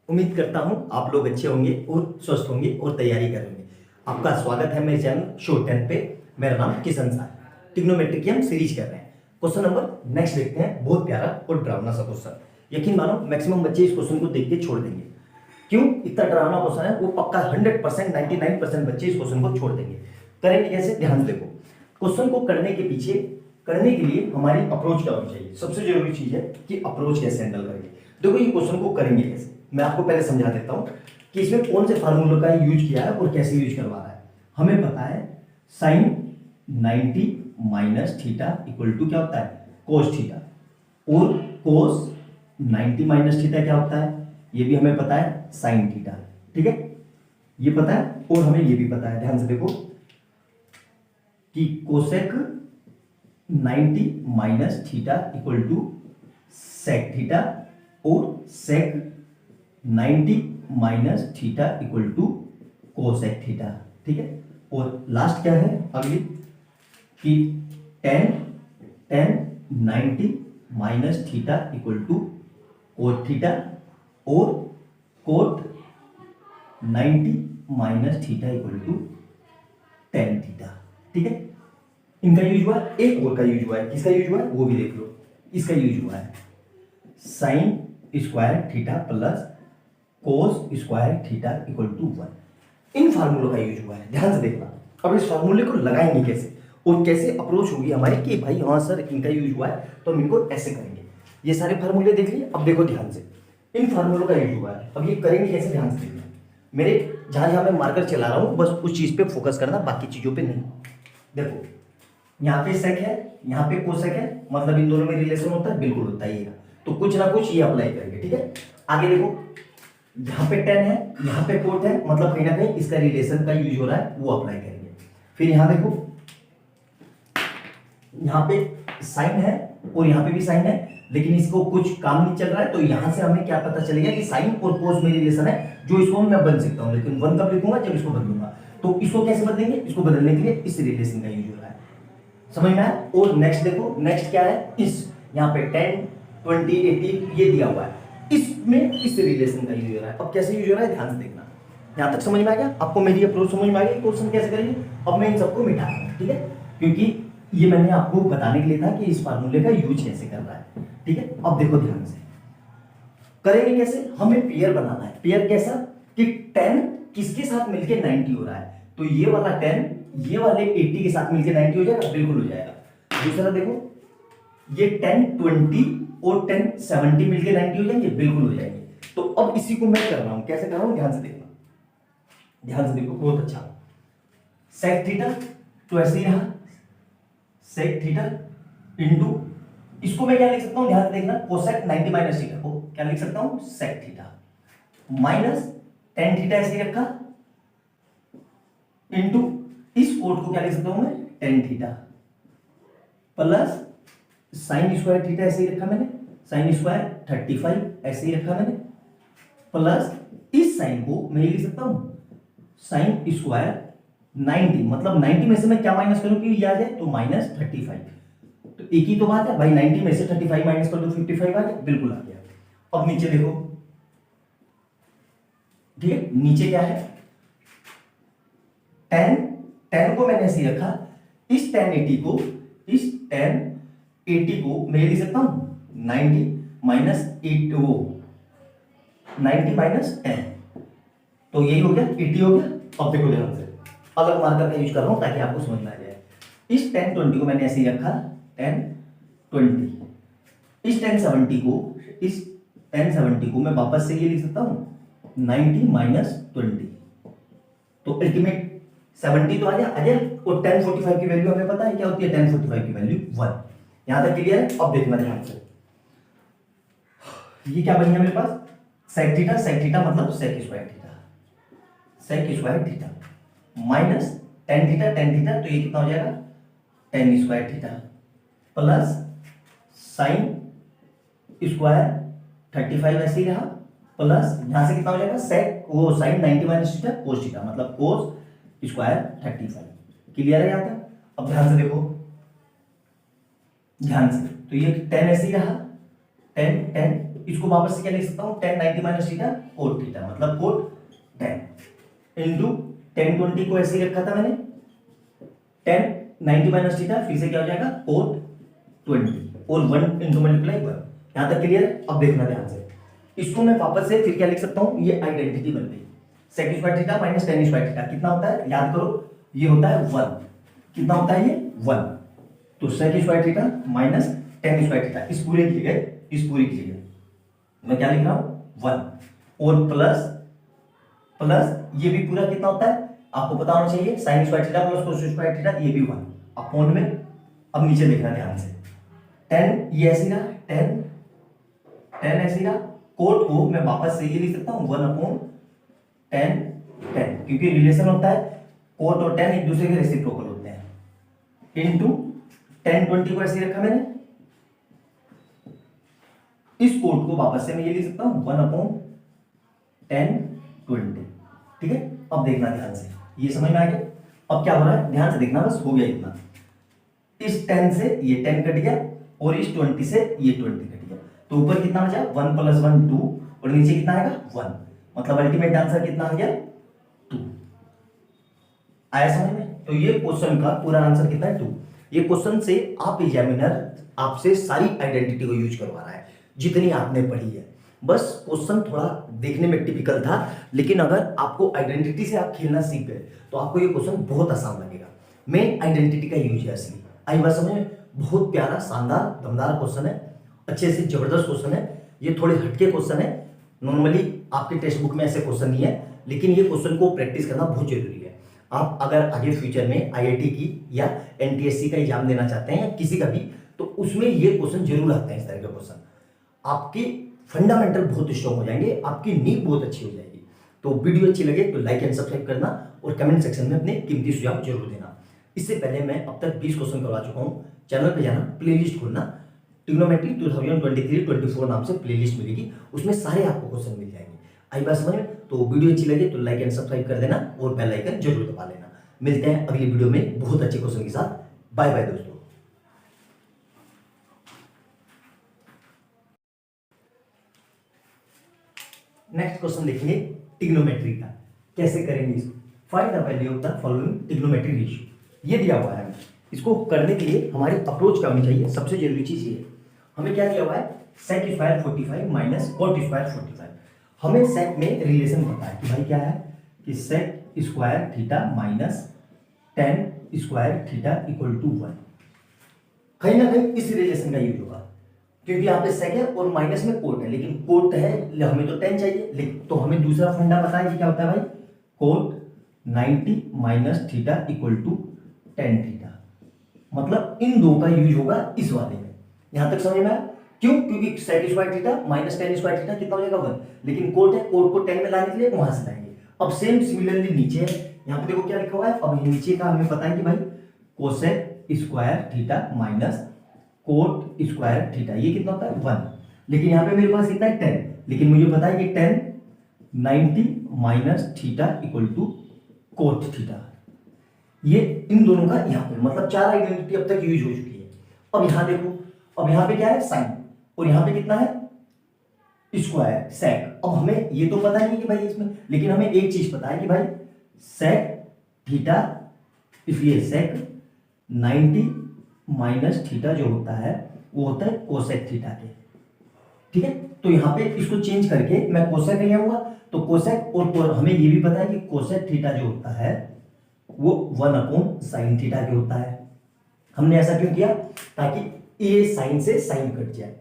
उम्मीद करता हूं आप लोग अच्छे होंगे और स्वस्थ होंगे और तैयारी करेंगे। आपका स्वागत है मेरे चैनल शो 10 पे। मेरा नाम किशन सा है। ट्रिग्नोमेट्री की हम सीरीज कर रहे हैं। क्वेश्चन नंबर नेक्स्ट देखते हैं। बहुत प्यारा और डरावना सा क्वेश्चन। यकीन मानो मैक्सिमम बच्चे इस क्वेश्चन को देख के छोड़ देंगे। क्यों इतना डरावना क्वेश्चन है? वो पक्का 100% 99% बच्चे इस क्वेश्चन को छोड़ देंगे। करेंगे कैसे? ध्यान से देखो। क्वेश्चन को करने के पीछे करने के लिए हमारी अप्रोच क्या होनी चाहिए? सबसे जरूरी चीज है कि अप्रोच कैसे हैंडल करेंगे। देखो ये क्वेश्चन को करेंगे कैसे, मैं आपको पहले समझा देता हूं कि इसमें कौन से फार्मूले का यूज किया है और कैसे यूज करवा रहा है। हमें पता है sine 90 minus theta equal to क्या होता है? Cos theta. और कोस 90 माइनस थीटा क्या होता है? ये भी हमें पता है, साइन थीटा। ठीक है, ये पता है और हमें ये भी पता है। ध्यान से देखो कि cosec 90 minus theta equal to sec theta और sec 90 minus theta equal to cosec theta. ठीक है, और लास्ट क्या है अगली कि tan 90 minus theta equal to cot theta और cot 90 minus theta equal to tan theta. ठीक है, इनका यूज हुआ है। एक और का यूज हुआ है। किसका यूज हुआ है वो भी देख लो। इसका यूज हुआ है sine square theta plus cos square theta equal to 1। इन फार्मूलों का यूज हुआ है। ध्यान से देखना। अब इस फार्मूले को लगाएंगे कैसे और कैसे अप्रोच होगी हमारी कि भाई हाँ सर इनका यूज हुआ है तो हम इनको ऐसे करेंगे। ये सारे फार्मूले देख लिए। अब देखो ध्यान से, इन फार्मूलों का यूज हुआ है। अब ये करेंगे कैसे? ध्यान से देखना। मेरे जहां जहां मैं मार्कर चला रहा हूं बस उस चीज पे फोकस करना, बाकी चीजों पे नहीं। देखो यहाँ पे सेक है, यहाँ पे कोसेक है, मतलब इन दोनों में रिलेशन होता है, बिल्कुल होता ही है। तो कुछ ना कुछ ये अप्लाई करेंगे। ठीक है, आगे देखो यहाँ पे टेन है, यहाँ पे कोट है, मतलब कहीं ना कहीं इसका रिलेशन का यूज हो रहा है, वो अप्लाई करेंगे। फिर यहाँ देखो यहाँ पे साइन है और यहाँ पे भी साइन है, लेकिन इसको कुछ काम नहीं चल रहा है, तो यहां से हमें क्या पता चलेगा कि साइन और कोस में रिलेशन है, जो इसको मैं बदल सकता हूं। लेकिन वन कब लिखूंगा? जब इसको बदलूंगा। तो इसको कैसे बदलेंगे? इसको बदलने के लिए इस रिलेशन का यूज हो रहा है। समझ में आया? और नेक्स्ट देखो, नेक्स्ट क्या है? इस यहाँ पे 10 20 80 ये दिया हुआ है, इसमें इस रिलेशन का यूज हो रहा है। अब कैसे यूज हो रहा है ध्यान से देखना। यहां तक समझ में आ गया आपको? मेरी अप्रोच समझ में आ गई? क्वेश्चन कैसे करेंगे? अब मैं इन सबको मिटा रहा हूं। ठीक है, क्योंकि ये मैंने आपको बताने के लिए था कि इस फार्मूले का यूज कैसे कर रहा है। ठीक है, अब देखो ध्यान से करेंगे कैसे। हमें पेयर बनाना है। पेयर कैसा कि 10 किसके साथ मिलके 90 हो रहा है, तो ये वाला 10 ये वाले 80 के साथ मिलके 90 हो जाएगा, बिल्कुल हो जाएगा। दूसरा देखो ये 10 20 और 10 70 मिलके 90 हो जाएंगे, बिल्कुल हो जाएंगे। तो अब इसी को मैं कर रहा हूं। कैसे कर रहा हूं ध्यान से देखना। ध्यान से देखो, बहुत अच्छा। सेक थीटा तो ऐसे ही रहा, सेक थीटा इंटू इसको मैं क्या लिख सकता हूं? ध्यान से देखना। कोसेक 90 माइनस थीटा को क्या लिख सकता हूं? Sec theta minus tan theta ऐसे ही रखा इंटू इस कोट को क्या लिख सकता हूं मैं? Ten theta plus sine square theta ऐसे ही रखा मैंने, साइन स्क्वायर 35 ऐसे ही रखा मैंने, प्लस इस साइन को मैं ये लिख सकता हूं साइन स्क्वायर 90, मतलब 90 में से मैं क्या माइनस करूं कि ये आ जाए, तो माइनस 35। तो एक ही तो बात है भाई, 90 में से 35 माइनस कर दो 55 आ गया, बिल्कुल आ गया। अब नीचे देखो, ठीक है, नीचे क्या है? 10 को मैंने ऐसे रखा, इस 1080 को इस 1080 को मैं लिख सकता हूं 90 माइनस 8 वो 90 माइनस 10, तो यही हो गया 80 हो गया। अब देखो ध्यान से, अलग मार्कर का यूज कर रहा हूं ताकि आपको समझ में आ जाए। इस 1020 को मैंने ऐसे ही रखा 1020, इस 1070 को इस 1070 को मैं वापस से ये लिख सकता हूं 90 माइनस 20, तो अल्टीमेट 70 तो आ गया। और 1045 की वैल्यू हमें पता है क्या होती है? 1045 की वैल्यू 1। यहां तक क्लियर है? अब देखना ध्यान से, ये क्या बन गया मेरे पास? सेक थीटा, सेक थीटा मतलब sec square theta, sec square theta minus tan theta, tan theta, तो ये कितना हो जाएगा? Tan square theta plus sine square 35 ऐसे ही रहा, प्लस यहां से कितना हो जाएगा? सेक वो sine 90 minus theta cos theta, मतलब कोस स्क्वायर 35। क्लियर है यहां तक? अब ध्यान से देखो, ध्यान से, तो ये 10 ऐसे ही रहा, 10 10 इसको वापस से क्या लिख सकता हूँ, tan 90 minus theta cot theta, मतलब कोट 10 इंटू tan 20 को ऐसे ही रखा था मैंने, tan 90 माइनस थीटा, फिर से क्या हो जाएगा कोट 20 और 1 इंटू मल्टीप्लाई 1। यहां तक क्लियर? अब देखना ध्यान से, इसको मैं वापस से फिर क्या लिख सकता हूं, ये आइडेंटिटी बन गई, sec square theta minus tan square theta कितना होता है, याद करो, ये होता है 1। कितना होता है ये 1, तो sec square theta minus tan square theta, इस पूरे की जगह, इस पूरी की जगह मैं क्या लिख रहा हूं 1, और प्लस प्लस ये भी पूरा कितना होता है आपको पता होना चाहिए, sin square theta plus cos square theta, ये भी 1 अपॉन में। अब नीचे देखना ध्यान से, tan ये ऐसे रहा, tan ऐसे रहा, कोट को मैं वापस से ये लिख सकता हूं 1 अपॉन tan, क्योंकि रिलेशन होता है कोट और tan एक दूसरे के रेसिप्रोकल होते हैं, इनटू tan 20 को ऐसे रखा मैंने, इस कोट को वापस से मैं ये लिख सकता हूं 1 अपॉन tan 20। ठीक है, अब देखना ध्यान से, ये समझ में आ गया? अब क्या हो रहा है ध्यान से देखना, बस हो गया इतना, इस 10 से ये 10 कट गया और इस 20 से ये 20 कट गया, तो ऊपर कितना बचा 1 प्लस 1 2 और नीचे कितना आएगा 1, मतलब अल्टीमेट आंसर कितना आ गया 2। आया समझ में? तो ये क्वेश्चन का पूरा आंसर कितना है 2। ये क्वेश्चन से आप एग्जामिनर आपसे सारी आइडेंटिटी को यूज करवा रहा है जितनी आपने पढ़ी है, बस क्वेश्चन थोड़ा देखने में टिपिकल था, लेकिन अगर आपको आइडेंटिटी से आप खेलना सीख गए तो आपको ये क्वेश्चन बहुत आसान लगेगा। मेन आइडेंटिटी का यूज है असली, आई बात समझ में? बहुत प्यारा शानदार दमदार क्वेश्चन है, अच्छे से जबरदस्त क्वेश्चन है, ये थोड़े हटके क्वेश्चन है, नॉर्मली आपके टेक्स्ट बुक में ऐसे क्वेश्चन नहीं है, लेकिन ये क्वेश्चन को प्रैक्टिस करना बहुत जरूरी है। आप अगर आगे फ्यूचर में आईआईटी की या एनटीएससी का एग्जाम देना चाहते हैं या किसी का भी, तो उसमें ये क्वेश्चन जरूर आते हैं। इस तरह के क्वेश्चन आपकी फंडामेंटल बहुत स्ट्रॉन्ग हो जाएंगे, आपकी नींव बहुत अच्छी हो जाएगी। तो वीडियो अच्छी लगे तो लाइक एंड सब्सक्राइब करना और कमेंट सेक्शन में अपने कीमती सुझाव जरूर देना। इससे पहले मैं अब तक 20 क्वेश्चन करवा चुका हूँ, चैनल पे जाना, प्लेलिस्ट खोलना, ट्रिग्नोमेट्री 2023-24 नाम से प्लेलिस्ट मिलेगी, उसमें सारे आपको क्वेश्चन मिल जाएंगे। आई बात समझ में? तो वीडियो अच्छी लगे तो लाइक एंड सब्सक्राइब कर देना और बेल आइकन जरूर दबा लेना। मिलते हैं अगली वीडियो में बहुत अच्छे क्वेश्चन के साथ। बाय बाय दोस्तों। नेक्स्ट क्वेश्चन देखेंगे ट्रिग्नोमेट्री का, कैसे करेंगे इसको। Find the value of the following trigonometry ratio, ये दिया हुआ है। इसको करने के लिए हमारी अप्रोच क्या होनी चाहिए, सबसे जरूरी चीज ये, हमें क्या दिया हुआ है sec square 45 minus cot square 45। हमें sec में रिलेशन पता है कि भाई क्या है कि sec square theta minus tan square theta equal to 1। कहीं ना कहीं इस रिलेशन का यूज होगा, क्योंकि यहाँ पे sec है और माइनस में कोट है, लेकिन कोट है हमें तो tan चाहिए, लेकिन तो हमें दूसरा फंडा पता है कि क्या होता है भाई, cot 90 minus theta equal to tan theta, मतलब इन दो का यूज होगा इस वाले में। यहां तक समझ में आया? क्यों? क्योंकि sec square theta minus tan square theta कितना हो जाएगा 1, लेकिन कोट है, कोट को tan में लाने के लिए वहां से लाएंगे। अब सेम सिमिलरली नीचे है, यहाँ पे देखो क्या लिखा हुआ है, अब नीचे का हमें पता है कि भाई cosec square theta minus cot square theta, ये कितना होता है 1, लेकिन यहाँ पे मेरे पास कितना है 10, लेकिन मुझे पता है कि tan 90 minus theta equal to cot theta, ये इन दोनों का यहाँ पे मतलब 4 आइडेंटिटी अब तक यूज हो चुकी है। अब यहाँ देखो, अब यहाँ पे क्या है साइन और यहाँ पे कितना है स्क्वायर सेक। अब हमें ये तो पता नहीं कि भाई इसमें, लेकिन हमें एक चीज पता है कि भाई सेक थीटा, इसलिए सेक 90 माइनस थीटा जो होता है वो होता है कोसेक थीटा के। ठीक है, तो यहाँ पे इसको चेंज करके मैं कोसेक ले आऊंगा, तो कोसेक और हमें ये भी पता है कि कोसेक थीटा जो होता है वो 1 अपॉन साइन थीटा के होता है। हमने ऐसा क्यों किया, ताकि ये साइन से साइन कट जाए।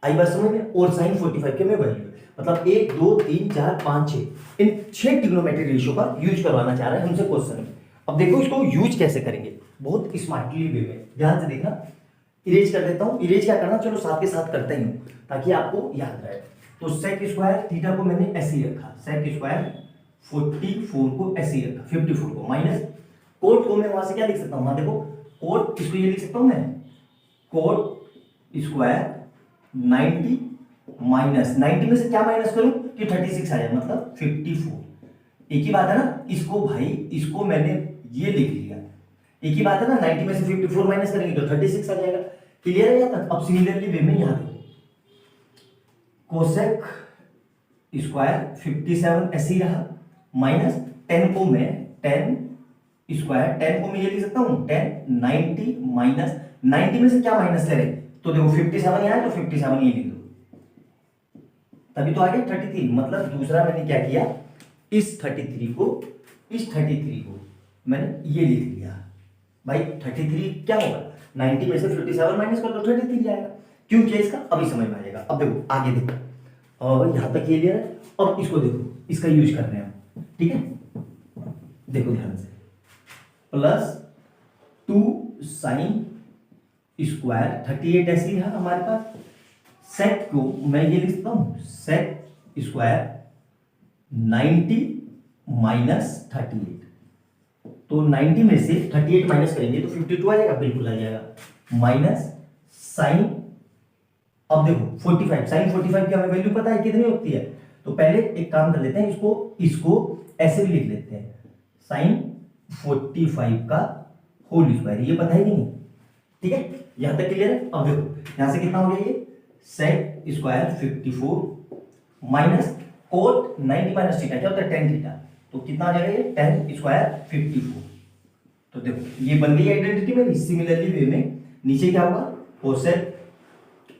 आई बात समझ में? और साइन 45 के में वैल्यू, मतलब 1 2 3 4 5 6, इन 6 ट्रिग्नोमेट्री रेशियो का यूज करवाना चाह रहा है हमसे क्वेश्चन। अब देखो इसको यूज कैसे करेंगे, बहुत स्मार्टली वे में, ध्यान से देखना। इरेज कर देता हूं, इरेज क्या करना, चलो साथ के साथ करते ही हूं ताकि आपको याद रहे। तो सेक स्क्वायर थीटा को मैंने ऐसे ही रखा, सेक स्क्वायर 44 को ऐसे ही रखा, 54 को माइनस कोट को मैं वहां से क्या लिख सकता हूं, वहां देखो कोट, इसको ये लिख सकता हूं मैं कोट स्क्वायर 90 माइनस 90 में से क्या माइनस करूं कि 36 आ जाए, मतलब 54। एक ही बात है ना, इसको भाई इसको मैंने ये लिख लिया, एक ही बात है ना, 90 में से 54 माइनस करेंगे तो 36 आ जाएगा। क्लियर है यहाँ तक? अब सिमिलरली वे में यहाँ कोसेक स्क्वायर 57 ऐसे ही रहा, माइनस 10 को मैं 10 स्क्वायर, 10 को मैं ये लिख सकता हूँ 10 90 माइनस 90 में से क्या माइनस ले रहे, तो देखो 57 यहाँ है तो 57 ये लिख दो, तभी तो आ गया 33। मतलब दूसरा मैंने क्या किया, इस 33 को मैंने ये लिख लिया। भाई 33 क्या होगा, 90 में से 57 माइनस कर दो 33 आएगा। क्यों किया इसका, अभी समझ में आ जाएगा। अब देखो आगे देखो, और यहां तक ये लिया है, अब इसको देखो, इसका यूज कर रहे हैं हम, ठीक है। देखो ध्यान से, प्लस 2 साइन स्क्वायर 38 ऐसे ही है हमारे पास। सेक को मैं ये लिखता हूं सेक स्क्वायर 90 माइनस 38, तो 90 में से 38 माइनस करेंगे तो 52 आ जाएगा, बिल्कुल आ जाएगा। माइनस साइन, अब देखो 45, साइन 45 की हमें वैल्यू पता है कितनी होती है, तो पहले एक काम कर लेते हैं, इसको ऐसे भी लिख लेते हैं, साइन 45 का होल स्क्वायर, ये पता है कि नहीं, ठीक है। यहां तक क्लियर है। अब देखो यहां से कितना हो गया, ये sec square 54 minus cot 90 minus theta क्या होता है, tan थीटा, तो कितना आ जाएगा ये tan स्क्वायर 54। तो देखो ये बन गई आइडेंटिटी मेरी। सिमिलरली वे में नीचे क्या होगा, cosec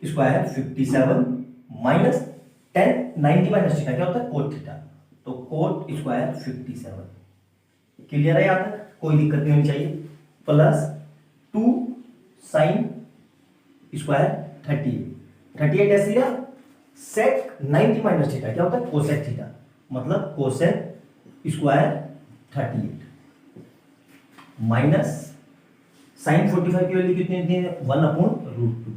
square 57 minus tan 90 minus theta क्या होता है, कोट थीटा, तो कोट स्क्वायर 57। क्लियर है, यहां तक कोई दिक्कत नहीं होनी चाहिए। प्लस 2 साइन स्क्वायर 38 ऐसे लिया, सेक 90 माइनस थीटा क्या होता है, कोसेक थीटा, मतलब कोसेक स्क्वायर 38 माइनस साइन 45 की वैल्यू कितनी होती है, 1/√2,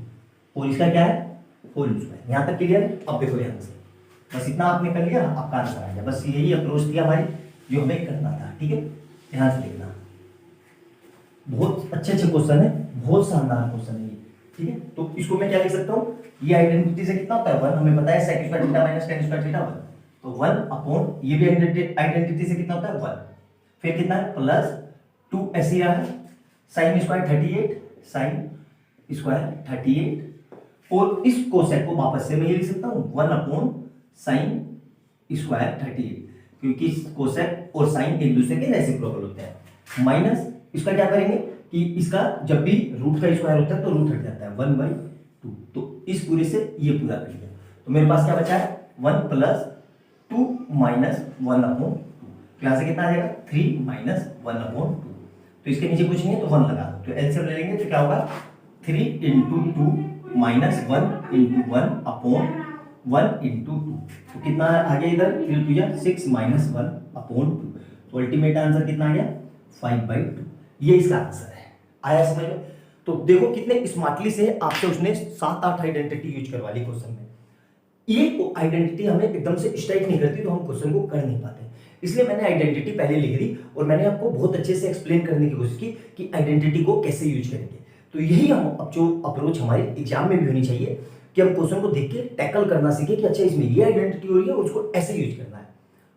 और इसका क्या है, होल स्क्वायर। यहां तक क्लियर है। अब देखो ध्यान से, बस इतना आपने कर लिया, आपका आंसर आ गया। बस यही अप्रोच थी हमारी जो हमें करना था, ठीक है। ध्यान से देखना, बहुत अच्छे क्वेश्चन है, बहुत शानदार क्वेश्चन है ये, ठीक है। तो इसको मैं क्या लिख सकता हूँ, ये आइडेंटिटी से कितना होता है 1, हमें पता है sec square theta minus tan square theta 1, तो 1 ये भी आइडेंटिटी से कितना होता है 1, फिर कितना है प्लस 2 ऐसे रहा है, साइन स्क्वायर 38 साइन स्क्वायर 38, और इस कोसेक को वापस से मैं ये लिख सकता हूँ 1 साइन स्क्वायर 38, क्योंकि कोसेक और साइन एक दूसरे के रेसिप्रोकल होते हैं। माइनस इसका क्या करेंगे कि इसका जब भी रूट का स्क्वायर होता है तो रूट हट जाता है 1/2, तो इस पूरे से ये पूरा कर लिया, तो मेरे पास क्या बचा है 1 + 2 - 1/2, तो यहां से कितना आ जाएगा 3 - 1/2, तो इसके नीचे कुछ नहीं है तो 1 लगा दो, तो एलसीएम ले लेंगे तो क्या होगा 3 × 2 - 1 × 1/1 × 2, तो कितना आ गया इधर 3 × 2 = 6 - 1/2, तो अल्टीमेट आंसर कितना आ गया 5/2। ये इसका आंसर है। आया समझ में। तो देखो कितने स्मार्टली से आपसे उसने 7-8 आइडेंटिटी यूज करवा ली क्वेश्चन में। ये आइडेंटिटी हमें एकदम से स्ट्राइक नहीं करती तो हम क्वेश्चन को कर नहीं पाते, इसलिए मैंने आइडेंटिटी पहले लिख दी और मैंने आपको बहुत अच्छे से एक्सप्लेन करने की कोशिश की कि आइडेंटिटी को कैसे यूज करेंगे। तो यही हम अब जो अप्रोच हमारे एग्जाम में भी होनी चाहिए कि हम क्वेश्चन को देख के टैकल करना सीखे कि अच्छा इसमें ये आइडेंटिटी हो रही है और उसको ऐसे यूज करना है।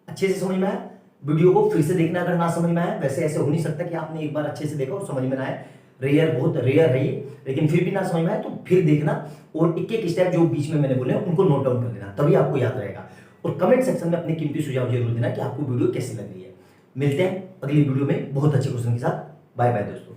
अच्छे से समझ में आया। वीडियो को फिर से देखना अगर ना समझ में आया, वैसे ऐसे हो नहीं सकता कि आपने एक बार अच्छे से देखा और समझ में ना आए, बहुत रेयर है ये, लेकिन फिर भी ना समझ में आए तो फिर देखना और एक एक स्टेप जो बीच में मैंने बोले उनको नोट डाउन कर लेना, तभी आपको याद रहेगा। और कमेंट सेक्शन में अपने कीमती सुझाव जरूर देना कि आपको वीडियो कैसी लग रही है। मिलते हैं अगली वीडियो में बहुत अच्छे क्वेश्चन के साथ। बाय बाय दोस्तों।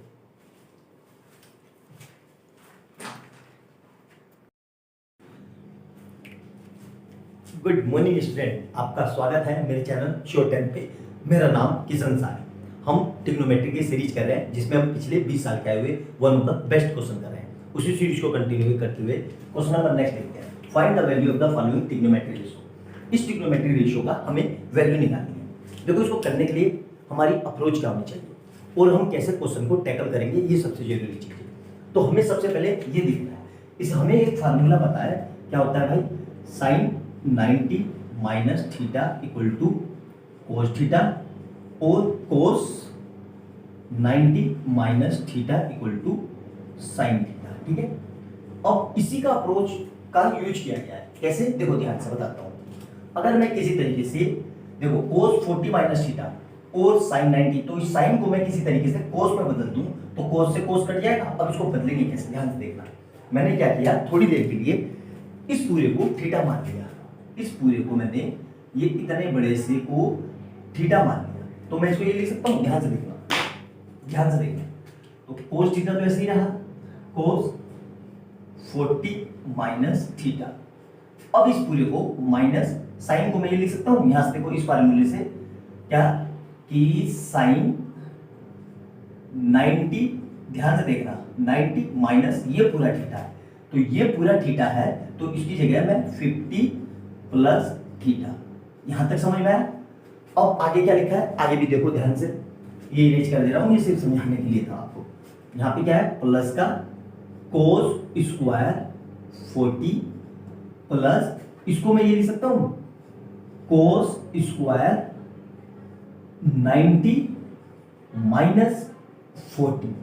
गुड मॉर्निंग स्टूडेंट, आपका स्वागत है मेरे चैनल शो10 पे। मेरा नाम किशन सार है। हम ट्रिग्नोमेट्री की सीरीज कर रहे हैं जिसमें हम पिछले 20 साल के आए हुए one of the best question कर रहे हैं। उसी सीरीज को कंटिन्यू करते हुए क्वेश्चन नंबर नेक्स्ट देखते हैं। Find the value of the following trigonometry ratio. इस ट्रिग्नोमेट्री रेशियो का हमें वैल्यू निकालनी है। देखो इसको करने के लिए हमारी अप्रोच क्या होनी चाहिए और हम कैसे क्वेश्चन को टैकल करेंगे, ये सबसे जरूरी चीज है। तो हमें सबसे पहले ये देखना है, इस हमें एक फार्मूला पता है क्या होता है भाई, sine 90 minus theta equal to cos theta और cos 90 minus theta equal to sine theta, ठीक है। अब इसी का अप्रोच का यूज किया गया है। कैसे, देखो ध्यान से बताता हूं। अगर मैं किसी तरीके से देखो कोस 40 माइनस थीटा और साइन 90, तो इस साइन को मैं किसी तरीके से कोस में बदल दूं तो कोस से कोस कट जाएगा। अब इसको बदलेंगे कैसे, ध्यान से देखना। मैंने क्या किया, थोड़ी देर के लिए इस पूरे को थीटा मान लिया, इस पूरे को मैंने ये इतने बड़े से को थीटा मान लिया, तो मैं इसको ये लिख सकता हूँ, ध्यान से देखना, ध्यान से देखना। तो कोस थीटा तो ऐसे ही रहा, कोस 40 माइनस थीटा। अब इस पूरे को माइनस साइन को मैं ये लिख सकता हूँ, यहां से देखो इस फार्मूले से क्या कि साइन 90, ध्यान से देखना 90 माइनस ये पूरा थीटा है, तो ये पूरा थीटा है, तो इसकी जगह मैं 50 प्लस थीटा। यहां तक समझ में आया? अब आगे क्या लिखा है, आगे भी देखो ध्यान से, ये इरेज कर दे रहा हूं, ये सिर्फ समझाने के लिए था आपको। यहां पे क्या है, प्लस का कोस स्क्वायर 40 प्लस, इसको मैं ये लिख सकता हूं कोस स्क्वायर 90 माइनस 40।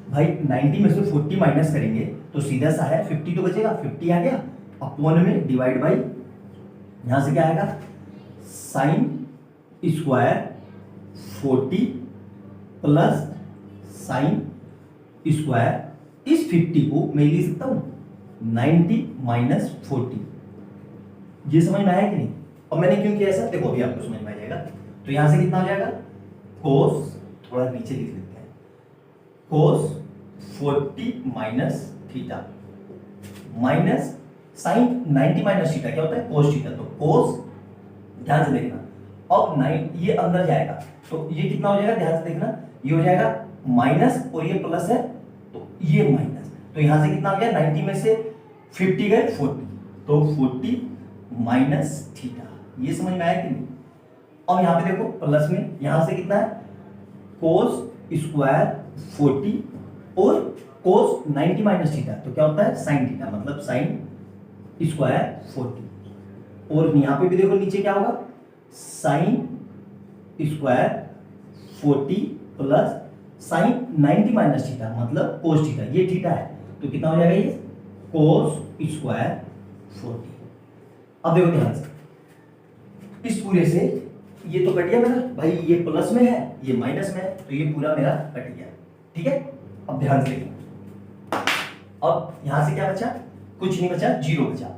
भाई 90 में से 40 माइनस करेंगे तो सीधा सा है 50 तो बचेगा, 50 आ गया अपॉन में डिवाइड बाई, यहां से क्या आएगा sine square 40 plus sine square, इस 50 को मैं लिख सकता हूं 90 माइनस 40। ये समझ में आया कि नहीं? और मैंने क्यों किया ऐसा, देखो अभी आपको समझ में आ जाएगा। तो यहां से कितना हो जाएगा, कोस, थोड़ा नीचे लिख लेते हैं, cos 40 minus theta minus sine 90 minus theta क्या होता है, कोस थीटा। तो कोस, ध्यान से देखना, अब 9 ये अंदर जाएगा तो ये कितना हो जाएगा, ध्यान से देखना, ये हो जाएगा माइनस और ये प्लस है तो ये माइनस, तो यहां से कितना आ गया 90 में से 50 गए 40, तो 40 माइनस थीटा। ये समझ में आया कि नहीं? अब यहां पे देखो प्लस में, यहां से कितना है कोस स्क्वायर 40 और कोस 90 माइनस थीटा, तो क्या होता है साइन थीटा, मतलब साइन स्क्वायर 40। और यहां पे भी देखो नीचे क्या होगा, sine square 40 plus sine 90 minus theta, मतलब कोस थीटा, ये थीटा है तो कितना हो जाएगा ये कोस स्क्वायर 40। अब देखो ध्यान से, इस पूरे से ये तो कट गया मेरा भाई, ये प्लस में है ये माइनस में है, तो ये पूरा मेरा कट गया, ठीक है। अब ध्यान से देखो, अब यहां से क्या बचा, कुछ नहीं बचा, जीरो बचा।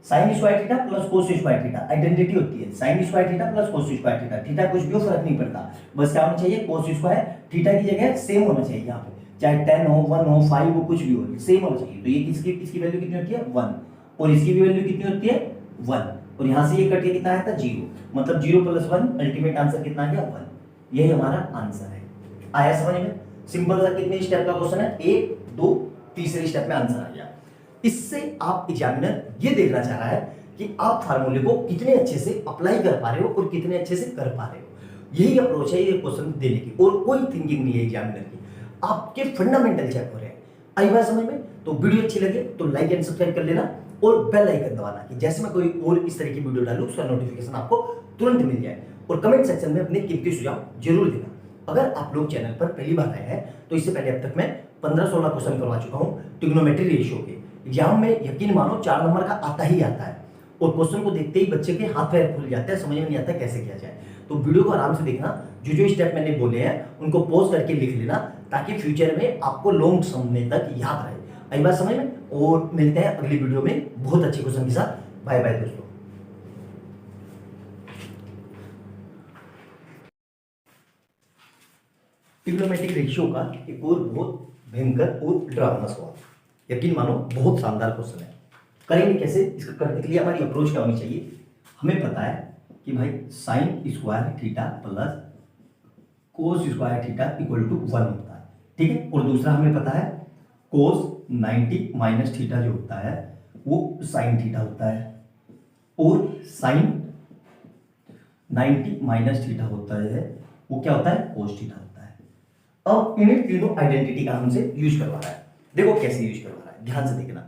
Sign square theta plus cos square theta identity होती है, sine square theta plus cos square theta, theta कुछ भी हो फर्क नहीं पड़ता, बस क्या होना चाहिए कोस स्क्वायर थीटा की जगह सेम होना चाहिए, यहाँ पे चाहे 10 हो 1 हो 5 हो कुछ भी हो सेम होना चाहिए। तो ये किसकी वैल्यू कितनी होती है 1, और इसकी भी वैल्यू कितनी होती है 1, और यहां से ये कट के कितना आया था 0, मतलब 0 प्लस 1 अल्टीमेट आंसर कितना आ गया 1। यही हमारा आंसर है। आया समझ में? सिंपल सा कितने स्टेप का क्वेश्चन है, 1 2 तीसरे स्टेप में आंसर आ गया। इससे आप एग्जामिनर ये देखना चाह रहा है कि आप फार्मूले को कितने अच्छे से अप्लाई कर पा रहे हो और कितने अच्छे से कर पा रहे हो। यही अप्रोच है ये क्वेश्चन देने की, और कोई थिंकिंग नहीं है एग्जामिनर की, आपके फंडामेंटल चेक हो रहे हैं। आई बात समझ में? तो वीडियो अच्छी लगे तो लाइक एंड सब्सक्राइब कर लेना और बेल आइकन दबाना कि जैसे मैं कोई और इस तरह की वीडियो डालूं उसका नोटिफिकेशन आपको तुरंत मिल जाए। और कमेंट सेक्शन में अपने कीमती सुझाव जरूर देना। अगर आप लोग चैनल पर पहली बार आए हैं तो इससे पहले अब तक मैं 15-16 क्वेश्चन करवा चुका हूं ट्रिग्नोमेट्री रेशियो के। एग्जाम में यकीन मानो 4 नंबर का आता ही आता है, और क्वेश्चन को देखते ही बच्चे के हाथ पैर फूल जाते हैं, समझ में नहीं आता कैसे किया जाए। तो वीडियो को आराम से देखना, जो जो स्टेप मैंने बोले हैं उनको पॉज करके लिख लेना, ताकि फ्यूचर में आपको लॉन्ग समय तक याद रहे। आई बात समझ में? और मिलते हैं अगली वीडियो में बहुत अच्छे क्वेश्चन के साथ। बाय बाय दोस्तों। ट्रिग्नोमेट्रिक रेशियो का एक और बहुत भयंकर और डरावना सवाल, यकीन मानो बहुत शानदार क्वेश्चन है। करेंगे कैसे, इसका करने के लिए हमारी अप्रोच क्या होनी चाहिए। हमें पता है कि भाई sine square theta plus cos square theta equal to 1 होता है, ठीक है। और दूसरा हमें पता है कोस 90 माइनस थीटा जो होता है वो साइन थीटा होता है, और साइन 90 माइनस थीटा होता है वो क्या होता है कोस थीटा होता है। अब इन्हें तीनों आइडेंटिटी का हमसे यूज करवा रहा है। देखो कैसे यूज करवा रहा है, ध्यान से देखना,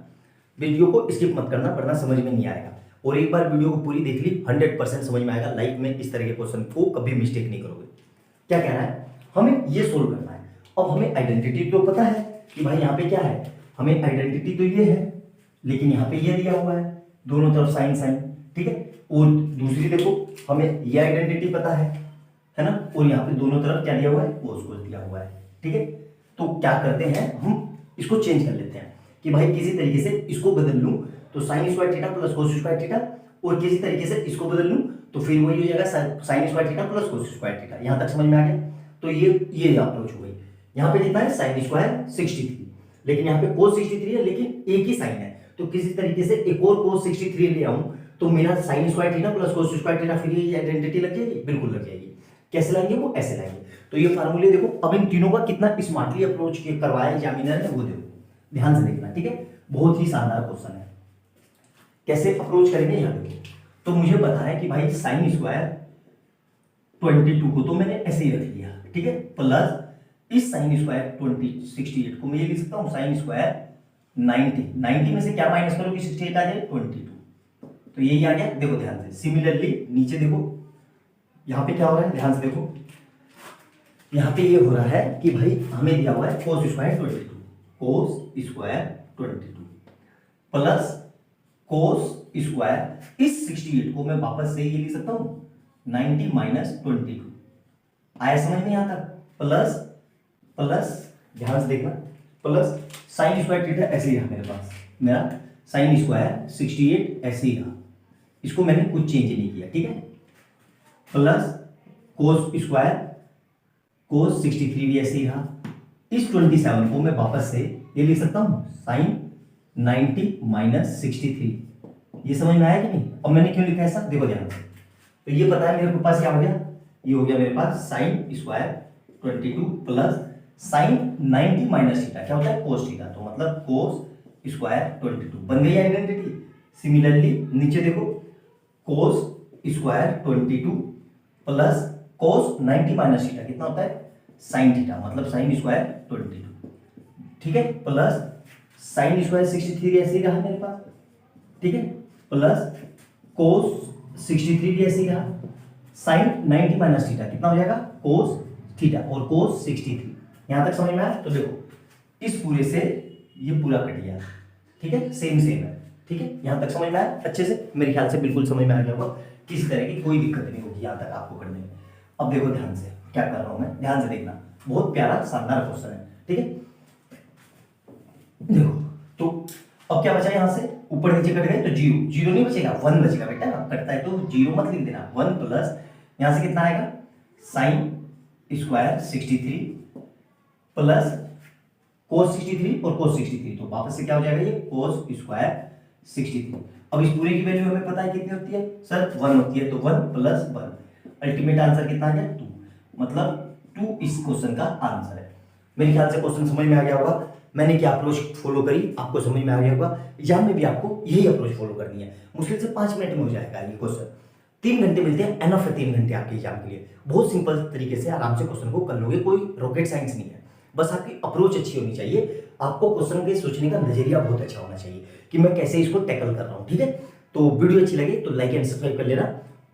वीडियो को स्किप मत करना वरना समझ में नहीं आएगा। और एक बार वीडियो को पूरी देख ली 100% समझ में आएगा। लाइफ में इस तरह के क्वेश्चन को कभी मिस्टेक नहीं करोगे। क्या कहना है, हमें ये सोल्व करना है। अब हमें आइडेंटिटी तो पता है कि भाई यहाँ पे क्या है, हमें आइडेंटिटी तो ये है, लेकिन यहाँ पे ये दिया हुआ है दोनों तरफ साइन साइन, ठीक है। और दूसरी देखो हमें ये आइडेंटिटी पता है ना, और यहाँ पे दोनों तरफ क्या दिया हुआ है कोस कोस दिया हुआ है, ठीक है। तो क्या करते हैं हम इसको चेंज कर लेते हैं। कि भाई किसी तरीके से इसको बदल लूं तो sign square theta plus cos square theta, और किसी तरीके से इसको बदल लूं तो फिर वही हो जाएगा sign square theta plus cos square theta. यहां तक समझ में आ गया? तो ये अप्रोच हो गई। यहाँ पे कितना है साइन स्क्वायर 63, लेकिन यहाँ पे कोस 63 है, लेकिन एक ही साइन है, तो किसी तरीके से एक और कोस 63 ले आऊं तो मेरा sign square theta plus cos square theta, फिर ये आइडेंटिटी लग जाएगी, बिल्कुल लग जाएगी। कैसे लाएंगे? वो ऐसे लाएंगे। तो ये फार्मूले देखो, अब इन तीनों का कितना स्मार्टली अप्रोच करवाया एग्जामिनर ने, वो देखो, ध्यान से देखना, ठीक है? बहुत ही शानदार क्वेश्चन है। कैसे अप्रोच करेंगे यहाँ देखो, तो मुझे पता है कि भाई साइन स्क्वायर 22 को तो मैंने ऐसे ही रख लिया, ठीक है, प्लस इस साइन स्क्वायर 68 को मैं ये लिख सकता हूँ साइन स्क्वायर 90 में से क्या माइनस करो कि 68 आ जाए 22, तो यही आ गया। देखो ध्यान से, सिमिलरली नीचे देखो, यहाँ पे क्या हो रहा है, ध्यान से देखो, यहाँ पे ये हो रहा है कि भाई हमें दिया हुआ है cos square 22 plus cos square इस 68 को मैं वापस से ये लिख सकता हूँ 90 माइनस 22, आया समझ में? यहाँ तक प्लस ध्यान से देखना, प्लस साइन स्क्वायर थीटा ऐसे ही रहा मेरे पास, मेरा साइन स्क्वायर 68 ऐसे ही रहा, इसको मैंने कुछ चेंज नहीं किया, ठीक है, प्लस कोस स्क्वायर कोस 63 भी ऐसे ही रहा। इस 27 को मैं वापस से ये लिख सकता हूं साइन 90 माइनस 63, ये समझ में आया कि नहीं? अब मैंने क्यों लिखा है ऐसा, देखो ध्यान से, तो ये पता है मेरे पास क्या हो गया, ये हो गया मेरे पास sine square 22 plus sine 90 minus theta, क्या होता है कोस थीटा, तो मतलब कोस स्क्वायर 22 बन गई आइडेंटिटी। सिमिलरली नीचे देखो, cos square 22 plus cos 90 minus theta कितना होता है साइन थीटा, मतलब साइन स्क्वायर 22, ठीक है, प्लस साइन स्क्वायर 63 ऐसे ही रहा मेरे पास, ठीक है, प्लस कोस 63 भी ऐसे ही रहा, साइन 90 माइनस थीटा कितना हो जाएगा कोस थीटा, और कोस 63। यहां तक समझ में आया? तो देखो इस पूरे से ये पूरा कट गया, ठीक है, सेम है, ठीक है, यहां तक समझ में आया अच्छे से? मेरे ख्याल से बिल्कुल समझ में आ गया होगा, किसी तरह की कोई दिक्कत नहीं होगी यहां तक आपको करने में। अब देखो ध्यान से क्या कर रहा हूं मैं, ध्यान से देखना, बहुत प्यारा शानदार क्वेश्चन है, ठीक है। देखो तो अब क्या बचा यहां से, ऊपर नीचे कट गए तो जीरो नहीं बचेगा, 1 बचेगा बेटा, कटता है तो जीरो मत लिख देना, 1 प्लस यहां से कितना आएगा साइन स्क्वायर 63 प्लस कोस 63 और कोस 63, तो वापस से क्या हो जाएगा ये कोस स्क्वायर 63। अब इस पूरे की वैल्यू हमें पता है कितनी होती है सर, 1 होती है, तो 1 प्लस 1, अल्टीमेट आंसर कितना आ गया 2, मतलब 2 इस क्वेश्चन का आंसर है। मेरे ख्याल से क्वेश्चन समझ में आ गया होगा, मैंने क्या अप्रोच फॉलो करी आपको समझ में आ गया होगा। एग्जाम में भी आपको यही अप्रोच फॉलो करनी है, मुश्किल से 5 मिनट में हो जाएगा ये क्वेश्चन, 3 घंटे मिलते हैं, एनफ है 3 घंटे आपके एग्जाम के लिए, बहुत सिंपल तरीके से आराम से क्वेश्चन को कर लोगे, कोई रॉकेट साइंस नहीं है, बस आपकी अप्रोच अच्छी होनी चाहिए, आपको क्वेश्चन के सोचने का नजरिया बहुत अच्छा होना चाहिए कि मैं कैसे इसको टैकल कर रहा हूं, ठीक है। तो वीडियो अच्छी लगे तो लाइक एंड सब्सक्राइब कर लेना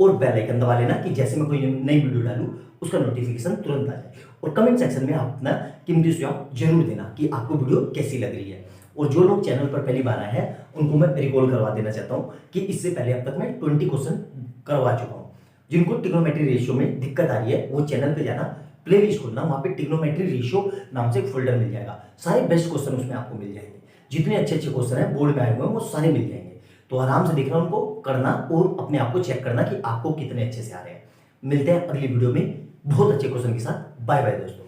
और बेल आइकन दबा लेना कि जैसे मैं कोई नई वीडियो डालूं उसका नोटिफिकेशन तुरंत आ जाए, और कमेंट सेक्शन में आप अपना कीमती सुझाव जरूर देना कि आपको वीडियो कैसी लग रही है। और जो लोग चैनल पर पहली बार आए हैं उनको मैं रिकॉल करवा देना चाहता हूं कि इससे पहले अब तक मैं 20 क्वेश्चन करवा चुका हूं। जिनको ट्रिग्नोमेट्री रेशियो में दिक्कत आ रही है वो चैनल पे जाना, प्लेलिस्ट खोलना, वहां पे ट्रिग्नोमेट्री रेशियो नाम से एक फोल्डर मिल जाएगा, सारे बेस्ट क्वेश्चन उसमें आपको मिल जाएंगे, जितने अच्छे अच्छे क्वेश्चन हैं बोर्ड में आए हुए हैं वो सारे मिल जाएंगे। तो आराम से देखना, उनको करना और अपने आप को चेक करना कि आपको कितने अच्छे से आ रहे हैं। मिलते हैं अगली वीडियो में बहुत अच्छे क्वेश्चन के साथ। बाय बाय दोस्तों।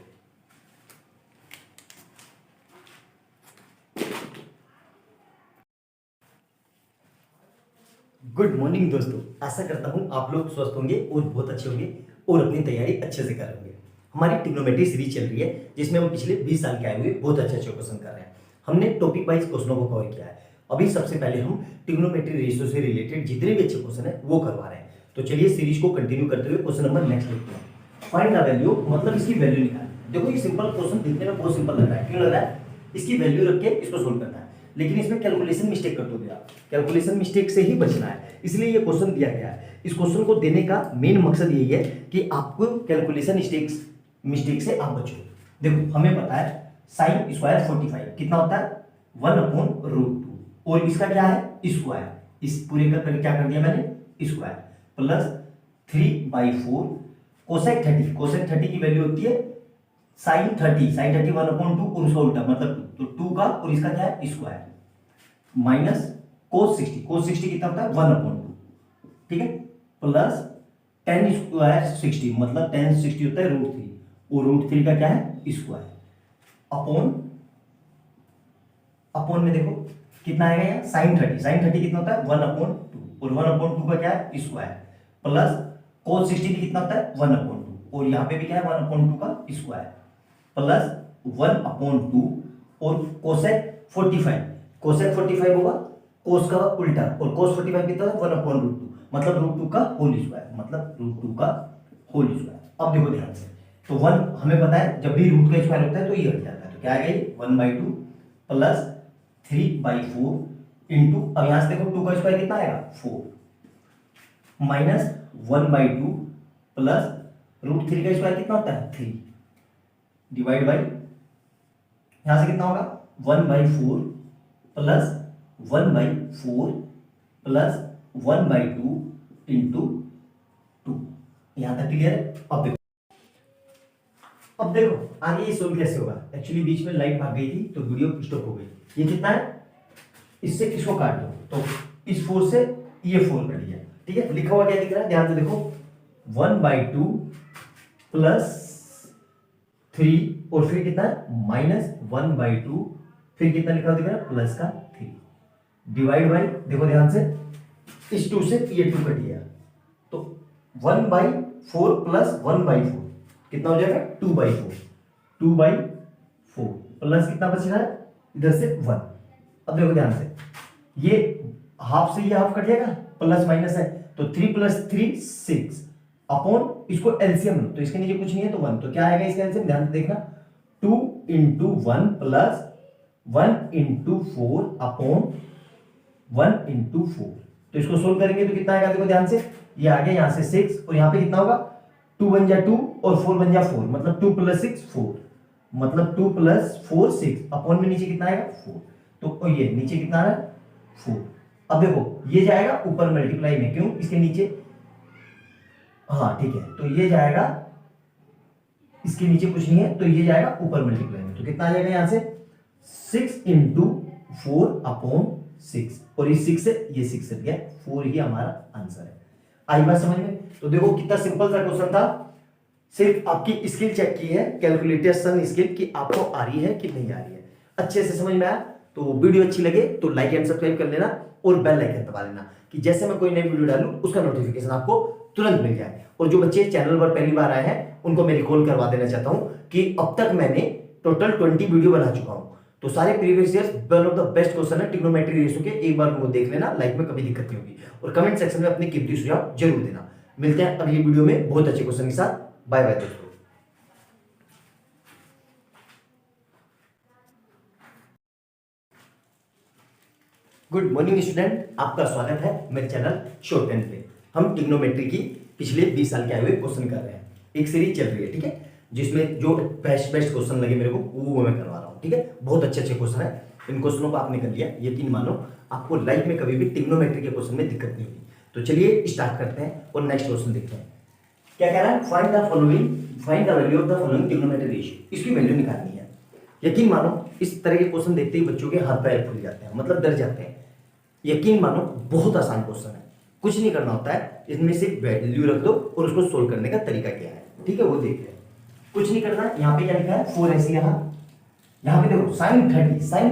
गुड मॉर्निंग दोस्तों, आशा करता हूं आप लोग स्वस्थ होंगे और बहुत अच्छे होंगे और अपनी तैयारी अच्छे से कर रहे होंगे। हमारी ट्रिग्नोमेट्री सीरीज चल रही है जिसमें हम पिछले 20 साल के आए हुए बहुत अच्छे अच्छे क्वेश्चन कर रहे हैं। हमने टॉपिक वाइज क्वेश्चनों को कवर किया है। अभी सबसे पहले हम ट्रिग्नोमेट्री रेशियो से रिलेटेड जितने भी अच्छे क्वेश्चन है वो करवा रहे हैं। तो चलिए सीरीज को कंटिन्यू करते हुए क्वेश्चन नंबर नेक्स्ट देखते हैं। फाइंड द वैल्यू, मतलब इसकी वैल्यू निकाल। देखो ये सिंपल क्वेश्चन दिखने में बहुत सिंपल लग रहा है, क्यों लग रहा है? इसकी वैल्यू रख के इसको सोल्व करना है, लेकिन इसमें कैलकुलेशन मिस्टेक कर दोगे आप, कैलकुलेशन मिस्टेक से ही बचना है, इसलिए ये क्वेश्चन दिया गया है। इस क्वेश्चन को देने का मेन मकसद यही है कि आपको कैलकुलेशन मिस्टेक से आप बचो। देखो हमें पता है साइन स्क्वायर 45 कितना होता है 1/√2, और इसका क्या है स्क्वायर, इस पूरे का क्या कर दिया मैंने स्क्वायर, प्लस 3/4 कोसेक 30 की वैल्यू होती है साइन 30 1/2 और उसका उल्टा मतलब 2, तो 2 का और इसका क्या है स्क्वायर माइनस cos 60 कितना होता है 1/2, ठीक है, प्लस tan स्क्वायर 60 मतलब tan 60 होता है √3 और √3 का क्या है स्क्वायर अपॉन में देखो कितना आएगा यहाँ sin 30 कितना होता है 1/2 और 1/2 का क्या है स्क्वायर प्लस cos 60 भी कितना होता है 1/2 और यहाँ पे भी क्या है 1/2 का स्क्वायर प्लस 1/2 और कोसेक 45 होगा कोस का उल्टा और cos 45 कितना है 1/2 मतलब √2 का होल स्क्वायर अब देखो ध्यान से तो 1 हमें पता है जब भी रूट का स्क्वायर होता है तो ये हट जाता है तो क्या आएगा ये 1/2 प्लस 3/4 इंटू अब यहां से देखो 2 का स्क्वायर कितना आएगा 4 माइनस 1/2 प्लस √3 का स्क्वायर कितना होता है 3 डिवाइड बाई यहां से कितना होगा 1/4 प्लस 1/4 प्लस 1/2 इंटू 2 यहां तक क्लियर है। अब देखो आगे ये सोल्व कैसे होगा। एक्चुअली बीच में लाइट भाग गई थी तो वीडियो स्टॉप हो गई। ये कितना है इससे इसको काट दो तो इस 4 से ये 4 कट गया, ठीक है। लिखा हुआ क्या दिख रहा है ध्यान से देखो 1/2 प्लस 3 और फिर कितना है माइनस 1/2 फिर कितना लिखा हुआ दिख रहा है प्लस का 3 डिवाइड बाई देखो ध्यान से इस 2 से ये 2 कट गया तो 1/4 प्लस 1/4 कितना हो जाएगा 2/4 प्लस कितना बच रहा है इधर से 1। अब देखो ध्यान से ये हाफ से ये हाफ कट जाएगा प्लस माइनस है तो 3 प्लस 3 6 अपॉन इसको एलसीएम लो तो इसके नीचे कुछ नहीं है तो 1 तो क्या आएगा इसका एलसीएम ध्यान से देखना 2 into 1 plus 1 into 4 upon 1 into 4 तो इसको सोल्व करेंगे तो कितना आएगा देखो ध्यान से ये आ गया यहाँ से 6 और यहाँ पे कितना होगा 2 बन जा 2 और 4 बन जा 4 मतलब 2 प्लस 6 4 मतलब 2 प्लस 4 6 अपॉन में नीचे कितना आएगा 4 तो ये नीचे कितना आ रहा है 4। अब देखो ये जाएगा ऊपर मल्टीप्लाई में क्यों इसके नीचे हाँ ठीक है तो ये जाएगा इसके नीचे कुछ नहीं है तो ये जाएगा ऊपर मल्टीप्लाई में तो कितना आ जाएगा यहां से 6 इंटू 4 अपॉन 6 और इस 6 से ये 6 से गया 4 ही हमारा आंसर है। आई बात समझ में। तो देखो कितना सिंपल सा क्वेश्चन था सिर्फ आपकी स्किल चेक की है कैलकुलेशन स्किल कि आपको आ रही है कि नहीं आ रही है अच्छे से समझ में आया। तो वीडियो अच्छी लगे तो लाइक एंड सब्सक्राइब कर लेना और बेल आइकन दबा लेना कि जैसे मैं कोई नई वीडियो डालूं उसका नोटिफिकेशन आपको तुरंत मिल जाए। और जो बच्चे चैनल पर पहली बार आए हैं उनको मैं रिकॉल करवा देना चाहता हूं कि अब तक मैंने टोटल 20 वीडियो बना चुका हूं तो सारे previous years one of the best question है ट्रिग्नोमेट्री रेशियो के एक बार उनको देख लेना लाइफ में कभी दिक्कत नहीं होगी और कमेंट सेक्शन में अपने कीमती सुझाव जरूर देना। मिलते हैं अगली वीडियो में बहुत अच्छे क्वेश्चन के साथ। बाय बाय दोस्तों। गुड मॉर्निंग स्टूडेंट आपका स्वागत है मेरे चैनल शॉर्ट टेन पे। हम ट्रिग्नोमेट्री की पिछले 20 साल के आए हुए क्वेश्चन कर रहे हैं एक सीरीज चल रही है ठीक है जिसमें जो बेस्ट क्वेश्चन लगे मेरे को वो मैं करवा रहा हूँ ठीक है। बहुत अच्छे क्वेश्चन है इन क्वेश्चनों को आपने कर लिया यकीन मानो आपको लाइफ में कभी भी ट्रिग्नोमेट्री के क्वेश्चन में दिक्कत नहीं होगी। तो चलिए स्टार्ट करते हैं और नेक्स्ट क्वेश्चन देखते हैं क्या कह रहा है find the value of the following trigonometry ratio. इसकी वैल्यू निकालनी है। यकीन मानो इस तरह के क्वेश्चन देखते ही बच्चों के हाथ पैर फूल जाते हैं मतलब डर जाते हैं। यकीन मानो बहुत आसान क्वेश्चन है कुछ नहीं करना होता है इसमें सिर्फ वैल्यू रख दो और उसको सोल्व करने का तरीका क्या है ठीक है वो देखते हैं। कुछ नहीं करना यहाँ पे क्या लिखा है 4 ऐसे यहाँ पे देखो sin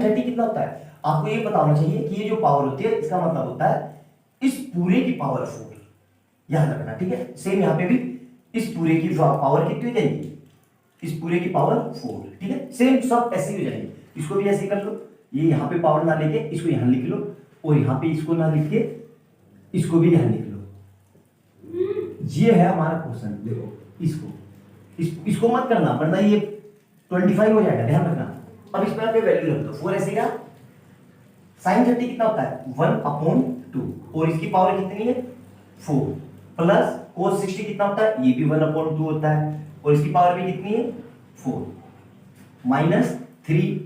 30 कितना होता है आपको ये पता होना चाहिए कि ये जो पावर होती है इसका मतलब होता है इस पूरे की पावर 4 याद रखना ठीक है। सेम यहाँ पे भी इस पूरे की पावर कितनी हो जाएगी इस पूरे की पावर 4 ठीक है। सेम सब ऐसे ही हो जाएंगे इसको भी ऐसे कर लो ये यहाँ पे पावर ना लेके इसको यहाँ लिख लो और यहाँ पे इसको ना लिख के इसको भी यहाँ लिख लो। ये है हमारा क्वेश्चन देखो इसको मत करना वरना ये 25 हो जाएगा ध्यान रखना। अब इस पे वैल्यू रख दो 4 ऐसे का sin 30 कितना होता है 1/2 और इसकी पावर कितनी है 4 प्लस cos 60 कितना होता है ये भी 1/2 होता है और इसकी पावर भी कितनी है 4 माइनस 3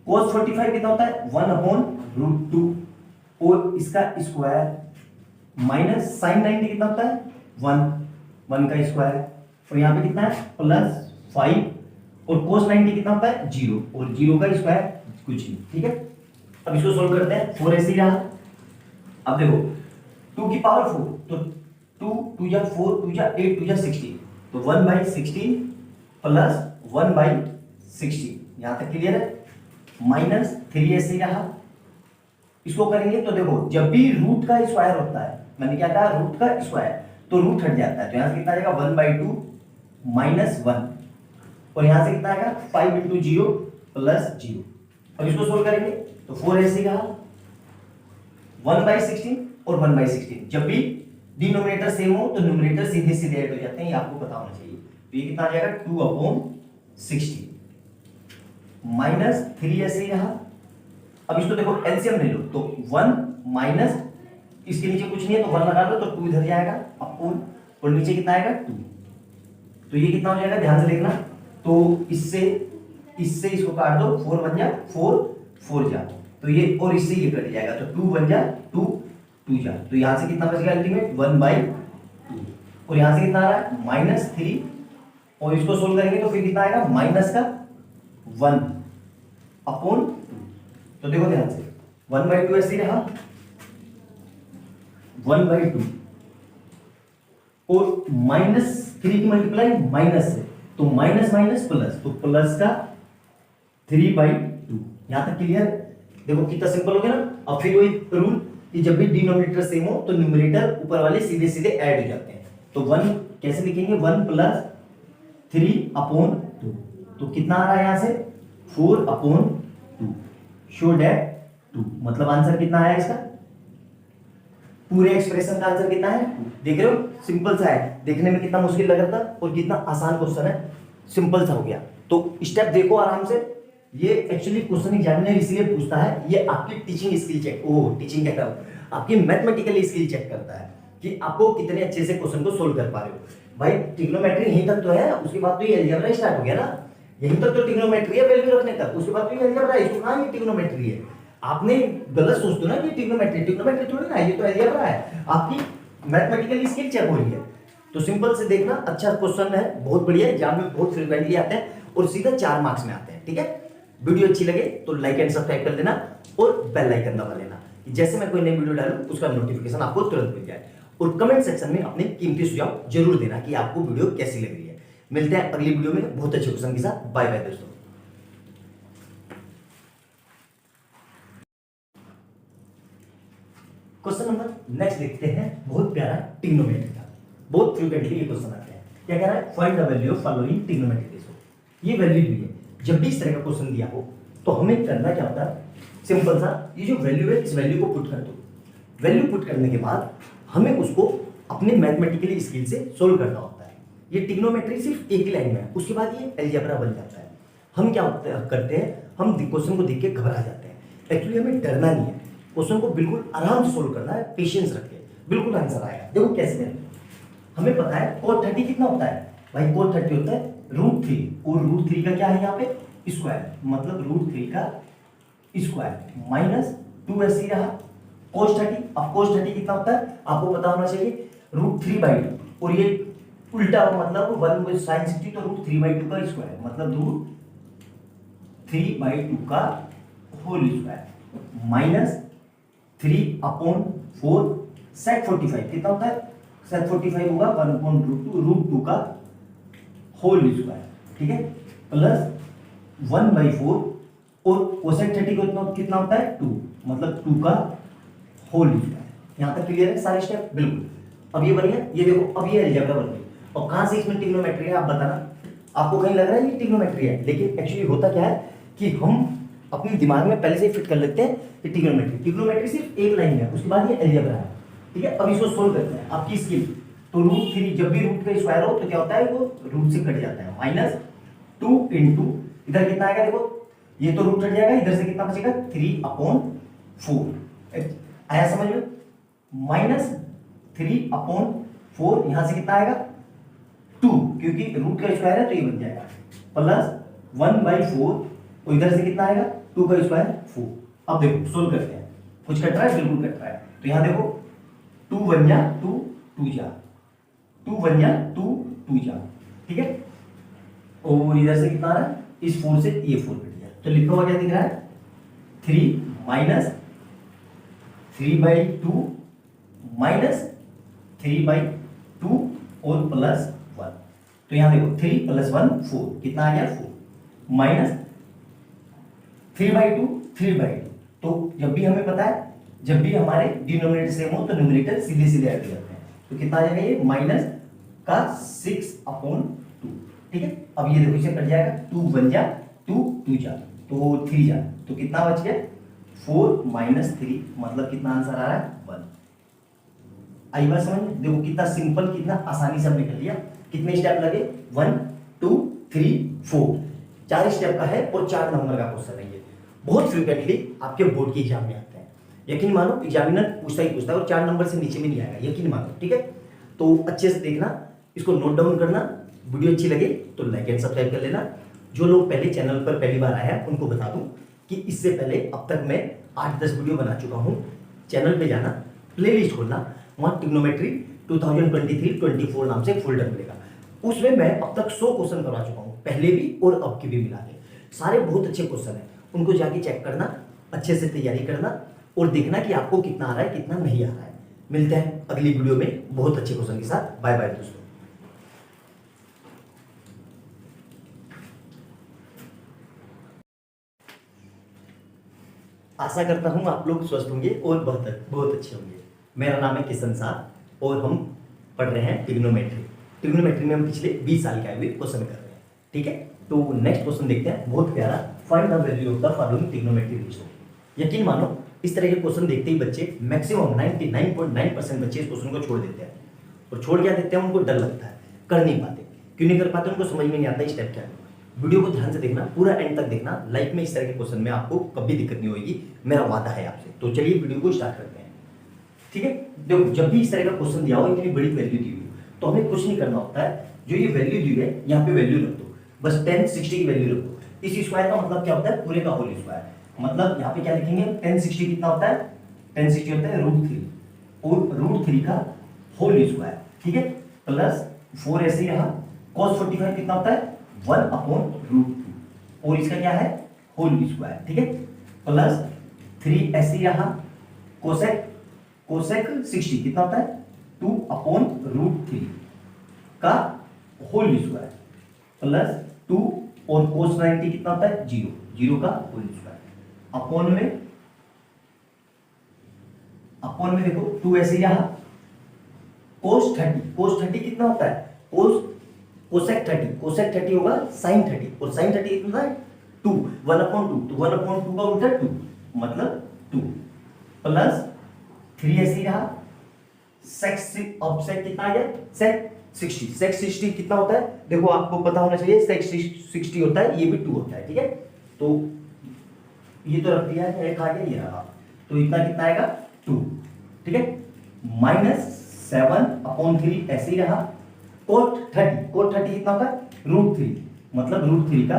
cos 45 कितना होता है 1/√2 और इसका स्क्वायर माइनस sin 90 कितना होता है 1 का स्क्वायर और यहाँ पे कितना है प्लस 5 और cos 90 कितना होता है 0, और 0 का स्क्वायर कुछ नहीं, ठीक है। अब इसको सोल्व करते हैं, 4 ऐसे ही रहा। अब देखो 2 की पावर 4, तो 2 2 जा 4, 2 जा 8, 2 जा 16, तो 1/16 प्लस 1/16, यहां तक क्लियर है। माइनस 3 ऐसे ही रहा। इसको करेंगे तो देखो जब भी रूट का स्क्वायर होता है, मैंने क्या कहा रूट का स्क्वायर, तो रूट हट जाता है, तो यहां से कितना आएगा 1/2 माइनस 1, और यहां से कितना आएगा 5 × 0 प्लस 0। अब इसको सोल्व करेंगे तो 4 ऐसे ही रहा, 1/16 और 1/16, जब भी डिनोमिनेटर सेम हो तो न्यूमरेटर सीधे सीधे ऐड हो जाते हैं, ये आपको पता होना चाहिए। तो ये कितना आ जाएगा 2/16 माइनस 3 ऐसे ही रहा। अब इसको देखो एलसीएम ले लो, तो 1 माइनस इसके नीचे कुछ नहीं है तो 1 लगा दो, तो 2 इधर जाएगा अपॉन, और नीचे कितना आएगा 2, तो ये कितना हो जाएगा ध्यान से देखना। तो इससे इसको काट दो, 4 बन जा 4, 4 जा, तो ये और इससे ये कट जाएगा, तो 2 बन जा 2, 2 जा, तो यहां से कितना बच गया अल्टीमेट 1/2, और यहां से कितना आ रहा है -3, और इसको सोल्व करेंगे तो फिर कितना आएगा माइनस का 1 अपॉन 2। तो देखो ध्यान से 1/2 ऐसे रहा, 1/2 और -3 की मल्टीप्लाई माइनस से, तो माइनस माइनस प्लस, तो प्लस का 3/2, यहां तक क्लियर। देखो कितना सिंपल हो गया ना। अब फिर वही रूल कि जब भी डिनोमिनेटर सेम हो तो न्यूमरेटर ऊपर वाले सीधे सीधे ऐड हो जाते हैं। तो 1 कैसे लिखेंगे 1 + 3/2, तो कितना आ रहा है यहां से 4/2, शो डेट 2, मतलब आंसर कितना आया इसका, पूरे एक्सप्रेशन का आंसर कितना है, देख रहे हो सिंपल सा है, देखने में कितना मुश्किल लग रहा था और कितना आसान क्वेश्चन है, सिंपल सा हो गया। तो स्टेप देखो आराम से, ये एक्चुअली क्वेश्चन एग्जामिनर इसलिए पूछता है, ये आपकी टीचिंग स्किल चेक, टीचिंग कहता हूं, आपकी मैथमेटिकल स्किल चेक करता है कि आपको कितने अच्छे से क्वेश्चन को सोल्व कर पा रहे हो। भाई ट्रिग्नोमेट्री यहीं तक तो है, उसके बाद तो ये अलजेब्रा स्टार्ट हो गया ना, यहीं तक तो ट्रिग्नोमेट्री है वैल्यू रखने तक, उसके बाद तो ये अलजेब्रा है, इसको कहां ये ट्रिग्नोमेट्री है। आपने गलत सोचते हो ना कि ट्रिग्नोमेट्री थोड़ी ना है, ये तो अलजेब्रा है, आपकी मैथमेटिकल स्किल चेक हो रही है। तो सिंपल से देखना, अच्छा क्वेश्चन है, बहुत बढ़िया, एग्जाम में बहुत फ्रीक्वेंटली आते हैं और सीधा 4 मार्क्स में आते हैं, ठीक है। वीडियो अच्छी लगे तो लाइक एंड सब्सक्राइब कर देना और बेल आइकन दबा लेना, जैसे मैं कोई नई वीडियो डालूं उसका नोटिफिकेशन आपको तुरंत मिल जाए। और कमेंट सेक्शन में अपने कीमती सुझाव जरूर देना कि आपको वीडियो कैसी लग रही है। मिलते हैं अगली वीडियो में बहुत अच्छे क्वेश्चन के साथ। बाय बाय दोस्तों। क्वेश्चन नंबर नेक्स्ट देखते हैं, बहुत प्यारा ट्रिग्नोमेट्री का, बहुत फ्रीक्वेंटली ये क्वेश्चन आते हैं। क्या कह रहा है, find the value of following trigonometric ratio. ये वैल्यू दी है, जब भी इस तरह का क्वेश्चन दिया हो तो हमें करना क्या होता है, सिंपल सा, ये जो वैल्यू है इस वैल्यू को पुट कर दो। वैल्यू पुट करने के बाद हमें उसको अपने मैथमेटिकली स्किल से सोल्व करना होता है। ये ट्रिग्नोमेट्री सिर्फ एक ही लाइन में है, उसके बाद ये अलजेब्रा बन जाता है। हम क्या करते हैं, हम क्वेश्चन को देख के घबरा जाते हैं। एक्चुअली हमें डरना नहीं है, क्वेश्चन को बिल्कुल आराम से सोल्व करना है, पेशेंस रख के, बिल्कुल आंसर आएगा। देखो कैसे करें, हमें पता है cos 30 कितना होता है भाई, cos 30 होता है √3, और √3 का क्या है यहाँ पे स्क्वायर, मतलब √3 का स्क्वायर माइनस 2 ऐसे रहा cos 30। अब cos 30 कितना होता है आपको पता होना चाहिए √3/2, और ये उल्टा मतलब 1 sin 60, तो √3/2 का स्क्वायर मतलब √3/2 का होल स्क्वायर माइनस 3/4 sec 45 कितना होता है, sec 45 होगा 1/√2 का होल स्क्वायर, ठीक है, प्लस 1/4, और cosec 30 को कितना होता है 2, मतलब 2 का होल स्क्वायर। यहां तक क्लियर है सारे स्टेप, बिल्कुल। अब ये बन गया, ये देखो अब ये अलजेब्रा बन गई। और कहां से इसमें ट्रिग्नोमेट्री है आप बताना, आपको कहीं लग रहा है ये ट्रिग्नोमेट्री है, लेकिन एक्चुअली होता क्या है कि हम अपने दिमाग में पहले से फिट कर लेते हैं कि ट्रिग्नोमेट्री सिर्फ एक लाइन है, उसके बाद ये अलजेब्रा है, ठीक है। अब इसको सोल्व करते हैं, आपकी स्किल। तो √3, जब भी रूट का स्क्वायर हो तो क्या होता है, वो रूट से कट जाता है, -2 × इधर कितना आएगा, देखो ये तो रूट कट जाएगा, इधर से कितना बचेगा 3/4 आया समझ में, -3/4, यहां से कितना आएगा 2, क्योंकि रूट का स्क्वायर है तो ये बन जाएगा, प्लस 1/4, और इधर से कितना आएगा 2 का स्क्वायर 4। अब देखो सोल्व करते हैं, कुछ कट रहा है, बिल्कुल कट रहा है, तो यहां देखो 2 1 जा 2, 2 जा, 2 1 जा 2, 2 जा, ठीक है। और इधर से कितना आ रहा है, इस 4 से ये 4 कट गया, तो लिखा हुआ क्या दिख रहा है, 3 माइनस 3/2 माइनस 3/2 और प्लस 1। तो यहां देखो 3 + 1 4, कितना आ गया 4 माइनस 3/2 3/2। तो जब भी हमें पता है, जब भी हमारे डिनोमिनेटर सेम हो तो न्यूमरेटर सीधे सीधे ऐड करते हैं, तो कितना आ जाएगा ये माइनस का 6/2। ठीक है, अब ये देखो इसे कट जाएगा, 2 1 जा 2 2 जा तो 3 जा, तो कितना बच गया 4 माइनस 3, मतलब कितना आंसर आ रहा है 1। आई बात समझ, देखो कितना सिंपल, कितना आसानी से हमने कर लिया। कितने स्टेप लगे, 1 2 3 4, 4 स्टेप का है और 4 नंबर का क्वेश्चन है ये। बहुत फ्रीक्वेंटली आपके बोर्ड के एग्जाम में आता है, यकीन मानो एग्जामिनर पूछता ही पूछता है और 4 नंबर से नीचे में नहीं आएगा, यकीन मानो। ठीक है, तो अच्छे से देखना, इसको नोट डाउन करना, वीडियो अच्छी लगे तो लाइक एंड सब्सक्राइब कर लेना। जो लोग पहले चैनल पर पहली बार आए हैं उनको बता दूं कि इससे पहले अब तक मैं 8-10 वीडियो बना चुका हूं। चैनल पे जाना, प्लेलिस्ट खोलना, वहां ट्रिग्नोमेट्री 2023-24 नाम से एक फोल्डर मिलेगा, उसमें मैं अब तक 100 क्वेश्चन करवा चुका हूं, पहले भी और अब के भी मिला के। सारे बहुत अच्छे क्वेश्चन हैं, उनको जाके चेक करना, अच्छे से तैयारी करना और देखना कि आपको कितना आ रहा है कितना नहीं आ रहा है। मिलते हैं अगली वीडियो में बहुत अच्छे क्वेश्चन के साथ। बाय बाय दोस्तों। आशा करता हूं आप लोग स्वस्थ होंगे और बहुत बहुत अच्छे होंगे। मेरा नाम है किशन साह और हम पढ़ रहे हैं ट्रिग्नोमेट्री। ट्रिग्नोमेट्री में हम पिछले 20 साल के आए हुए क्वेश्चन कर रहे हैं। ठीक है, तो नेक्स्ट क्वेश्चन देखते हैं, बहुत प्यारा, find the value of the following trigonometry ratio. यकीन मानो इस तरह के क्वेश्चन देखते ही बच्चे मैक्सिमम 99.9% बच्चे इस क्वेश्चन को छोड़ देते हैं, और छोड़ क्या देते हैं, उनको डर लगता है, कर नहीं पाते। क्यों नहीं कर पाते, उनको समझ में नहीं आता स्टेप क्या है। वीडियो को ध्यान से देखना, पूरा एंड तक देखना, लाइफ में इस तरह के क्वेश्चन में आपको कभी दिक्कत नहीं होगी, मेरा वादा है आपसे। तो चलिए वीडियो को स्टार्ट करते हैं। ठीक है, देखो जब भी इस तरह का क्वेश्चन दिया हो, इतनी बड़ी वैल्यू दी हुई हो, तो हमें कुछ नहीं करना होता है, जो ये वैल्यू दी है यहाँ पे वैल्यू रख दो, बस 10 60 की वैल्यू रखो। इस स्क्वायर का मतलब क्या होता है, पूरे का होल स्क्वायर, मतलब यहाँ पे क्या लिखेंगे, 10 60 कितना होता है, 10 60 होता है √3 और √3 का होल स्क्वायर। ठीक है, प्लस 4 ऐसे यहाँ cos 45 कितना होता है 1/√2 और इसका क्या है होल स्क्वायर। ठीक है, प्लस 3 ऐसे यहाँ कोसेक 60 कितना होता है 2/√3 का होल स्क्वायर, प्लस 2 और cos 90 कितना होता है 0 का होल स्क्वायर, अपॉन में देखो 2 ऐसे यहाँ cos 30 कितना होता है कोसेक 30 होगा sin 30 और sin 30 कितना है 2 1/2 तो 1/2 का उल्टा 2 मतलब 2 प्लस 3 ऐसे रहा sec कितना आ गया sec 60 कितना होता है, देखो आपको पता होना चाहिए sec 60 होता है, ये भी 2 होता है। ठीक है, तो ये तो रख दिया है, एक आ गया ये रहा, तो इतना कितना आएगा 2। ठीक है, माइनस 7/3 ऐसे ही रहा cot 30 कितना होता है √3 मतलब √3 का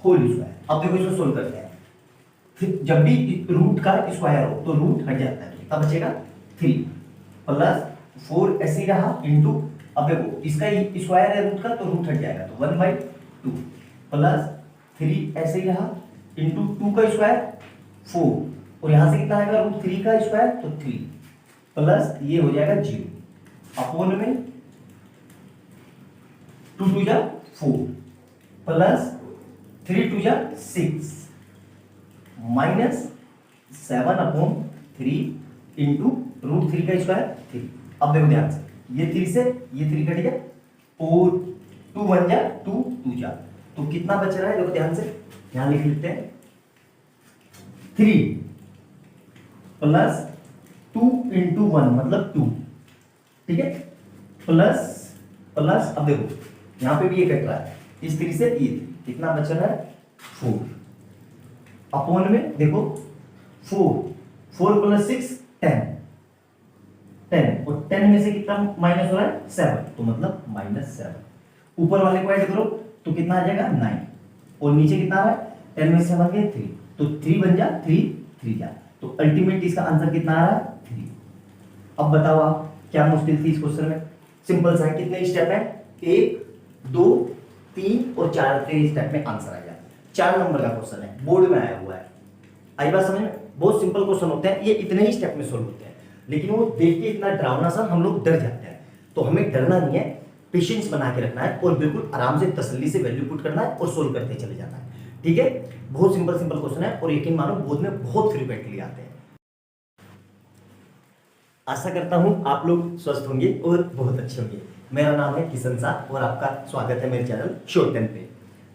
होल स्क्वायर। अब देखो इसको सोल्व करते हैं, फिर जब भी रूट का स्क्वायर हो तो रूट हट जाता है, कितना बचेगा 3 प्लस 4 ऐसे ही रहा इंटू, अब देखो इसका स्क्वायर है रूट का तो रूट हट जाएगा तो 1/2 प्लस 3 ऐसे ही रहा इंटू 2 का स्क्वायर 4 और यहां से कितना आएगा √3 का स्क्वायर तो 3 प्लस ये हो जाएगा 0 अपॉन में 2 2 जा 4 प्लस 3 2 जा 6 माइनस 7/3 इंटू √3 का स्क्वायर 3। अब देखो ध्यान से, ये 3 से ये 3 कट गया और 2 1 जा 2 2 जा, तो कितना बच रहा है, देखो ध्यान से यहां लिख लेते हैं 3 प्लस 2 इंटू 1 मतलब 2। ठीक है, प्लस अब देखो यहां पे भी ये कट रहा है, इस 3 से ये कितना बच रहा है 4 अपॉन में देखो 4 प्लस 6 10 और 10 में से कितना माइनस हो रहा है 7 तो मतलब -7। ऊपर वाले को ऐड करो तो कितना आ जाएगा 9 और नीचे कितना आ रहा है 10 में से 7 गए 3 तो 3 बन जा 3 जा, तो अल्टीमेट इसका आंसर कितना आ रहा है 3। अब बताओ आप क्या मुश्किल थी इस क्वेश्चन में, सिंपल सा है, कितने स्टेप है 1 2 3 और 4 के स्टेप में आंसर आ गया। 4 नंबर का क्वेश्चन है, बोर्ड में आया हुआ है। आई बात समझ में? बहुत सिंपल क्वेश्चन होते हैं, ये इतने ही स्टेप में सोल्व होते हैं, लेकिन वो देख के इतना डरावना सा हम लोग डर जाते हैं। तो हमें डरना नहीं है, पेशेंस बना के रखना है और बिल्कुल आराम से तसल्ली से वैल्यू पुट करना है और सोल्व करते चले जाना है। ठीक है, बहुत सिंपल सिंपल क्वेश्चन है और यकीन मानो बोर्ड में बहुत फ्रीक्वेंटली आते हैं। आशा करता हूं आप लोग स्वस्थ होंगे और बहुत अच्छे होंगे। मेरा नाम है किशन शाह और आपका स्वागत है मेरे चैनल शॉर्ट टेन पे।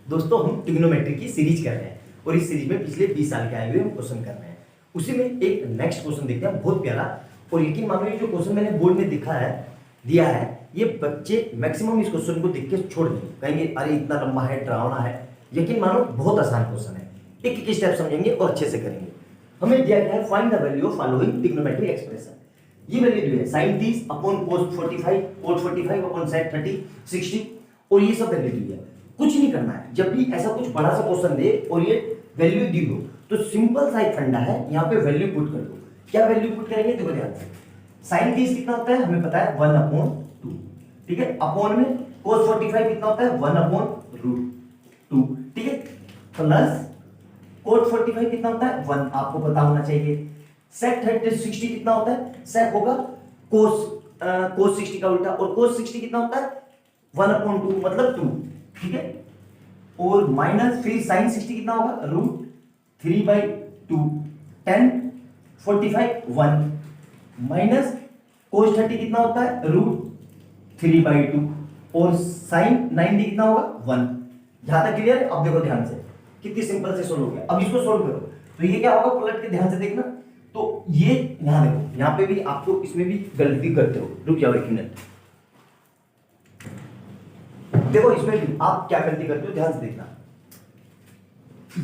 दोस्तों, हम ट्रिग्नोमेट्री की सीरीज कर रहे हैं और इस सीरीज में पिछले 20 साल के आए हुए हम क्वेश्चन कर रहे हैं। उसी में एक नेक्स्ट क्वेश्चन देखते हैं, बहुत प्यारा। और यकीन मानो ये जो क्वेश्चन मैंने बोर्ड में दिया है, ये बच्चे मैक्सिमम इस क्वेश्चन को देख के छोड़ देंगे, कहेंगे अरे इतना लंबा है, डरावना है। यकीन मानो बहुत आसान क्वेश्चन है, एक एक स्टेप समझेंगे और अच्छे से करेंगे। हमें दिया गया है find the value of following trigonometric expression. ये वैल्यू दी है sin 30 upon cos 45, cot 45 upon sec 30, 60 और ये सब वैल्यू दी है। कुछ नहीं करना है, जब भी ऐसा कुछ बड़ा सा क्वेश्चन दे और ये वैल्यू दी हो तो सिंपल सा एक फंडा है, यहाँ पे वैल्यू पुट कर दो। क्या वैल्यू पुट करेंगे देखो ध्यान से। sin 30 कितना होता है हमें पता है 1/2, ठीक है। अपॉन में cos 45 कितना होता है 1/√2, ठीक है। प्लस cot 45 कितना होता है 1, आपको पता होना चाहिए। sec 60 कितना होता है, sec होगा cos 60 का उल्टा, और cos 60 कितना होता है 1/2 मतलब 2, ठीक है। और माइनस फिर sin 60 कितना होगा √3/2, tan 45 1 माइनस cos 30 कितना होता है √3/2 और sin 90 कितना होगा 1। यहां तक क्लियर है? अब देखो ध्यान से कितनी सिंपल से सोल्व हो गया। अब इसको सोल्व करो तो ये क्या होगा, पलट के ध्यान से देखना। तो ये यहां देखो, यहां पे भी आपको इसमें भी गलती करते हो। रुक जाओ एक मिनट, देखो इसमें भी आप क्या गलती करते हो ध्यान से देखना।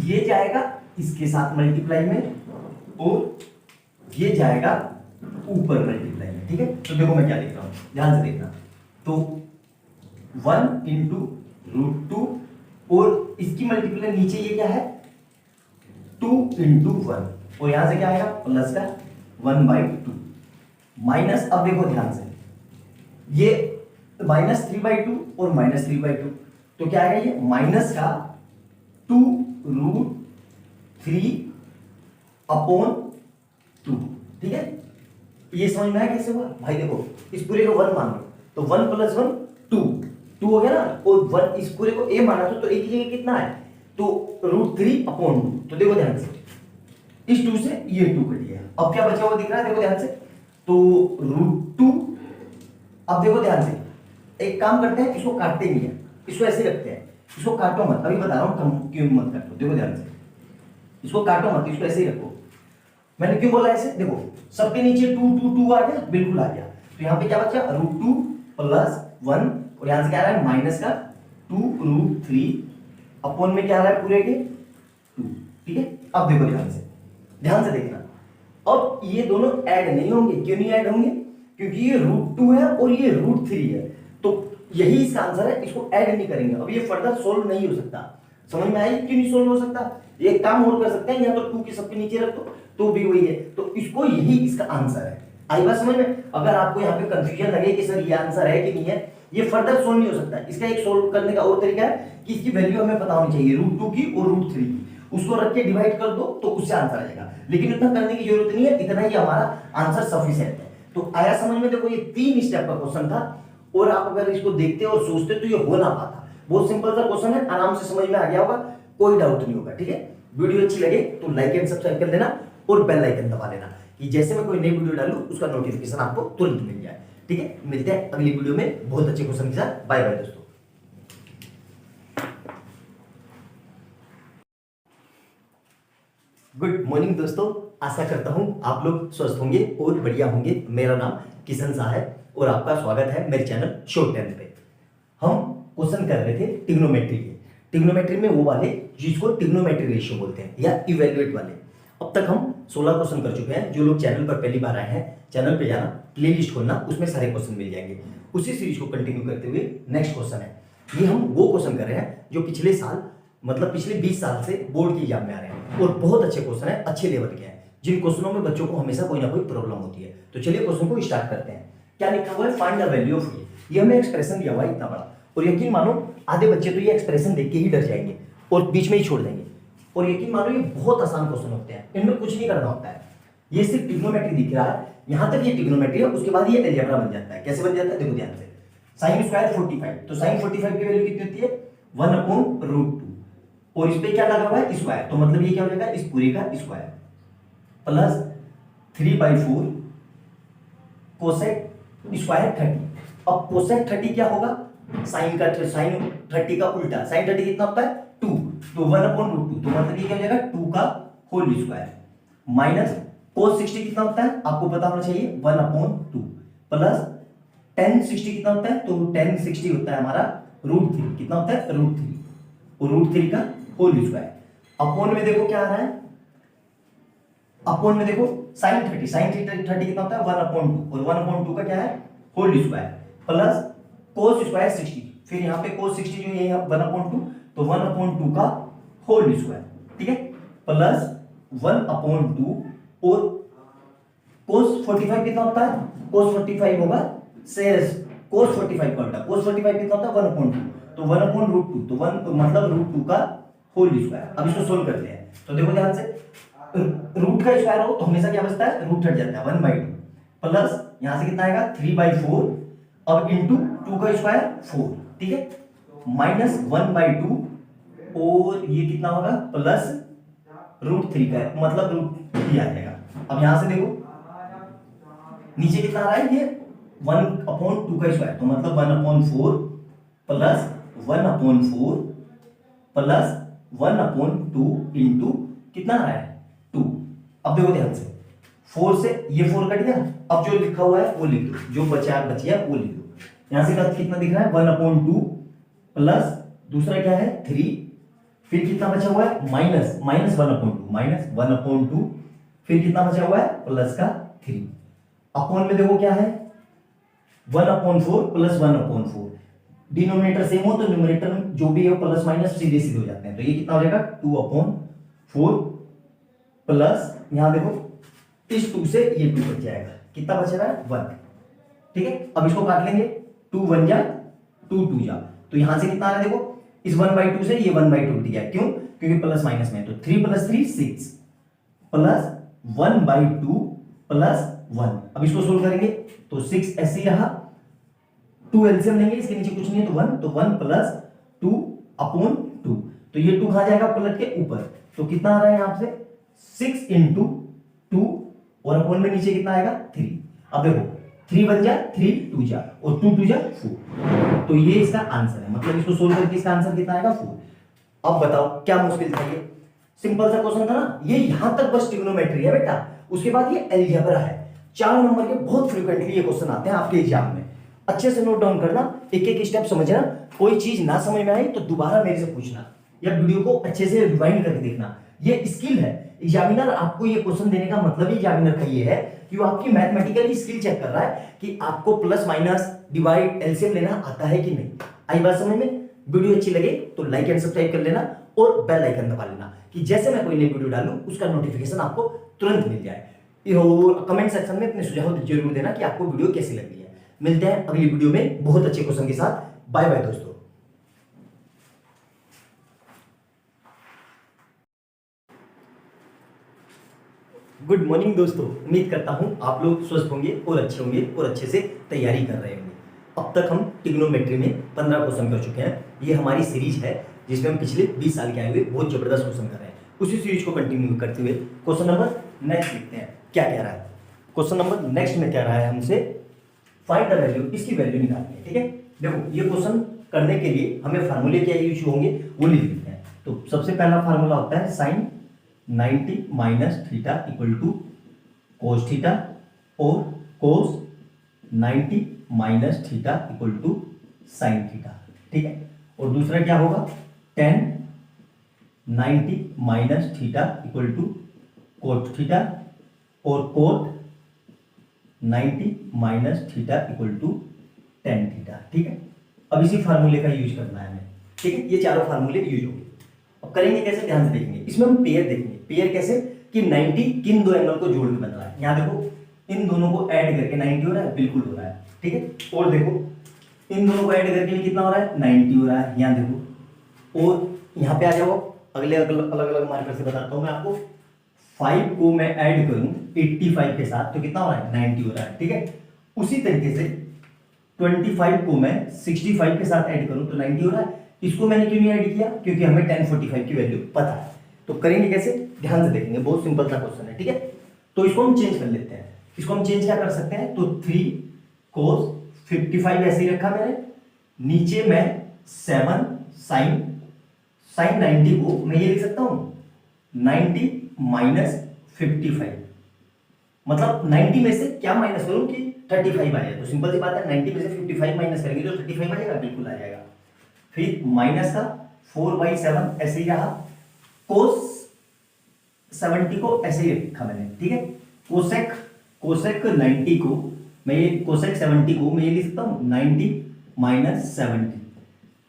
ये जाएगा इसके साथ मल्टीप्लाई में और ये जाएगा ऊपर मल्टीप्लाई में, ठीक है। तो देखो मैं क्या लिख रहा हूं, ध्यान से देखना। तो 1 × √2 और इसकी मल्टीप्लाई नीचे ये क्या है 2 × 1 और यहां से क्या आएगा प्लस का 1/2 माइनस। अब देखो ध्यान से, ये -3/2 और -3/2 तो क्या आएगा ये माइनस का 2√3/2, ठीक है। ये समझ में आया कैसे हुआ भाई? देखो इस पूरे को 1 मान लो तो 1 + 1 2 हो गया ना, और 1 इस पूरे को a माना तो एक ही जगह कितना है तो √3/2। तो देखो ध्यान से, इस 2 से ये 2 कट गया। अब क्या बचा हुआ दिख रहा है, देखो ध्यान से। तो √2, अब देखो ध्यान से, एक काम करते हैं, इसको काटते नहीं है, इसको ऐसे रखते हैं। इसको काटो मत, अभी बता रहा हूं कम क्यों मत काटो। देखो ध्यान से, इसको काटो मत, इसको ऐसे ही रखो। मैंने क्यों बोला ऐसे, देखो सबके नीचे 2 आ गया, बिल्कुल आ गया। तो यहाँ पे क्या बचा √2 + 1 और यहां से क्या आ रहा है माइनस का 2√3 अपॉन में क्या आ रहा है पूरे के 2, ठीक है। अब देखो ध्यान से देखना। अब ये दोनों ऐड नहीं होंगे, क्यों नहीं ऐड होंगे? क्योंकि ये √2 है और ये √3 है, तो यही इसका आंसर है, इसको ऐड नहीं करेंगे। अब ये फर्दर सोल्व नहीं हो सकता। समझ में आया क्यों नहीं सोल्व हो सकता? ये काम और कर सकते हैं, या तो 2 के सबके नीचे रख दो तो भी वही है। तो इसको यही इसका आंसर है। आई बात समझ में? अगर आपको यहाँ पे कंफ्यूजन लगे कि सर ये आंसर है कि नहीं है, ये फर्दर सोल्व नहीं हो सकता। इसका एक सोल्व करने का और तरीका है कि इसकी वैल्यू हमें पता होनी चाहिए √2 की और √3 की, उसको रख के डिवाइड कर दो तो उससे आंसर आ जाएगा। लेकिन इतना करने की जरूरत नहीं है, इतना ही हमारा आंसर सफिशिएंट है। तो आया समझ में? देखो ये 3 स्टेप का क्वेश्चन था और आप अगर इसको देखते और सोचते तो ये हो ना पाता। बहुत सिंपल सा क्वेश्चन है, आराम से समझ में आ गया होगा, कोई डाउट नहीं होगा, ठीक है। वीडियो अच्छी लगे तो लाइक एंड सब्सक्राइब कर देना और बेल आइकन दबा देना कि जैसे मैं कोई नई वीडियो डालूं उसका नोटिफिकेशन आपको तुरंत मिल जाए, ठीक है। मिलते हैं अगली वीडियो में बहुत अच्छे क्वेश्चन के साथ। बाय बाय दोस्तों। गुड मॉर्निंग दोस्तों, आशा करता हूं आप लोग स्वस्थ होंगे और बढ़िया होंगे। मेरा नाम किशन शाह है और आपका स्वागत है मेरे चैनल शॉर्ट टेन पे। हम क्वेश्चन कर रहे थे ट्रिग्नोमेट्री के। ट्रिग्नोमेट्री में वो वाले जिसको ट्रिग्नोमेट्री रेशियो बोलते हैं या इवेल्युएट वाले। अब तक हम 16 क्वेश्चन कर चुके हैं। जो लोग चैनल पर पहली बार आए हैं, चैनल पे जाना, प्लेलिस्ट खोलना, उसमें सारे क्वेश्चन मिल जाएंगे। उसी सीरीज को कंटिन्यू करते हुए नेक्स्ट क्वेश्चन है, ये हम वो क्वेश्चन कर रहे हैं जो पिछले साल मतलब पिछले 20 साल से बोर्ड की एग्जाम में आ रहे हैं और बहुत अच्छे क्वेश्चन है, अच्छे लेवल के हैं, जिन क्वेश्चनों में बच्चों को हमेशा कोई ना कोई प्रॉब्लम होती है। तो चलिए क्वेश्चन को स्टार्ट करते हैं। क्या लिखा हुआ है, फाइंड द वैल्यू ऑफ ये हमें एक्सप्रेशन दिया हुआ है इतना बड़ा, और यकीन मानो आधे बच्चे तो ये एक्सप्रेशन देख के ही डर जाएंगे और बीच में ही छोड़ देंगे। और यकीन मानो ये बहुत आसान क्वेश्चन होते हैं, इनमें कुछ नहीं करना होता है। ये सिर्फ ट्रिग्नोमेट्री दिख रहा है, यहां तक ये ट्रिग्नोमेट्री है, उसके बाद ये अलजेब्रा बन जाता है। कैसे बन जाता है देखो ध्यान से। साइन स्क्वायर 45, तो साइन 45 की वैल्यू कितनी होती है 1/√2, और इस पे क्या लगा हुआ है स्क्वायर, तो मतलब ये क्या हो जाएगा इस पूरे का स्क्वायर प्लस 3/4 कोसेक स्क्वायर 30। अब कोसेक 30 क्या होगा, साइन 30 का उल्टा। साइन 30 कितना होता है 2, तो 1/√2, तो मतलब ये क्या हो जाएगा 2 का होल स्क्वायर माइनस cos 60 कितना होता है आपको पता होना चाहिए 1/2 प्लस tan 60 कितना होता है, तो tan 60 होता है हमारा √3, कितना होता है √3, और √3 का होल स्क्वायर। अपोन में देखो क्या आ रहा है, अपोन में देखो sin 30 कितना होता है 1/2, और 1/2 का क्या है whole square plus cos square 60, फिर यहाँ पे cos 60 जो है 1/2, तो 1/2 का होल स्क्वायर, ठीक है, प्लस 1/2, और cos 45 कितना होता है, cos 45 होगा शेष cos 45 का उल्टा, cos 45 कितना होता है 1/2, तो 1/√2, तो 1 मतलब √2 का होल स्क्वायर। अब इसको सोल्व करते हैं, तो देखो ध्यान से, रूट का स्क्वायर हो तो हमेशा क्या बचता है रूट हट जाता है 1/2 प्लस यहां से कितना आएगा 3/4, अब इंटू 2 का स्क्वायर 4, ठीक है, माइनस 1/2, और ये कितना होगा प्लस √3 का, मतलब √3 आ जाएगा। अब यहां से देखो नीचे कितना आ रहा है ये 1/2 का स्क्वायर, तो मतलब 1/4 प्लस 1/4 प्लस 1/2 इंटू कितना आ रहा है 2। अब देखो ध्यान से, 4 से ये 4 कट गया, अब जो लिखा हुआ है वो लिख दो, जो बचा है वो लिख दो। यहां से कितना दिख रहा है 1/2 प्लस दूसरा क्या है 3, फिर कितना बचा हुआ है माइनस 1/2, फिर कितना बचा हुआ है प्लस का 3। अपॉन में देखो क्या है 1/4 प्लस 1/4, डिनोमिनेटर सेम हो तो न्यूमरेटर जो भी है प्लस माइनस सीधे सीधे हो जाते हैं, तो ये कितना हो जाएगा 2/4 प्लस यहां देखो इस 2 से ये 2 बच जाएगा, कितना बच रहा है 1, ठीक है। अब इसको काट लेंगे, 2 1 जा 2 2 जा, तो यहां से कितना आ रहा है देखो इस 1/2 से ये 1/2 दिया, क्यों, क्योंकि प्लस माइनस में, तो 3 + 3 6 प्लस 1/2 प्लस 1। अब इसको सोल्व करेंगे तो 6 ऐसे ही रहा, 2 एलसीएम लेंगे, इसके नीचे कुछ नहीं है तो 1, तो 1 प्लस 2/2, तो ये 2 कहां जाएगा पलट के ऊपर, तो कितना आ रहा है यहां से 6 × 2, और अपॉन में नीचे कितना आएगा 3। अब देखो 3 1 जा 3 2 जा, और 2 2 जा 4, तो ये इसका आंसर है, मतलब इसको सोल्व करके इसका आंसर कितना आएगा 4। अब बताओ क्या मुश्किल था, ये सिंपल सा क्वेश्चन था ना, ये यहां तक बस ट्रिग्नोमेट्री है बेटा, उसके बाद ये अलजेब्रा है। 4 नंबर के बहुत फ्रीक्वेंटली ये क्वेश्चन आते हैं आपके एग्जाम में, अच्छे से नोट डाउन करना, एक एक स्टेप समझना, कोई चीज ना समझ में आई तो दोबारा मेरे से पूछना, या वीडियो को अच्छे से रिवाइंड करके देखना, ये स्किल है। एग्जामिनर आपको ये क्वेश्चन देने का मतलब ही एग्जामिनर का ये है कि वो आपकी मैथमेटिकली स्किल चेक कर रहा है कि आपको प्लस माइनस डिवाइड एलसीएम लेना आता है कि नहीं। आई बात समझ में? वीडियो अच्छी लगे तो लाइक एंड सब्सक्राइब कर लेना और बेल आइकन दबा लेना कि जैसे मैं कोई नई वीडियो डालूं उसका नोटिफिकेशन आपको तुरंत मिल जाए। और कमेंट सेक्शन में अपने सुझाव जरूर देना कि आपको वीडियो कैसी लगी है। मिलते हैं अगली वीडियो में बहुत अच्छे क्वेश्चन के साथ। बाय बाय दोस्तों। गुड मॉर्निंग दोस्तों, उम्मीद करता हूं आप लोग स्वस्थ होंगे और अच्छे से तैयारी कर रहे होंगे। अब तक हम ट्रिग्नोमेट्री में 15 क्वेश्चन कर चुके हैं। ये हमारी सीरीज है जिसमें हम पिछले 20 साल के आए हुए बहुत जबरदस्त क्वेश्चन कर रहे हैं। उसी सीरीज को कंटिन्यू करते हुए क्वेश्चन नंबर नेक्स्ट लिखते हैं क्या कह रहा है। क्वेश्चन नंबर नेक्स्ट में कह रहा है हमसे फाइंड द वैल्यू, इसकी वैल्यू निकालनी है। ठीक है, देखो ये क्वेश्चन करने के लिए हमें फार्मूले क्या यूज होंगे वो लिख लेते हैं। तो सबसे पहला फार्मूला होता है sine 90 minus theta equal to cos theta, और cos 90 minus theta equal to sine theta. ठीक है, और दूसरा क्या होगा tan 90 minus theta equal to cot theta, और cot 90 minus theta equal to tan theta. ठीक है, अब इसी फार्मूले का यूज करना है हमें। ठीक है, ये चारों फार्मूले यूज होंगे। अब करेंगे कैसे, ध्यान से देखेंगे। इसमें हम पेयर देखेंगे। पेयर कैसे कि 90 किन दो एंगल को जोड़ के बन रहा है। यहां देखो इन दोनों को ऐड करके 90 हो रहा है, बिल्कुल हो रहा है। ठीक है, और देखो इन दोनों को ऐड करके भी कितना हो रहा है, 90 हो रहा है, यहाँ देखो। और यहाँ पे आ जाओ, अगले अलग अलग मार्कर से बताता हूँ मैं आपको। 5 को मैं ऐड करूँ 85 के साथ तो कितना हो रहा है, 90 हो रहा है, ठीक है। उसी तरीके से 25 को मैं 65 के साथ ऐड करूँ तो 90 हो रहा है। इसको मैंने क्यों नहीं ऐड किया, क्योंकि हमें 1045 की वैल्यू पता है। तो करेंगे कैसे, ध्यान से देखेंगे, बहुत सिंपल सा क्वेश्चन है, ठीक है। तो इसको हम चेंज कर लेते हैं। इसको हम चेंज क्या कर सकते हैं, तो 3 cos 55 ऐसे ही रखा मैंने, नीचे मैं 7 sin 90 को मैं ये लिख सकता हूं 90 माइनस 55, मतलब 90 में से क्या माइनस करूं कि 35 आ जाए। तो सिंपल सी बात है, 90 में से 55 माइनस करेंगे तो 35 आ जाएगा, बिल्कुल आ जाएगा। फिर माइनस का 4/7 ऐसे ही रहा, cos 70 को ऐसे ही रखा मैंने, ठीक है। कोसेक 90 को मैं ये कोसेक 70 को मैं ये लिख सकता हूं 90 माइनस 70।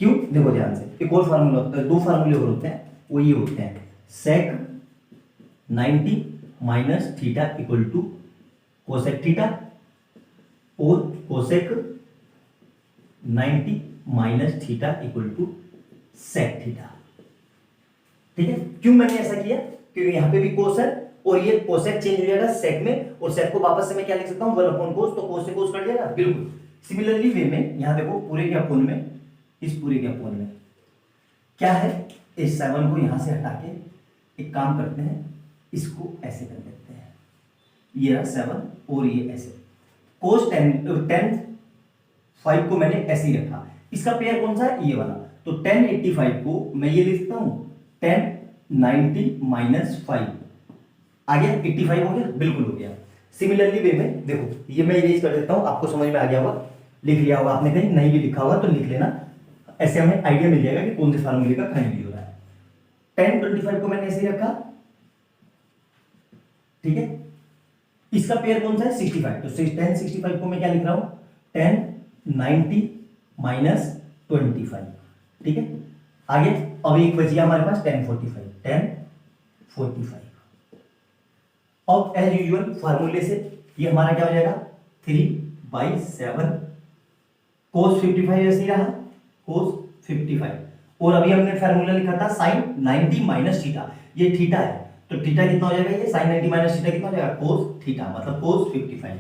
क्यों, देखो ध्यान से, एक और फार्मूला होता है, दो फार्मूले और होते हैं, वो ये होते हैं sec 90 minus theta equal to cosec theta, और cosec 90 minus theta equal to sec theta, ठीक है। क्यों मैंने ऐसा किया, क्योंकि यहां पे भी कोस है और ये कोसेक चेंज हो जाएगा सेक में, और सेक को वापस से मैं क्या लिख सकता हूं 1/कोस, तो कोस से कोस कट जाएगा, बिल्कुल। सिमिलरली वे में यहां देखो पूरे के अपोन में, इस पूरे के अपोन में क्या है, इस 7 को यहां से हटा के एक काम करते हैं, इसको ऐसे कर देते हैं, ये रहा 7 और ये ऐसे। कोस 10 5 को मैंने ऐसे ही रखा, इसका पेयर कौन सा है, ये वाला। तो 1085 को मैं ये लिख सकता हूं 10 90 माइनस 5, आ गया 85 हो गया, बिल्कुल हो गया। सिमिलरली वे में देखो, ये मैं इरेज कर देता हूं, आपको समझ में आ गया होगा, लिख लिया होगा आपने, कहीं नहीं भी लिखा होगा तो लिख लेना, ऐसे हमें आइडिया मिल जाएगा कि कौन से फार्मूले का खाली हो रहा है। 1025 को मैंने ऐसे ही रखा, ठीक है। इसका पेयर कौन सा है, 65, तो 1065 को मैं क्या लिख रहा हूं 1090 माइनस 25, ठीक है। आगे अब एक बच गया हमारे पास 1045। अब एज यूजुअल फार्मूले से ये हमारा क्या हो जाएगा 3/7 cos 55 ऐसे ही रहा, cos 55, और अभी हमने फार्मूला लिखा था sin 90 माइनस थीटा, ये थीटा है, तो थीटा कितना हो जाएगा, ये sin 90 माइनस थीटा कितना हो जाएगा, cos थीटा, मतलब cos 55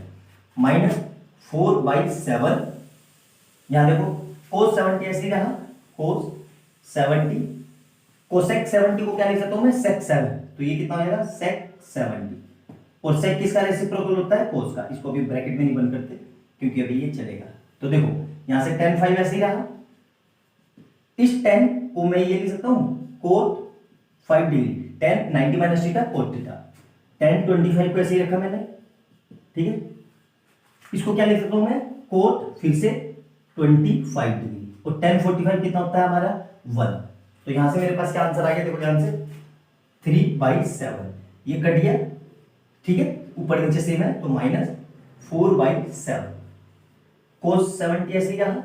माइनस 4/7, यहां देखो cos 70 ऐसे ही रहा, cos 70, कोसेक 70 को क्या लिख सकता हूं मैं sec 7, तो ये कितना हो जाएगा sec 70, और sec किसका रेसिप्रोकल होता है, cos का। इसको भी ब्रैकेट में नहीं बंद करते क्योंकि अभी ये चलेगा। तो देखो यहां से 10/5 ऐसे ही रहा, इस 10 को मैं ये लिख सकता हूं cot 5 degree, 10 90 minus theta cot theta. 1025 को ऐसे ही रखा मैंने, ठीक है। इसको क्या लिख सकता हूं मैं cot फिर से 25 डिग्री, और 1045 कितना होता है हमारा 1, तो यहां से मेरे पास क्या आंसर आ गया, देखो ध्यान से 3/7, ये कट गया, ठीक है, ऊपर नीचे सेम है, तो माइनस 4/7 cos 70 ऐसे ही रहा।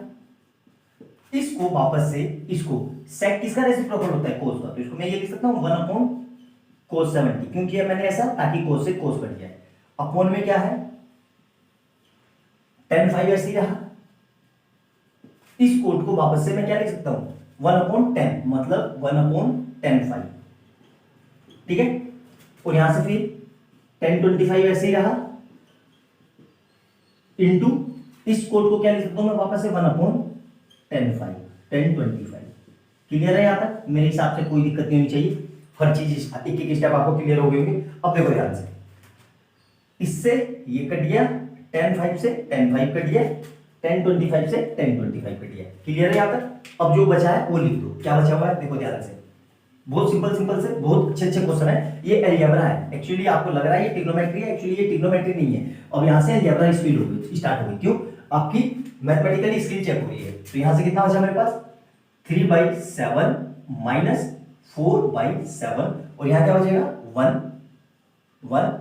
इसको वापस से, इसको sec किसका रेसिप्रोकल होता है, cos का, तो इसको मैं ये लिख सकता हूं 1/cos 70, क्यों किया मैंने ऐसा, ताकि cos से cos कट जाए। अपॉन में क्या है 10/5 ऐसे ही रहा, इस कोट को वापस से मैं क्या लिख सकता हूं 1/10, मतलब 1/10/5, ठीक है। और यहां से फिर 1025 ऐसे ही रहा, इंटू इस कोट को क्या लिख सकता हूं मैं वापस से 1/10/5, 1025। क्लियर है, यहां तक मेरे हिसाब से कोई दिक्कत नहीं होनी चाहिए, हर चीज एक एक स्टेप आपको क्लियर हो गए होंगे। अब देखो ध्यान से, इससे ये कट गया, 10/5 से 10/5 कट गया, 1025 से 1025 कट गया, क्लियर है यहां तक। अब जो बचा है वो लिख दो, क्या बचा हुआ है, देखो ध्यान से, बहुत सिंपल से बहुत अच्छे क्वेश्चन है। ये अलजेब्रा है, एक्चुअली आपको लग रहा है ये ट्रिग्नोमेट्री है, एक्चुअली ये ट्रिग्नोमेट्री नहीं है। अब यहां से अलजेब्रा स्पीड हो गई, स्टार्ट हो गई, क्यों, आपकी मैथमेटिकली स्किल चेक हो रही है। तो यहां से कितना बचा मेरे पास 3/7 माइनस 4/7, और यहां क्या बचेगा 1,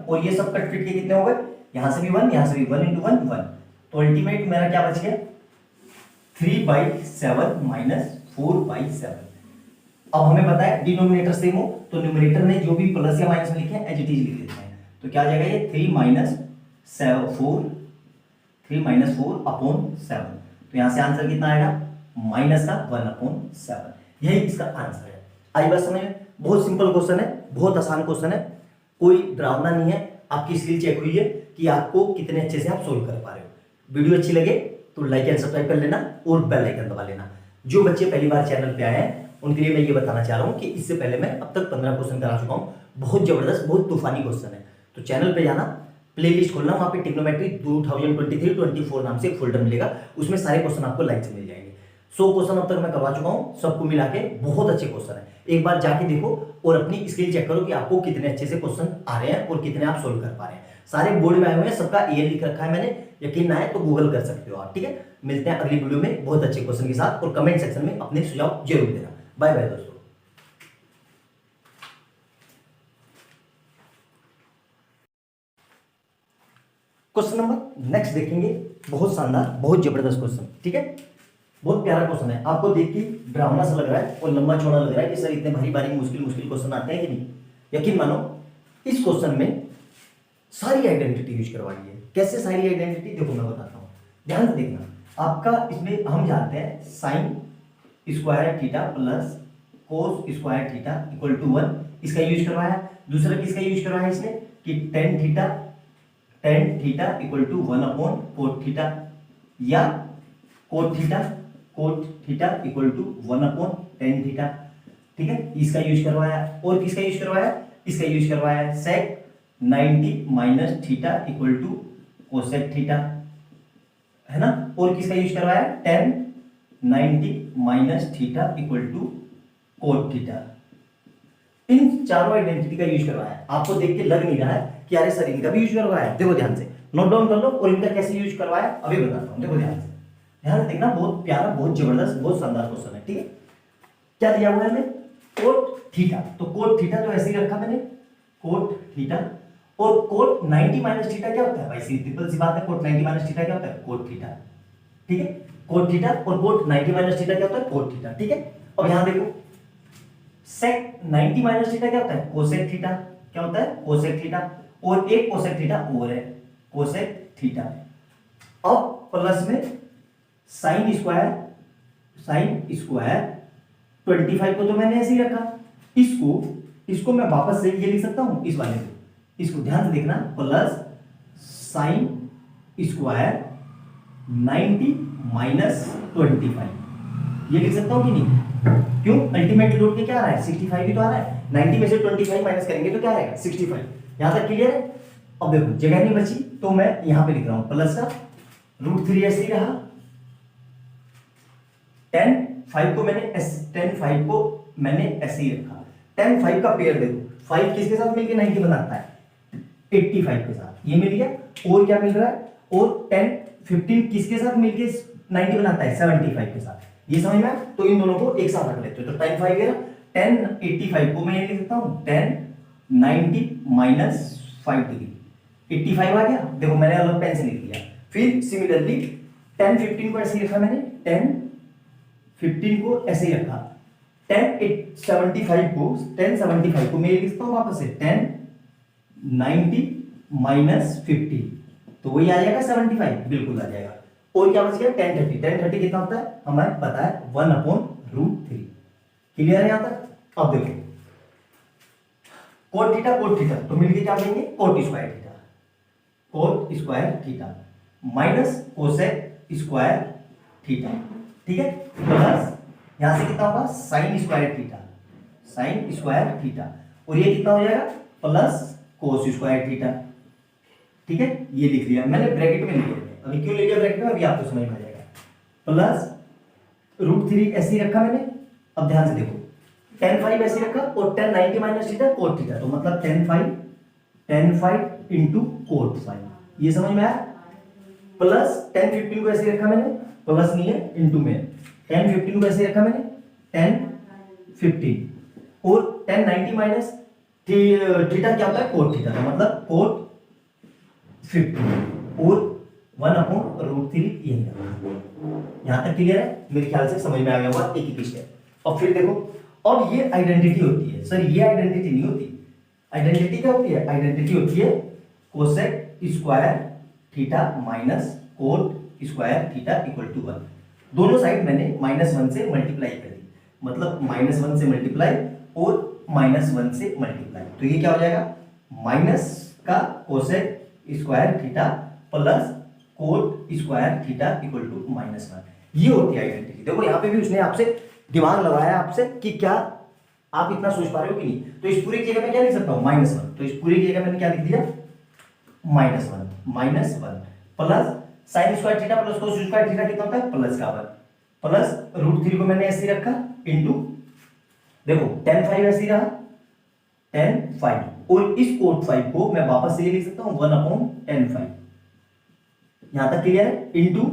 और ये सब कट फिट के कितने हो गए, यहां से भी 1, यहां से भी 1 × 1 1, तो अल्टीमेट मेरा क्या बच गया 3/7 माइनस 4/7। अब हमें पता है डिनोमिनेटर सेम हो तो न्यूमरेटर में जो भी प्लस या माइनस में लिखे हैं एज इट इज लिख देते हैं, तो क्या आ जाएगा ये 3 - 4 3 - 4 अपॉन 7, तो यहाँ से आंसर कितना आएगा, माइनस का 1/7। यही इसका आंसर है। आई बात समझ में? बहुत सिंपल क्वेश्चन है, बहुत आसान क्वेश्चन है, कोई डरावना नहीं है। आपकी स्किल चेक हुई है कि आपको कितने अच्छे से आप सोल्व कर पा रहे हो। वीडियो अच्छी लगे तो लाइक एंड सब्सक्राइब कर लेना और बेल आइकन दबा लेना। जो बच्चे पहली बार चैनल पे आए हैं उनके लिए मैं ये बताना चाह रहा हूँ कि इससे पहले मैं अब तक 15 क्वेश्चन करा चुका हूँ, बहुत जबरदस्त, बहुत तूफानी क्वेश्चन है। तो चैनल पे जाना, प्लेलिस्ट खोलना, वहाँ पे टिग्नोमेट्री 2023-24 नाम से एक फोल्डर मिलेगा, उसमें सारे क्वेश्चन आपको लाइन से मिल जाएंगे। 100 क्वेश्चन अब तक मैं करवा चुका हूँ, सबको मिला के बहुत अच्छे क्वेश्चन है। एक बार जाके देखो और अपनी स्किल चेक करो कि आपको कितने अच्छे से क्वेश्चन आ रहे हैं और कितने आप सोल्व कर पा रहे हैं। सारे बोर्ड में आए हुए हैं, सबका ईयर लिख रखा है मैंने, यकीन ना आए तो गूगल कर सकते हो आप। ठीक है, मिलते हैं अगली वीडियो में बहुत अच्छे क्वेश्चन के साथ, और कमेंट सेक्शन में अपने सुझाव जरूर देना। बाय बाय दोस्तों। क्वेश्चन नंबर नेक्स्ट देखेंगे, बहुत शानदार, बहुत जबरदस्त क्वेश्चन। ठीक है, बहुत प्यारा क्वेश्चन है। आपको देख के डरावना सा लग रहा है और लंबा चौड़ा लग रहा है कि सर इतने भारी भारी मुश्किल मुश्किल क्वेश्चन आते हैं कि नहीं। यकीन मानो इस क्वेश्चन में सारी आइडेंटिटी यूज करवाई है। कैसे सारी आइडेंटिटी, देखो मैं बताता हूँ, ध्यान से देखना। आपका इसमें हम जानते हैं sine square theta plus cos square theta equal to 1, इसका यूज करवाया। दूसरा किसका यूज करवाया इसने कि टेन थीटा इक्वल टू 1/कोट थीटा, या cot theta equal to 1/tan theta. ठीक है, इसका यूज करवाया। और किसका यूज करवाया, इसका यूज करवाया sec 90 minus theta equal to cosec theta, है ना। और किसका यूज करवाया tan 90 minus theta equal to cot theta. इन चारों आइडेंटिटी का यूज करवाया। आपको देख के लग नहीं रहा है कि अरे सर इनका भी यूज करवाया, देखो ध्यान से नोट डाउन कर लो, और इनका कैसे यूज करवाया अभी बताता हूं। देखो ध्यान से देखना, बहुत प्यारा, बहुत जबरदस्त, बहुत शानदार क्वेश्चन है। ठीक है, क्या दिया हुआ है हमें, कोट थीटा। तो कोट थीटा तो ऐसे ही रखा मैंने, कोट थीटा। और कोट 90 माइनस थीटा क्या होता है भाई, सिंपल सी बात है, कोट 90 माइनस थीटा क्या होता है, कोट थीटा। ठीक है, कोट थीटा और कोट 90 माइनस थीटा क्या होता है, कोट थीटा। ठीक है, अब यहां देखो सेक 90 माइनस थीटा क्या होता है, कोसेक थीटा। क्या होता है, कोसेक थीटा। और एक कोसेक थीटा और है, कोसेक थीटा। अब प्लस में साइन स्क्वायर 25 को तो मैंने ऐसे ही रखा। इसको मैं वापस से ये लिख सकता हूं, इस वाले को, इसको ध्यान से देखना, प्लस साइन स्क्वायर 90 माइनस 25 ये लिख सकता हूं कि नहीं। क्यों, अल्टीमेट लोड के क्या आ रहा है, 65 ही तो आ रहा है। 90 में से 25 माइनस करेंगे तो क्या आएगा, 65। यहां तक क्लियर है। अब देखो जगह नहीं बची तो मैं यहां पे लिख रहा हूं प्लस का √3 ऐसे ही रहा। tan 5 को मैंने ऐसे ही रखा। tan 5 का पेयर देखो, 5 किसके साथ मिलकर 90 बनाता है, 85 के साथ, ये मिल गया। और क्या मिल रहा है, और 10 15 किसके साथ मिलकर 90 बनाता है, 75 के साथ। ये समझ में आया? तो इन दोनों को एक साथ रख लेते हो, तो tan 5 है, tan 85 को मैं ये लिख सकता हूं tan 90 माइनस 5 डिग्री, 85 आ गया। देखो मैंने अलग पेन से लिख दिया। फिर सिमिलरली tan 15 को ऐसे ही रखा मैंने, tan 15 को ऐसे ही रखा। tan 75 को मैं ये लिखता हूं वापस से tan 90 माइनस 50, तो वही आ जाएगा 75, बिल्कुल आ जाएगा। और क्या बच गया, tan 30 कितना होता है हमें पता है, 1/√3। क्लियर है यहां तक। अब देखो कोट थीटा तो मिलके क्या देंगे, coat square theta minus cosec square theta. ठीक है, प्लस यहां से कितना होगा, साइन स्क्वायर थीटा। और ये कितना हो जाएगा, प्लस कोस स्क्वायर थीटा। ठीक है, ये लिख लिया मैंने, ब्रैकेट में लिख लिया। अभी क्यों ले लिया ब्रैकेट में, अभी आपको समझ में आ जाएगा। प्लस √3 ऐसे ही रखा मैंने। अब ध्यान से देखो, tan 5 ऐसे रखा और tan 90 minus theta cot theta, तो मतलब tan 5 इंटू कोट 5, ये समझ में आया। प्लस tan 15 को ऐसे रखा मैंने, प्लस नहीं है इंटू में, tan 15 को ऐसे रखा मैंने, tan 15 और tan 90 माइनस थीटा क्या होता है, कोट थीटा, तो मतलब कोट 15 और 1/√3 यही है। यहां तक क्लियर है, मेरे ख्याल से समझ में आ गया होगा एक ही स्टेप। अब फिर देखो, अब ये आइडेंटिटी होती है, सर ये आइडेंटिटी नहीं होती। आइडेंटिटी क्या होती है, आइडेंटिटी होती है cosec square theta minus cot square theta equal to 1। दोनों साइड मैंने -1 से मल्टीप्लाई कर दी, मतलब -1 से मल्टीप्लाई और -1 से मल्टीप्लाई, तो ये क्या हो जाएगा, माइनस का cosec square theta plus cot square theta equal to -1। ये होती है आइडेंटिटी। देखो यहाँ पे भी उसने आपसे दिमाग लगाया आपसे कि क्या आप इतना सोच पा रहे हो कि नहीं। तो इस पूरी की जगह मैं क्या लिख सकता हूँ, -1, तो इस पूरी की जगह मैंने क्या लिख दिया, -1 plus sine square theta plus cos square theta कितना होता है, प्लस का 1 प्लस √3 को मैंने ऐसे ही रखा इंटू, देखो tan 5 ऐसे ही रहा tan 5, और इस कोट 5 को मैं वापस से ये लिख सकता हूं 1/tan 5, यहां तक क्लियर है, इंटू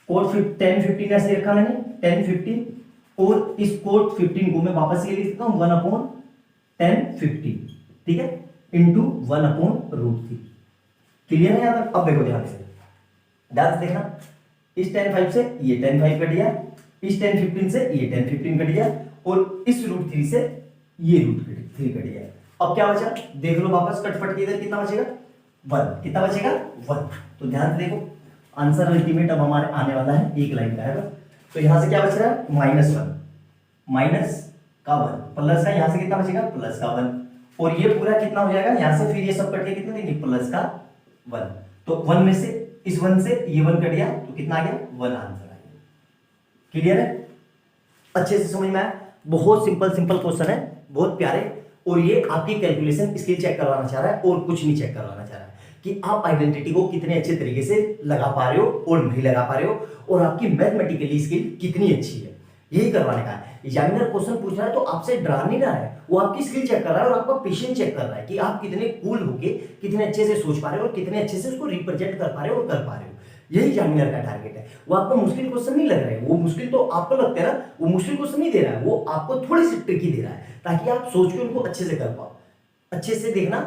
कोट tan 15 ऐसे रखा मैंने tan 15, और इस कोट 15 को मैं वापस से ये लिख सकता हूं 1/tan 15, ठीक है, इंटू 1/√3। क्लियर है यहां तक। अब देखो ध्यान से देखना, इस tan 5 से ये tan 5 कट गया, इस tan 15 से ये tan 15 कट गया, और इस √3 से ये √3 कट गया। अब क्या बचा, देख लो वापस, कटफट के इधर कितना बचेगा, 1, कितना बचेगा 1। तो ध्यान से देखो, आंसर अल्टीमेट अब हमारे आने वाला है, एक लाइन का है बस। तो यहां से क्या बच रहा है, -1 माइनस का 1 प्लस का, यहां से कितना बचेगा, प्लस का 1, और ये पूरा कितना हो जाएगा, यहां से फिर ये सब कट के कितना देंगे, प्लस का 1। तो 1 में से इस 1 से ये 1 कट गया, तो कितना आ गया, 1 आंसर आ गया। क्लियर है, अच्छे से समझ में आया। बहुत सिंपल क्वेश्चन है, बहुत प्यारे, और ये आपकी कैलकुलेशन स्किल चेक करवाना चाह रहा है और कुछ नहीं चेक करवाना चाह रहा है कि आप आइडेंटिटी को कितने अच्छे तरीके से लगा पा रहे हो और नहीं लगा पा रहे हो, और आपकी मैथमेटिकली स्किल कितनी अच्छी है, यही करवाने का है। एग्जामिनर क्वेश्चन पूछ रहा है तो आपसे डरा नहीं रहा है, वो आपकी स्किल चेक कर रहा है और आपका पेशेंस चेक कर रहा है कि आप कितने कूल होके कितने अच्छे से सोच पा रहे हो और कितने अच्छे से उसको रिप्रेजेंट कर पा रहे हो और कर पा रहे हो। यही एग्जामिनर का टारगेट है। वो आपको मुश्किल क्वेश्चन नहीं लग रहे हैं, वो मुश्किल तो आपको लगता है ना, वो मुश्किल क्वेश्चन नहीं दे रहा है, वो आपको थोड़ी सी ट्रिकी दे रहा है ताकि आप सोच के उनको अच्छे से कर पाओ। अच्छे से देखना,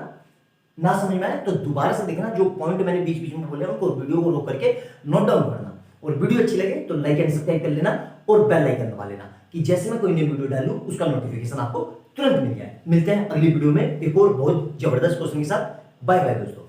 ना समझ में आए तो दोबारा से देखना, जो पॉइंट मैंने बीच बीच में बोले उनको वीडियो को रोक करके नोट डाउन करना, और वीडियो अच्छी लगे तो लाइक एंड सब्सक्राइब कर लेना और बेल आइकन दबा लेना कि जैसे मैं कोई नई वीडियो डालूं उसका नोटिफिकेशन आपको तुरंत मिल जाए। मिलते हैं अगली वीडियो में एक और बहुत जबरदस्त क्वेश्चन के साथ। बाय बाय दोस्तों।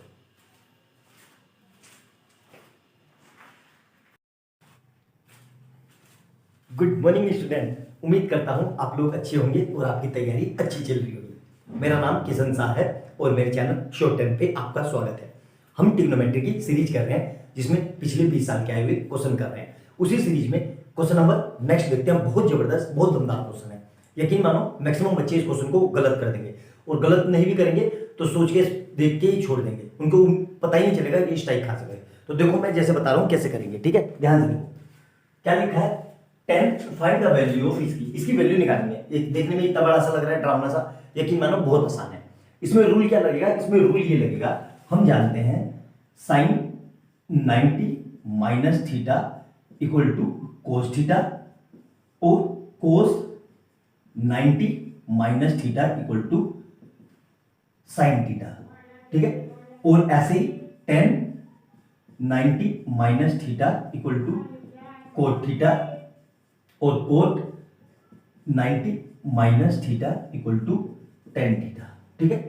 गुड मॉर्निंग स्टूडेंट, उम्मीद करता हूं आप लोग अच्छे होंगे और आपकी तैयारी अच्छी चल रही होगी। मेरा नाम किशन शाह है और मेरे चैनल शॉर्ट टाइम पे आपका स्वागत है। हम ट्रिग्नोमेट्री की सीरीज कर रहे हैं जिसमें पिछले 20 साल के आए हुए क्वेश्चन कर रहे हैं। उसी सीरीज में क्वेश्चन नंबर नेक्स्ट देखते हैं। बहुत जबरदस्त, बहुत दमदार क्वेश्चन है। यकीन मानो मैक्सिमम बच्चे इस क्वेश्चन को गलत कर देंगे, और गलत नहीं भी करेंगे तो सोच के देख के ही छोड़ देंगे, उनको पता ही नहीं चलेगा कि स्ट्राइक कहां से करें। तो देखो मैं जैसे बता रहा हूं कैसे करेंगे, ठीक है, ध्यान से देखो। क्या लिखा है, 10 फाइंड द वैल्यू ऑफ इसकी वैल्यू निकालनी है। एक देखने में इतना बड़ा सा लग रहा है, ड्रामा सा, यकीन मानो बहुत आसान है। इसमें रूल क्या लगेगा, इसमें रूल ये लगेगा, हम जानते हैं sine 90 minus theta equal to cos theta, और cos 90 minus theta equal to sine theta, ठीक है, और ऐसे ही 10 90 minus theta equal to cot theta, और cot 90 minus theta equal to tan theta, ठीक है।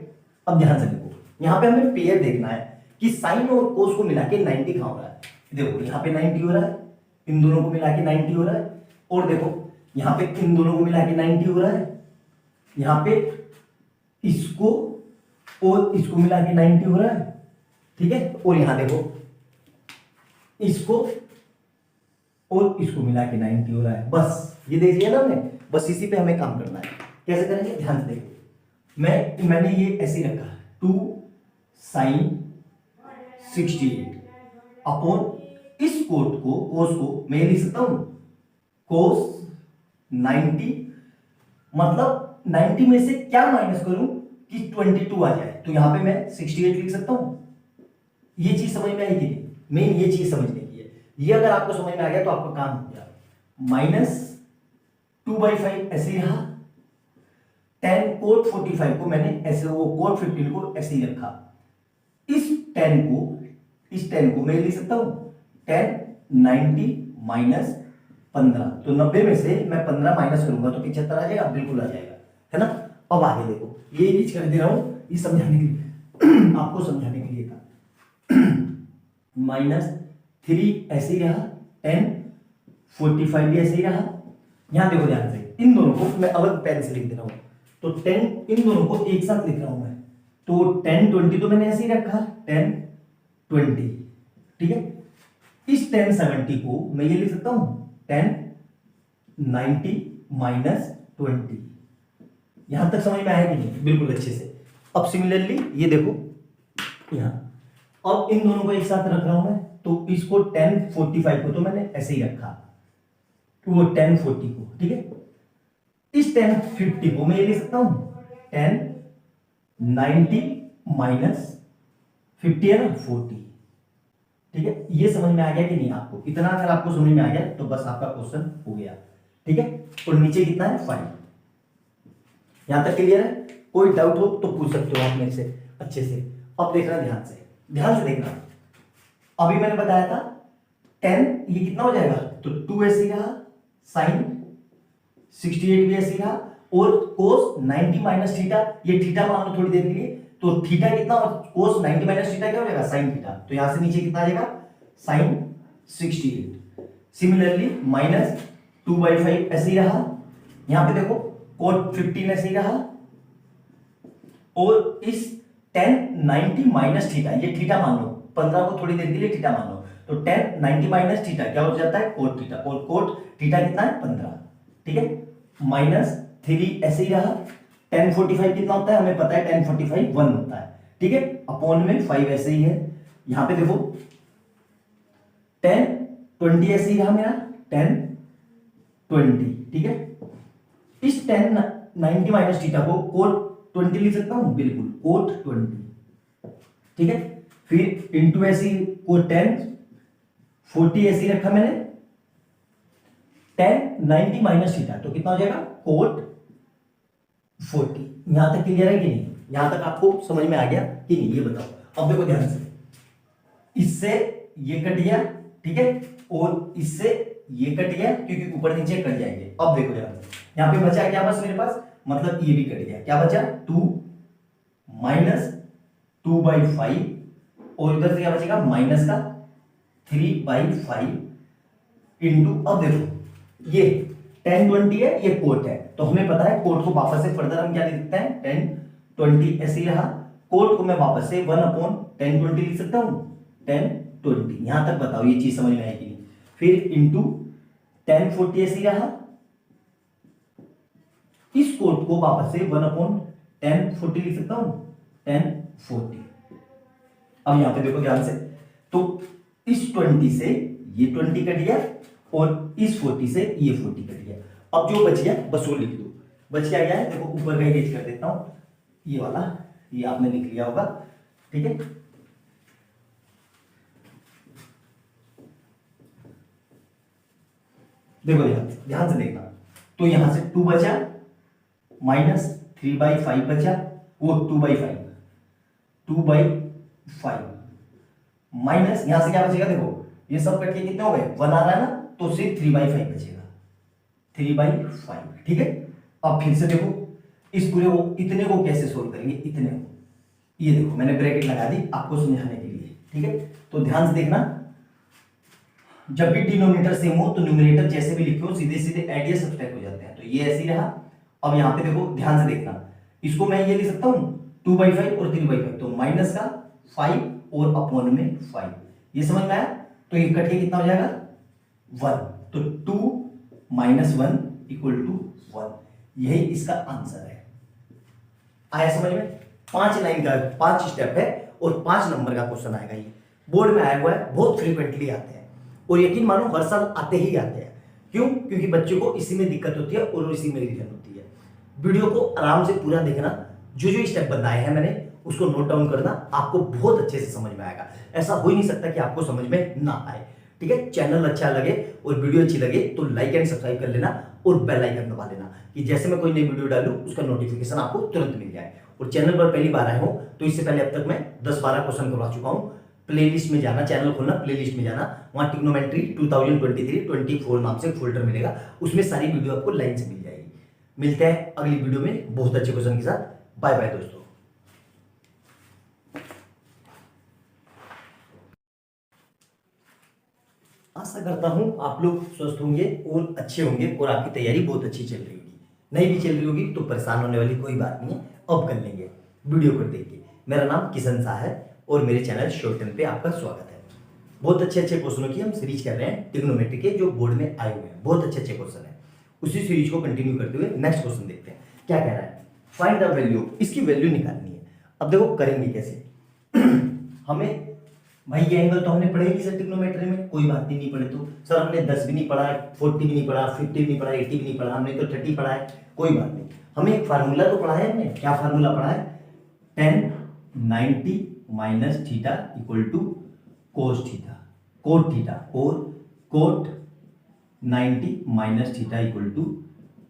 अब ध्यान से देखो, यहां पे हमें पेयर देखना है कि साइन और कोस को मिला के 90 कहां हो रहा है। देखो यहां पे 90 हो रहा है, इन दोनों को मिला के 90 हो रहा है, और देखो यहां पे इन दोनों को मिला के 90 हो रहा है, यहां पे इसको और इसको मिला के 90 हो रहा है, ठीक है, और यहां देखो इसको और इसको मिला के 90 हो रहा है। बस ये देख लिया ना हमने, बस इसी पे हमें काम करना है। कैसे करेंगे, ध्यान से देखो, मैंने ये ऐसे ही रखा 2 साइन 68 अपॉन इस कोट को, कोस को मैं लिख सकता हूं कोस 90, मतलब 90 में से क्या माइनस करूं कि 22 आ जाए, तो यहां पे मैं 68 लिख सकता हूं। ये चीज समझ में आई कि नहीं, मेन ये चीज समझने की है। ये अगर आपको समझ में आ गया तो आपका काम हो गया। माइनस 2/5 ऐसे ही रहा, 10 कोट 45 को मैंने ऐसे, वो कोट 15 को ऐसे ही रखा। इस 10 को मैं लिख सकता हूं 10 90 माइनस 15, तो 90 में से मैं 15 माइनस करूंगा तो 75 आ जाएगा, बिल्कुल आ जाएगा, है ना। अब आगे देखो, ये चीज कर दे रहा हूं ये समझाने के लिए आपको समझाने के लिए था। -3 ऐसे ही रहा, 10 45 भी ऐसे ही रहा। यहां देखो ध्यान से, इन दोनों को मैं अलग पेन से लिख दे रहा हूं, तो 10 इन दोनों को एक साथ लिख रहा हूं मैं, तो 10 20 तो मैंने ऐसे ही रखा 10 20, ठीक है। इस 10 70 को मैं ये लिख सकता हूं 10 90 माइनस 20। यहां तक समझ में आया कि नहीं? बिल्कुल अच्छे से। अब सिमिलरली ये देखो यहां, अब इन दोनों को एक साथ रख रहा हूं मैं, तो इसको 10 45 को तो मैंने ऐसे ही रखा, तो वो 10 40 को, ठीक है। इस 10 50 को मैं ये लिख सकता हूं 10 90 माइनस 50 है ना 40, ठीक है। ये समझ में आ गया कि नहीं आपको? इतना अगर आपको समझ में आ गया तो बस आपका क्वेश्चन हो गया, ठीक है। और नीचे कितना है 5। यहां तक क्लियर है? कोई डाउट हो तो पूछ सकते हो आप मेरे से अच्छे से। अब देखना ध्यान से, ध्यान से देखना। अभी मैंने बताया था 10, ये कितना हो जाएगा, तो 2 ऐसे ही रहा, साइन 68 भी ऐसे ही रहा, और कोस 90 माइनस थीटा, ये थीटा मान लो थोड़ी देर के लिए, तो थीटा कितना, कोस 90 माइनस थीटा क्या हो जाएगा, साइन थीटा। तो यहां से नीचे कितना आ जाएगा, साइन 68। सिमिलरली माइनस 2/5 ऐसे ही रहा, यहां पे देखो कोट 15 ऐसे ही रहा, और इस 10 90 माइनस थीटा, ये थीटा मान लो, 15 को थोड़ी देर के लिए थीटा मान लो, तो 10 90 माइनस थीटा क्या हो जाता है, कोट थीटा, और कोट थीटा कितना है 15, ठीक है। माइनस 3 ऐसे ही रहा, 10 45 कितना होता है हमें पता है, 10 45 1 होता है, ठीक है। अपॉन में 5 ऐसे ही है। यहां पे देखो 10 20 ऐसे ही रहा मेरा, 10 20, ठीक है। इस 10 90 माइनस थीटा को कोट 20 लिख सकता हूं, बिल्कुल कोट 20, ठीक है। फिर इंटू ऐसी कोट 10 40 ऐसी रखा मैंने, 10 90 माइनस थीटा तो कितना हो जाएगा, कोट 40। यहां तक क्लियर है कि नहीं? यहां तक आपको समझ में आ गया कि नहीं, ये बताओ। अब देखो ध्यान से, इससे ये कट गया, ठीक है, और इससे ये कट गया, क्योंकि ऊपर नीचे कट जाएंगे। अब देखो ध्यान से, यहां पे बचा क्या बस मेरे पास, मतलब ये भी कट गया, क्या बचा 2 माइनस 2/5, और इधर से क्या बचेगा माइनस का 3/5 इंटू, अब देखो ये 10 20 है, ये कोट है, तो हमें पता है कोट को वापस से फर्दर हम क्या लिख सकते हैं, 10 20 ऐसे ही रहा, कोट को मैं वापस से 1/10 20 लिख सकता हूं, 10 20। यहां तक बताओ ये चीज समझ में आएगी नहीं? फिर इंटू 10 40 ऐसे ही रहा, इस कोट को वापस से 1/10 40 लिख सकता हूं, 10 40। अब यहां पे देखो ध्यान से, तो इस 20 से ये 20 कट गया, और इस 40 से ये 40 कट गया। अब जो बच गया बस वो लिख दो। बच क्या गया है, देखो ऊपर का इरेज कर देता हूं, ये वाला, ये आपने लिख लिया होगा, ठीक है। देखो ध्यान से देखना, तो यहां से 2 बचा, माइनस 3/5 बचा, वो 2/5 माइनस, यहां से क्या बचेगा, देखो ये सब कट के कितने हो गए, 1 आ रहा है ना, तो सिर्फ 3/5 बचेगा, 3/5, ठीक है। अब फिर से देखो इस पूरे को, इतने को कैसे सोल्व करेंगे, इतने को, ये देखो मैंने ब्रैकेट लगा दी आपको समझाने के लिए, ठीक है। तो ध्यान से देखना, जब भी डिनोमिनेटर सेम हो तो न्यूमरेटर जैसे भी लिखे हो सीधे सीधे ऐड या सब्ट्रैक्ट हो जाते हैं, तो ये ऐसे ही रहा। अब यहां पे देखो ध्यान से देखना, इसको मैं ये लिख सकता हूं 2/5 और 3/5, तो माइनस का 5 और अपॉन में 5, ये समझ में आया। तो ये कट के कितना हो जाएगा 1, तो 2 माइनस 1 इक्वल टू 1, यही इसका आंसर है। आया समझ में? 5 लाइन का 5 स्टेप है और 5 नंबर का क्वेश्चन आएगा, ये बोर्ड में आया हुआ है, बहुत फ्रीक्वेंटली आते हैं, और यकीन मानो हर साल आते ही आते हैं। क्यों? क्योंकि बच्चों को इसी में दिक्कत होती है और इसी में रिवीजन होती है। वीडियो को आराम से पूरा देखना, जो जो स्टेप बताए हैं मैंने उसको नोट डाउन करना, आपको बहुत अच्छे से समझ में आएगा। ऐसा हो ही नहीं सकता कि आपको समझ में ना आए, ठीक है। चैनल अच्छा लगे और वीडियो अच्छी लगे तो लाइक एंड सब्सक्राइब कर लेना, और बेल आइकन दबा देना, कि जैसे मैं कोई नई वीडियो डालूं उसका नोटिफिकेशन आपको तुरंत मिल जाए। और चैनल पर पहली बार आए हो तो इससे पहले अब तक मैं 10-12 क्वेश्चन करवा चुका हूं। प्लेलिस्ट में जाना, चैनल खोलना, प्लेलिस्ट में जाना, वहां ट्रिग्नोमेट्री 2023-24 नाम से फोल्डर मिलेगा, उसमें सारी वीडियो आपको लाइन से मिल जाएगी। मिलते हैं अगली वीडियो में बहुत अच्छे क्वेश्चन के साथ। बाय बाय दोस्तों। आशा करता हूँ आप लोग स्वस्थ होंगे और अच्छे होंगे और आपकी तैयारी बहुत अच्छी चल रही होगी। नहीं भी चल रही होगी तो परेशान होने वाली कोई बात नहीं है, अब कर लेंगे वीडियो को देख के। मेरा नाम किशन शाह है और मेरे चैनल शॉर्ट टर्म पे आपका स्वागत है। बहुत अच्छे अच्छे क्वेश्चनों की हम सीरीज कर रहे हैं ट्रिग्नोमेट्री के, जो बोर्ड में आए हुए हैं। बहुत अच्छे अच्छे क्वेश्चन है। उसी सीरीज को कंटिन्यू करते हुए नेक्स्ट क्वेश्चन देखते हैं क्या कह रहा है। फाइंड द वैल्यू, इसकी वैल्यू निकालनी है। अब देखो करेंगे कैसे। हमें भाई ये एंगल तो हमने पढ़े नहीं सर ट्रिग्नोमेट्री में, कोई बात नहीं पढ़े तो सर हमने 10 भी नहीं पढ़ा, 40 भी नहीं पढ़ा, 50 भी नहीं पढ़ा, 80 भी नहीं पढ़ा, हमने तो 30 पढ़ा है, कोई बात नहीं। हमें एक फार्मूला तो पढ़ा है हमने। क्या फार्मूला पढ़ा है? tan 90 minus theta equal to cos theta, cot theta, और cot 90 minus theta equal to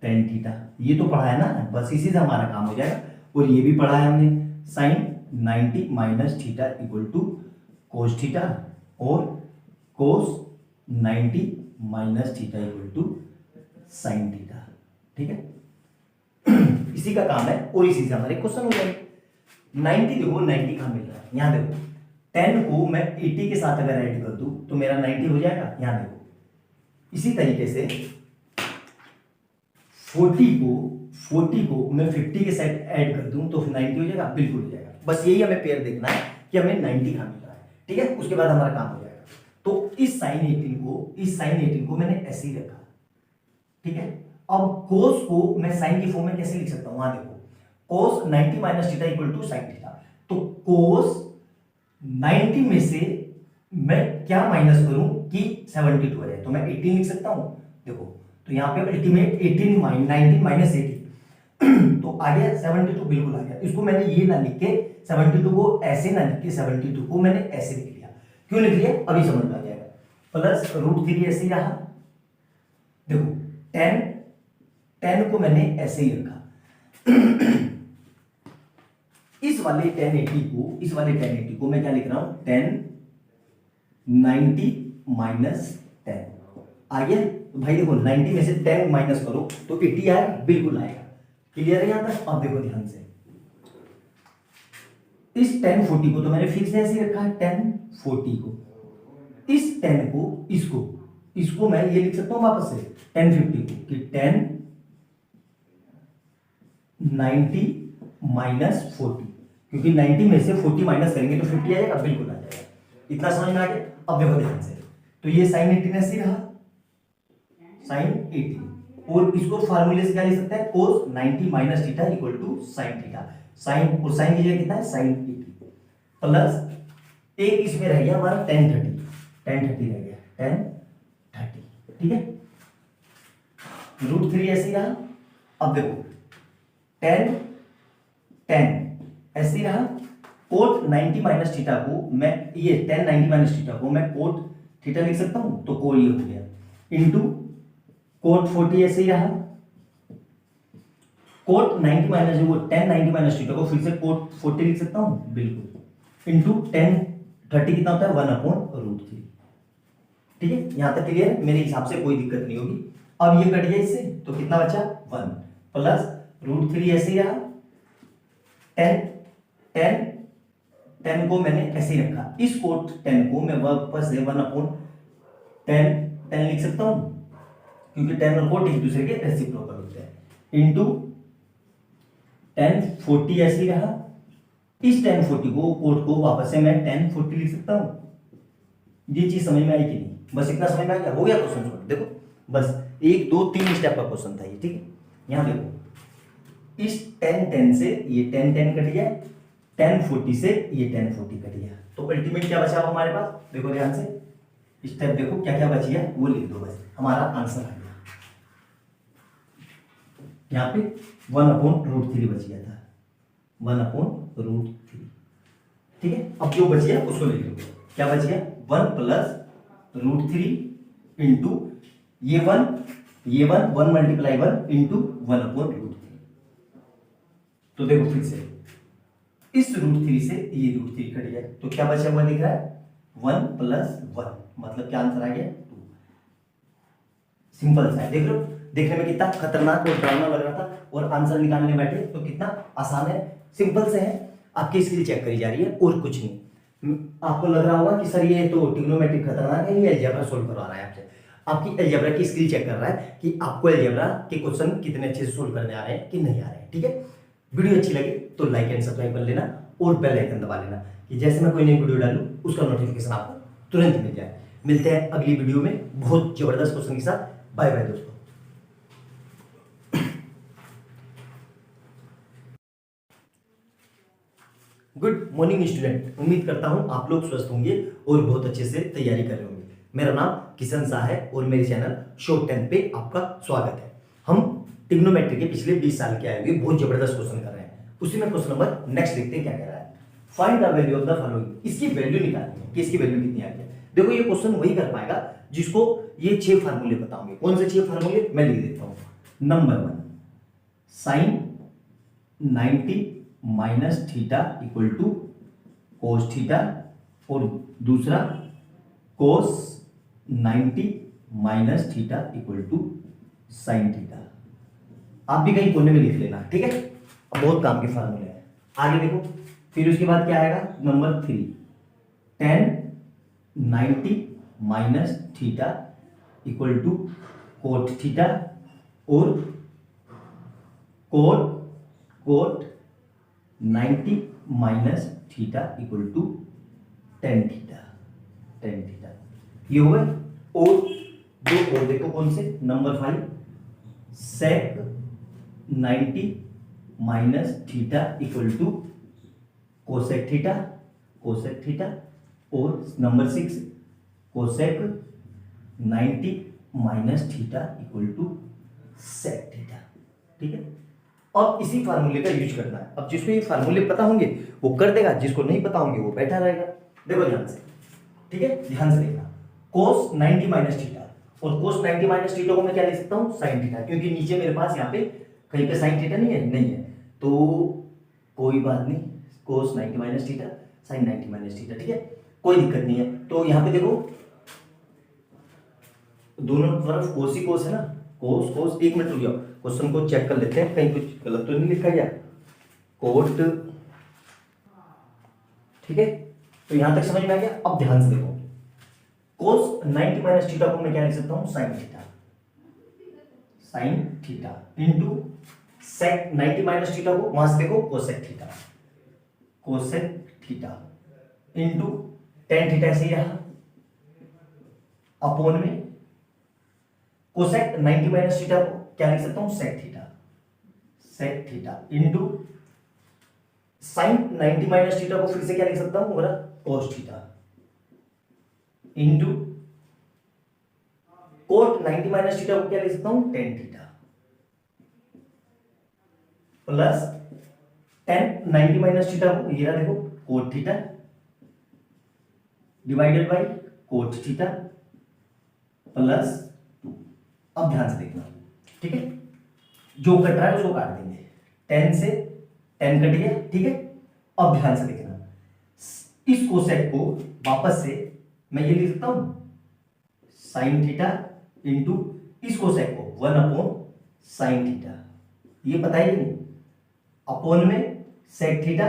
tan theta. ये तो पढ़ा है ना, बस इसी से हमारा काम हो जाएगा। और ये भी पढ़ा है हमने, sine 90 minus theta equal to cos theta, और cos 90 minus theta equal to sine theta. ठीक है। इसी का काम है और इसी से हमारे क्वेश्चन हो जाएंगे। 90 देखो, 90 कहां मिल रहा है? यहां देखो, 10 को मैं 80 के साथ अगर ऐड कर दूं तो मेरा 90 हो जाएगा। यहां देखो, इसी तरीके से 40 को मैं 50 के साथ ऐड कर दूं तो 90 हो जाएगा, बिल्कुल हो जाएगा। बस यही हमें पेयर देखना है कि हमें 90 कहां मिल रहा है। ठीक है, उसके बाद हमारा काम हो जाएगा। तो इस साइन 18 को मैंने ऐसे ही रखा। ठीक है, अब कोस को मैं साइन की फॉर्म में कैसे लिख सकता हूं? वहां देखो, cos 90 minus theta equal to sine theta. तो कोस 90 में से मैं क्या माइनस करूं कि 72 आ जाए, तो मैं 18 लिख सकता हूं। देखो, तो यहां पे अल्टीमेट 18 19 माइनस 18 तो आ गया 72, बिल्कुल आ गया। इसको मैंने ये ना लिख के 72 को ऐसे ना लिख के 72 को मैंने ऐसे लिख लिया। क्यों लिख लिया अभी समझ में आ जाएगा। प्लस √3 ऐसे ही रहा। देखो 10 को मैंने ऐसे ही रखा। इस वाले 1080 को मैं क्या लिख रहा हूं? 10 90 माइनस 10 आ गया। तो भाई देखो 90 में से 10 माइनस करो तो 80 आएगा, बिल्कुल आएगा। क्लियर है यहां तक? अब देखो ध्यान से, इस 1040 को तो मैंने फिर से ऐसे ही रखा है। 1040 को, इस 10 को, इसको मैं ये लिख सकता हूं वापस से 1050 को कि 10 90 माइनस 40, क्योंकि 90 में से 40 माइनस करेंगे तो 50 आएगा, बिल्कुल आ जाएगा। इतना समझ में आ गया? अब देखो ध्यान से, तो ये साइन 18 ऐसे रहा, साइन 18, और इसको फार्मूले से क्या लिख सकते हैं? Cos 90 minus theta equal to sine theta. Sine और साइन की जगह कितना है? साइन 80 प्लस एक इसमें रह गया हमारा 1030 रह गया, 1030। ठीक है, √3 ऐसे ही रहा। अब देखो 10 ऐसे ही रहा। कोट 90 माइनस थीटा को मैं, ये 10 90 माइनस थीटा को मैं कोट थीटा लिख सकता हूं, तो को ये हो गया, इंटू कोट 40 ऐसे ही रहा। कोट 90 माइनस, जो 10 90 माइनस थीटा को फिर से कोट 40 लिख सकता हूं, बिल्कुल, इंटू 1030 कितना होता है? 1/√3। ठीक है, यहां तक क्लियर है? मेरे हिसाब से कोई दिक्कत नहीं होगी। अब ये कट गया इससे, तो कितना बचा? 1 प्लस √3 ऐसे ही रहा। 10 को मैंने ऐसे ही रखा। इस कोट 10 को मैं वापस से 1/10 लिख सकता हूं, क्योंकि 10 और कोट एक दूसरे के रेसिप्रोकल होते हैं, इंटू 1040 ऐसे ही रहा। इस 1040 को, कोट को वापस से मैं 1040 लिख सकता हूं। ये चीज समझ में आई कि नहीं? बस इतना समझ में आ गया? हो गया क्वेश्चन सॉल्व। देखो बस 1 2 3 स्टेप का क्वेश्चन था ये। ठीक है, यहां देखो, इस 10 से ये 10 कट गया, 1040 से ये 1040 कट गया, तो अल्टीमेट क्या बचा हमारे पास? देखो ध्यान से, स्टेप देखो क्या क्या बची है, वो लिख दो, बस हमारा आंसर आ गया। यहाँ पे 1/√3 बच गया था, 1/√3। ठीक है, अब जो बच गया उसको लिख लो। क्या बच गया? 1 प्लस √3 इंटू ये 1 मल्टीप्लाई 1 इंटू 1/√3। तो देखो फिर से, इस √3 से ये √3 कट गया, तो क्या बचा हुआ दिख रहा है? 1 प्लस 1, मतलब क्या आंसर आ गया? 2। सिंपल सा है, देख लो, देखने में कितना खतरनाक और डरावना लग रहा था, और आंसर निकालने बैठे तो कितना आसान है, सिंपल से है। आपकी स्किल चेक करी जा रही है और कुछ नहीं। आपको लग रहा होगा कि सर ये तो ट्रिग्नोमेट्री खतरनाक है, ये अलजेब्रा सोल्व करवा रहा है आपसे। आपकी अलजेब्रा की स्किल चेक कर रहा है कि आपको अलजेब्रा के क्वेश्चन कितने अच्छे से सोल्व करने आ रहे हैं कि नहीं आ रहे हैं। ठीक है, वीडियो अच्छी लगी तो लाइक एंड सब्सक्राइब कर लेना और बेल आइकन दबा लेना कि जैसे मैं कोई नई वीडियो डालूं उसका नोटिफिकेशन आपको तुरंत मिल जाए। मिलते हैं अगली वीडियो में बहुत जबरदस्त क्वेश्चन के साथ। बाय बाय दोस्तों। गुड मॉर्निंग स्टूडेंट, उम्मीद करता हूं आप लोग स्वस्थ होंगे और बहुत अच्छे से तैयारी कर रहे होंगे। मेरा नाम किशन शाह है और मेरे चैनल शॉर्ट 10 पे आपका स्वागत है। हम ट्रिग्नोमेट्री के पिछले 20 साल के आए हुए बहुत जबरदस्त क्वेश्चन कर रहे हैं। उसी में क्वेश्चन नंबर नेक्स्ट देखते हैं क्या कह रहा है। Find the value of the following. इसकी वैल्यू निकालनी है कि इसकी वैल्यू कितनी आ गई। देखो ये क्वेश्चन वही कर पाएगा जिसको ये 6 फार्मूले बताऊंगे। कौन से 6 फार्मूले मैं लिख देता हूं। Number 1 sine 90 minus theta equal to cos theta, और दूसरा cos 90 minus theta equal to sine theta. आप भी कहीं कोने में लिख लेना, ठीक है। अब बहुत काम के फार्मूले हैं। आगे देखो, फिर उसके बाद क्या आएगा। Number 3 tan 90 minus theta equal to cot theta, और cot 90 minus theta equal to tan theta. ये हो गए। और दो और देखो कौन से। Number 5 sec 90 minus theta equal to cosec theta, और number 6 cosec 90 minus theta equal to sec theta. ठीक है, अब इसी फार्मूले का यूज करना है। अब जिसको ये फार्मूले पता होंगे वो कर देगा, जिसको नहीं पता होंगे वो बैठा रहेगा। देखो ध्यान से, ठीक है, ध्यान से देखना। कोस 90 माइनस थीटा, और कोस 90 माइनस थीटा को मैं क्या लिख सकता हूं, साइन थीटा, क्योंकि नीचे मेरे पास यहाँ पे कहीं पे साइन थीटा नहीं है, तो कोई बात नहीं। Cos 90 minus theta, sine 90 minus theta, ठीक है, कोई दिक्कत नहीं है। तो यहाँ पे देखो दोनों तरफ कोस ही कोस है ना, कोस। एक मिनट रुक जाओ, क्वेश्चन को चेक कर लेते हैं, कहीं कुछ गलत तो नहीं लिखा गया। कोट, ठीक है, तो यहां तक समझ में आ गया। अब ध्यान से देखो, कोस 90 माइनस थीटा को मैं क्या लिख सकता हूं, sine theta into sec 90 minus theta को वहां से देखो cosec theta into tan theta, ऐसे ही रहा, अपॉन में कोसेक 90 माइनस थीटा को क्या लिख सकता हूं, sec theta into sine 90 minus theta को फिर से क्या लिख सकता हूं, मेरा cos theta into cot 90 minus theta को क्या लिख सकता हूं, tan theta, plus tan 90 minus theta को ये रहा देखो cot theta divided by cot theta plus 2। अब ध्यान से देखना, ठीक है, जो कट रहा है उसको काट देंगे। 10 से 10 कट गया, ठीक है। अब ध्यान से देखना, इस कोसेक को वापस से मैं ये लिख सकता हूं साइन थीटा इंटू इस कोसेक को 1 अपॉन साइन थीटा, ये पता ही नहीं, अपॉन में सेक थीटा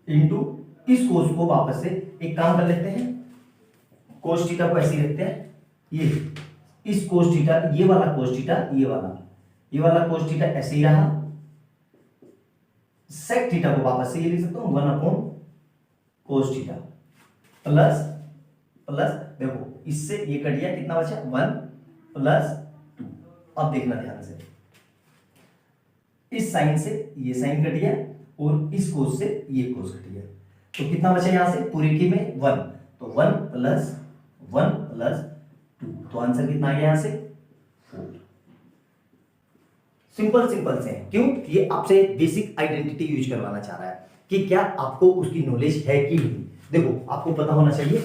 इंटू इस कोस को वापस से एक काम कर लेते हैं, कोस थीटा को ऐसे ही रखते हैं, ये इस कोस थीटा, ये वाला कोस थीटा, ये वाला कोस थीटा ऐसे ही रहा, सेक थीटा को वापस से ये लिख सकता हूं 1 अपॉन कोस थीटा प्लस देखो इससे ये कट गया, कितना बचा 1 प्लस 2। अब देखना ध्यान से, इस साइन से ये साइन कट गया और इस कोस से ये कोस कट गया, तो कितना बचा यहां से पूरे की में 1, तो 1 प्लस 2, तो आंसर कितना आ गया यहां से 4। सिंपल से है, क्यों, ये आपसे बेसिक आइडेंटिटी यूज करवाना चाह रहा है कि क्या आपको उसकी नॉलेज है कि नहीं। देखो आपको पता होना चाहिए,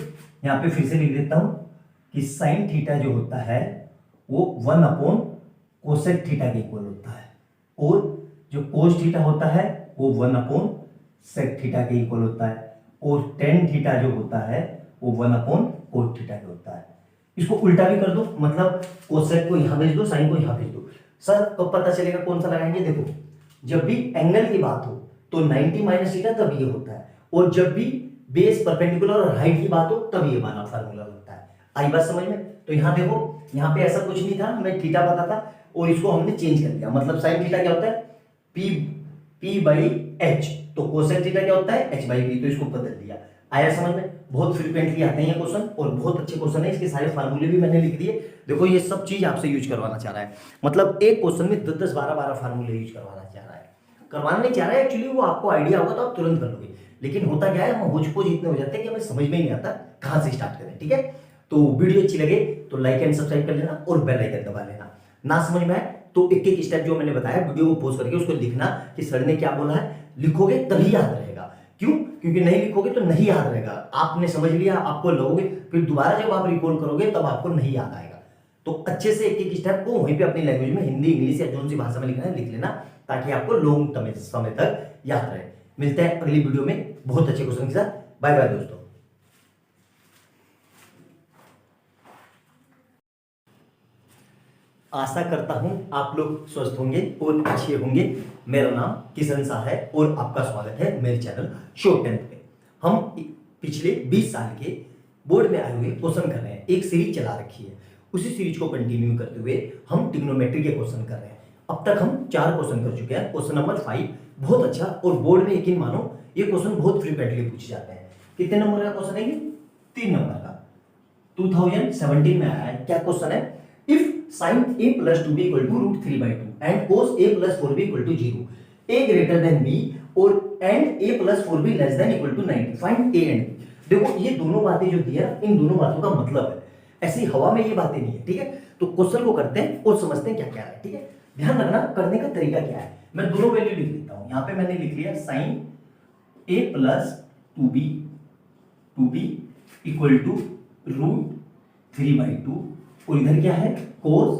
यहां पे फिर से लिख देता हूं कि साइन थीटा जो होता है वो 1 अपॉन कोसेक थीटा के इक्वल होता है, और जो कोस थीटा होता है वो 1 अपॉन सेक थीटा के इक्वल होता है, और टेन थीटा जो होता है वो 1 अपॉन कोट थीटा के होता है। इसको उल्टा भी कर दो, मतलब कोसेक को यहां भेज दो, साइन को यहां भेज दो। सर तो पता चलेगा कौन सा लगाएंगे। देखो जब भी एंगल की बात हो तो 90 माइनस थीटा तब ये होता है, और जब भी बेस परपेंडिकुलर और हाइट की बात हो तब ये वाला फार्मूला लगता है। आई बात समझ में? तो यहाँ देखो, यहाँ पे ऐसा कुछ नहीं था, हमें थीटा पता था और इसको हमने चेंज कर दिया। मतलब साइन थीटा क्या होता है? P by H. तो कोसेक थीटा क्या होता है? H by B. तो इसको बदल दिया। आया समझ में? बहुत फ्रीक्वेंटली आते हैं ये क्वेश्चन और बहुत अच्छे क्वेश्चन है। इसके सारे फार्मूले भी मैंने लिख दिए। देखो ये सब चीज आपसे यूज करवाना चाह रहा है, मतलब एक क्वेश्चन में 10 10 12 12 फार्मूले यूज करवाना चाह रहा है। करवाने चाह रहा है एक्चुअली, वो आपको आइडिया होगा तो आप तुरंत कर लोगे। लेकिन होता क्या है, हम होच-पोच इतने हो जाते हैं कि हमें समझ में ही नहीं आता कहां से स्टार्ट करें। ठीक है, तो वीडियो अच्छी लगे तो लाइक एंड सब्सक्राइब कर लेना और बेल आइकन दबा लेना। ना समझ में आए तो एक एक स्टेप जो मैंने बताया वीडियो को पॉज करके उसको लिखना कि सर ने क्या बोला है। लिखोगे तभी याद रहेगा। क्यों? क्योंकि नहीं लिखोगे तो नहीं याद रहेगा। आपने समझ लिया, आपको लगोगे, फिर दोबारा जब आप रिकॉल करोगे तब आपको नहीं याद आएगा। तो अच्छे से एक एक स्टेप को वहीं पे अपनी लैंग्वेज में, हिंदी, इंग्लिश या जोन सी भाषा में लिखना है लिख लेना, ताकि आपको लॉन्ग समय तक याद रहे। मिलते हैं अगली वीडियो में बहुत अच्छे क्वेश्चन के साथ। बाय बाय दोस्तों। आशा करता हूं आप लोग स्वस्थ होंगे और अच्छे होंगे। मेरा नाम किशन शाह है और आपका स्वागत है मेरे चैनल शॉर्ट टेंथ पे। हम पिछले 20 साल के बोर्ड में आए हुए क्वेश्चन कर रहे हैं। एक सीरीज चला रखी है, उसी सीरीज को कंटिन्यू करते हुए हम ट्रिग्नोमेट्री के क्वेश्चन कर रहे हैं। अब तक हम 4 क्वेश्चन कर चुके हैं। क्वेश्चन नंबर 5 बहुत अच्छा, और बोर्ड में यकीन मानो ये क्वेश्चन बहुत फ्रीक्वेंटली पूछे जाते हैं। कितने नंबर का क्वेश्चन है ये? 3 नंबर का, 2017 में आया है। क्या क्वेश्चन है? If sin a plus 2b equal to root 3 by 2 and cos a plus 4b equal to 0, a greater than b और and a plus 4b less than equal to 90, find a and b। देखो ये दोनों बातें जो दी है, इन दोनों बातों का मतलब है। ऐसी हवा में ये बातें नहीं है। ठीक है, तो क्वेश्चन को करते हैं और समझते हैं क्या क्या है। ठीक है, ध्यान रखना करने का तरीका क्या है। मैं दोनों वैल्यू लिख देता हूं। यहां पे मैंने लिख लिया sin a plus 2b equal to root 3 by 2 और इधर क्या है? cos